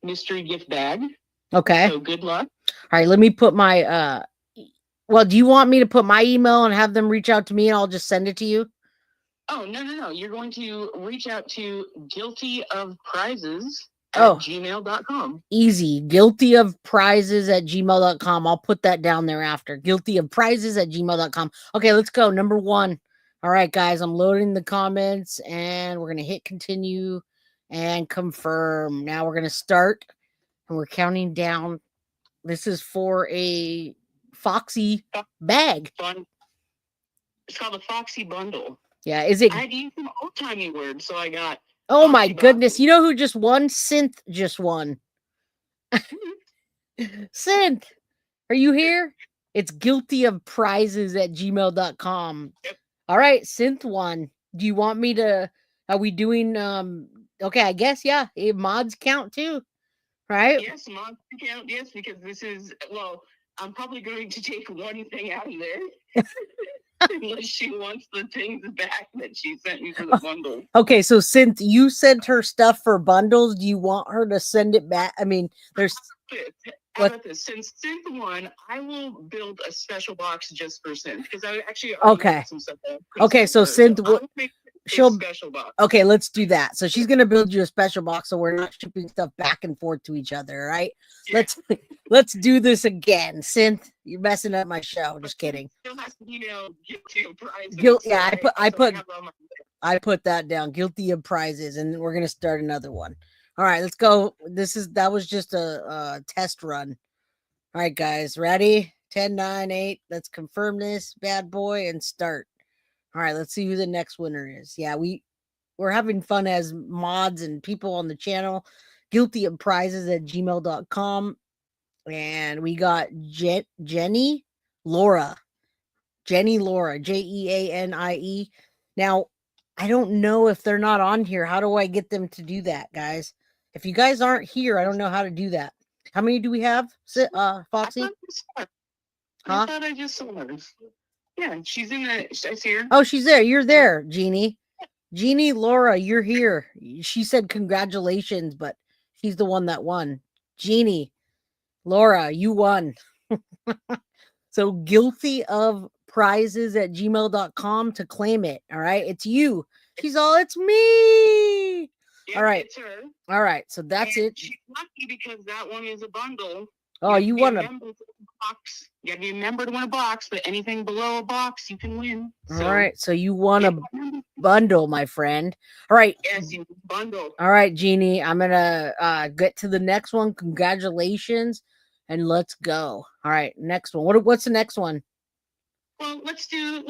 mystery gift bag. Okay. So good luck. All right, let me put my, well, do you want me to put my email and have them reach out to me and I'll just send it to you? Oh, no. You're going to reach out to guiltyofprizes Oh, gmail.com. Easy. Guiltyofprizes@gmail.com. I'll put that down there after. Guiltyofprizes@gmail.com. Okay, let's go. Number 1. All right, guys, I'm loading the comments and we're going to hit continue and confirm. Now we're going to start and we're counting down. This is for a Foxy bag. Fun. It's called a Foxy bundle. Yeah, is it? I had to use some old-timey words, so I got. Oh my goodness. You know who just won? Synth just won. Synth, are you here? It's guiltyofprizes@gmail.com. Yep. All right, Synth won. Do you want me to, are we doing, okay, I guess, yeah, mods count too, right? Yes, mods count, yes, because this is, well, I'm probably going to take one thing out of there. Unless she wants the things back that she sent me for the bundle. Okay, so since you sent her stuff for bundles, do you want her to send it back? I mean, there's How about this? Since Synth won, I will build a special box just for Synth because I actually okay. Some stuff Okay, so Synth will she'll special box. Okay, let's do that. So she's gonna build you a special box so we're not shipping stuff back and forth to each other, right? Yeah. Let's do this again. Synth, you're messing up my show. Just kidding. Still has to be guilty of prizes. Yeah, I put that down. Guilty of prizes, and we're gonna start another one. All right, let's go. That was just a test run. All right, guys, ready? 10, 9, 8. Let's confirm this bad boy and start. All right, let's see who the next winner is. Yeah, we're having fun as mods and people on the channel. Guiltyofprizes@gmail.com. And we got Jenny Laura. Jenny Laura, Jeanie. Now, I don't know if they're not on here. How do I get them to do that, guys? If you guys aren't here, I don't know how to do that. How many do we have, Foxy? I thought I just saw her. Yeah, she's in the. I see her. Oh, she's there. You're there, Jeannie. Jeannie Laura, you're here. She said congratulations, but she's the one that won. Jeannie Laura, you won. So guiltyofprizes@gmail.com to claim it. All right. It's you. She's all, it's me. All right. It's her. All right. So that's And it. she's lucky because that one is a bundle. Oh, you want to to? box. You got to be a member to win a box, but anything below a box, you can win. All right. So you want a bundle, my friend. All right. Yes, you bundle. All right, Jeannie. I'm gonna get to the next one. Congratulations, and let's go. All right, next one. What's the next one? Well, let's do.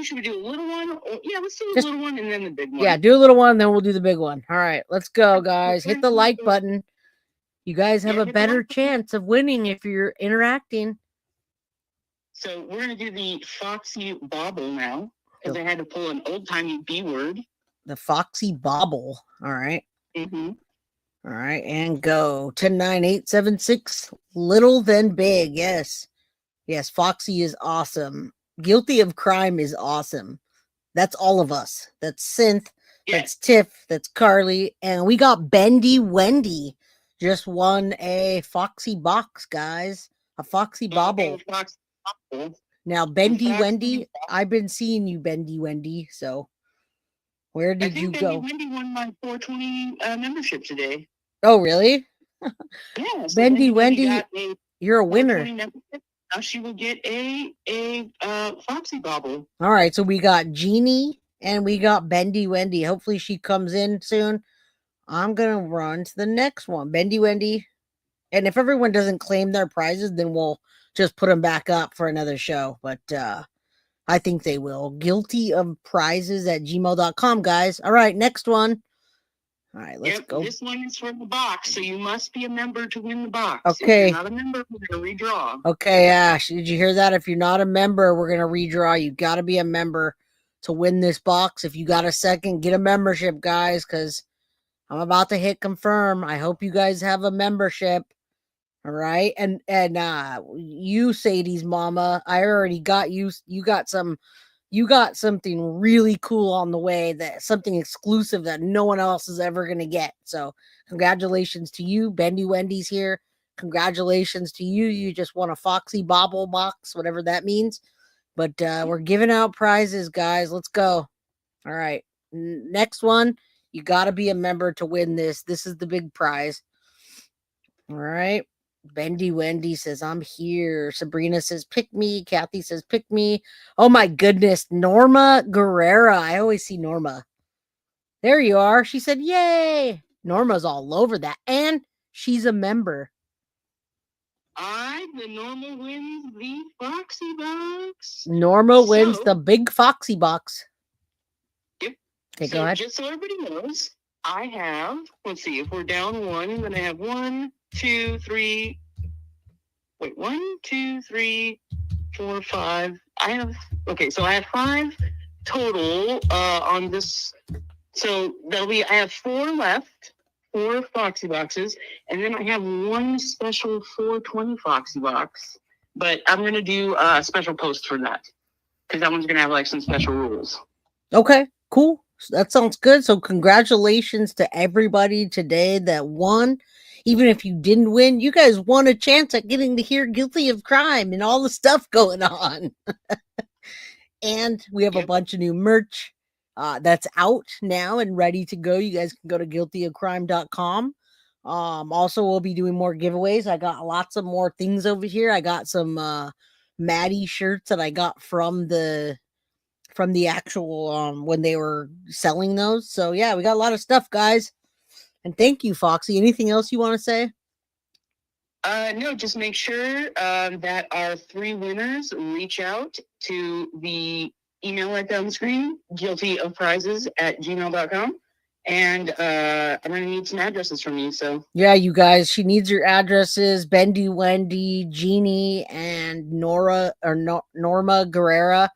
Should we do a little one? Yeah, let's do a little one and then the big one. Yeah, do a little one, then we'll do the big one. All right, let's go, guys. Hit the like button. You guys have a better chance of winning if you're interacting. So we're going to do the Foxy Bobble now, because I had to pull an old-timey B word. The Foxy Bobble. All right. Mm-hmm. All right, and go. 109876. Little then big. Yes. Yes, Foxy is awesome. Guilty of Crime is awesome. That's all of us. That's Synth. That's Tiff. That's Carly. And we got Bendy Wendy. Just won a Foxy box, guys. A Foxy Bobble. Now, Bendy Wendy, I've been seeing you, Bendy Wendy. So, where did you go? Bendy won my 420 membership today. Oh, really? Yeah. So Bendy Wendy, you're a winner. Now she will get a Foxy Bobble. All right, so we got Jeannie and we got Bendy Wendy. Hopefully she comes in soon. I'm going to run to the next one. Bendy Wendy. And if everyone doesn't claim their prizes, then we'll just put them back up for another show. But I think they will. Guilty of prizes at gmail.com, guys. All right, next one. All right, let's go. This one is for the box, so you must be a member to win the box. Okay. If you're not a member, we're going to redraw. Okay, Ash, did you hear that? If you're not a member, we're going to redraw. You got to be a member to win this box. If you got a second, get a membership, guys, because I'm about to hit confirm. I hope you guys have a membership. All right. And you, Sadie's mama, I already got you. You got something really cool on the way, that something exclusive that no one else is ever going to get. So congratulations to you. Bendy Wendy's here. Congratulations to you. You just won a Foxy Bobble box, whatever that means. But we're giving out prizes, guys. Let's go. All right. Next one. You got to be a member to win this. This is the big prize. All right. Bendy Wendy says, I'm here. Sabrina says, pick me. Kathy says, pick me. Oh, my goodness. Norma Guerrera. I always see Norma. There you are. She said, yay. Norma's all over that. And she's a member. All right. The Norma wins the Foxy box. Norma wins the big Foxy box. Yep. Okay, go ahead. Just so everybody knows, I have, let's see, if we're down one, then I have 1, 2, 3. Wait, 1, 2, 3, 4, 5. I have 5 total on this. So that'll be, I have 4 left, 4 Foxy boxes, and then I have 1 special 420 Foxy box. But I'm going to do a special post for that, because that one's going to have like some special rules. Okay, cool. That sounds good. So congratulations to everybody today that won. Even if you didn't win, you guys won a chance at getting to hear Guilty of Crime and all the stuff going on. And we have a bunch of new merch that's out now and ready to go. You guys can go to guiltyofcrime.com. Also, we'll be doing more giveaways. I got lots of more things over here. I got some Maddie shirts that I got from the actual when they were selling those. So yeah, we got a lot of stuff, guys. And thank you, Foxy. Anything else you want to say? No, just make sure that our 3 winners reach out to the email right down the screen, guiltyofprizes@gmail.com. And I'm going to need some addresses from you. So yeah, you guys, she needs your addresses. Bendy Wendy, Jeannie, and Norma Guerrera.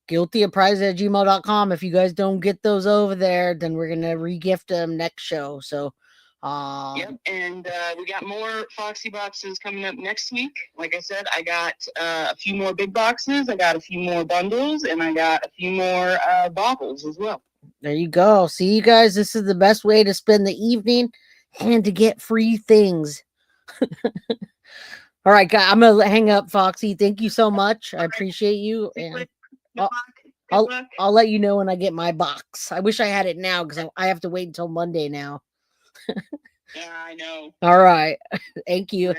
Guiltyofprizes@gmail.com. If you guys don't get those over there, then we're gonna regift them next show. So yep, and we got more Foxy boxes coming up next week. Like I said, I got a few more big boxes, I got a few more bundles, and I got a few more baubles as well. There you go. See, you guys, this is the best way to spend the evening and to get free things. All right, guys, I'm gonna hang up, Foxy. Thank you so much. I appreciate you. And I'll let you know when I get my box. I wish I had it now because I have to wait until Monday now. Yeah, I know. All right. Thank you.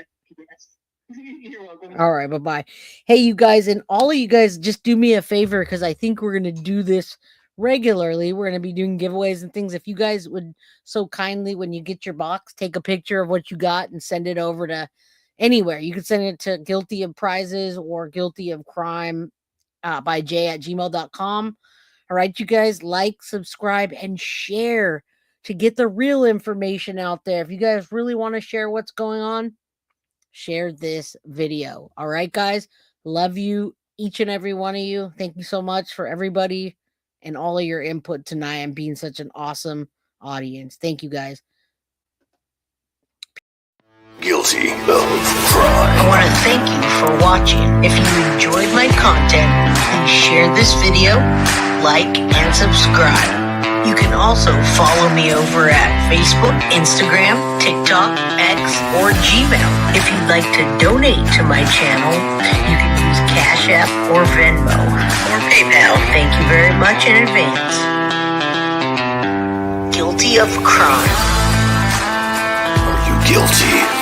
You're welcome. All right. Bye-bye. Hey, you guys, and all of you guys, just do me a favor because I think we're going to do this regularly. We're going to be doing giveaways and things. If you guys would so kindly, when you get your box, take a picture of what you got and send it over to anywhere. You can send it to Guilty of Prizes or Guilty of Crime by j@gmail.com. All right, you guys, like, subscribe, and share to get the real information out there. If you guys really want to share what's going on, share this video. All right, guys, love you, each and every one of you. Thank you so much for everybody and all of your input tonight and being such an awesome audience. Thank you, guys. Guilty of Crime. I want to thank you for watching. If you enjoyed my content, please share this video, like, and subscribe. You can also follow me over at Facebook, Instagram, TikTok, X, or Gmail. If you'd like to donate to my channel, you can use Cash App or Venmo or PayPal. Thank you very much in advance. Guilty of Crime. Are you guilty?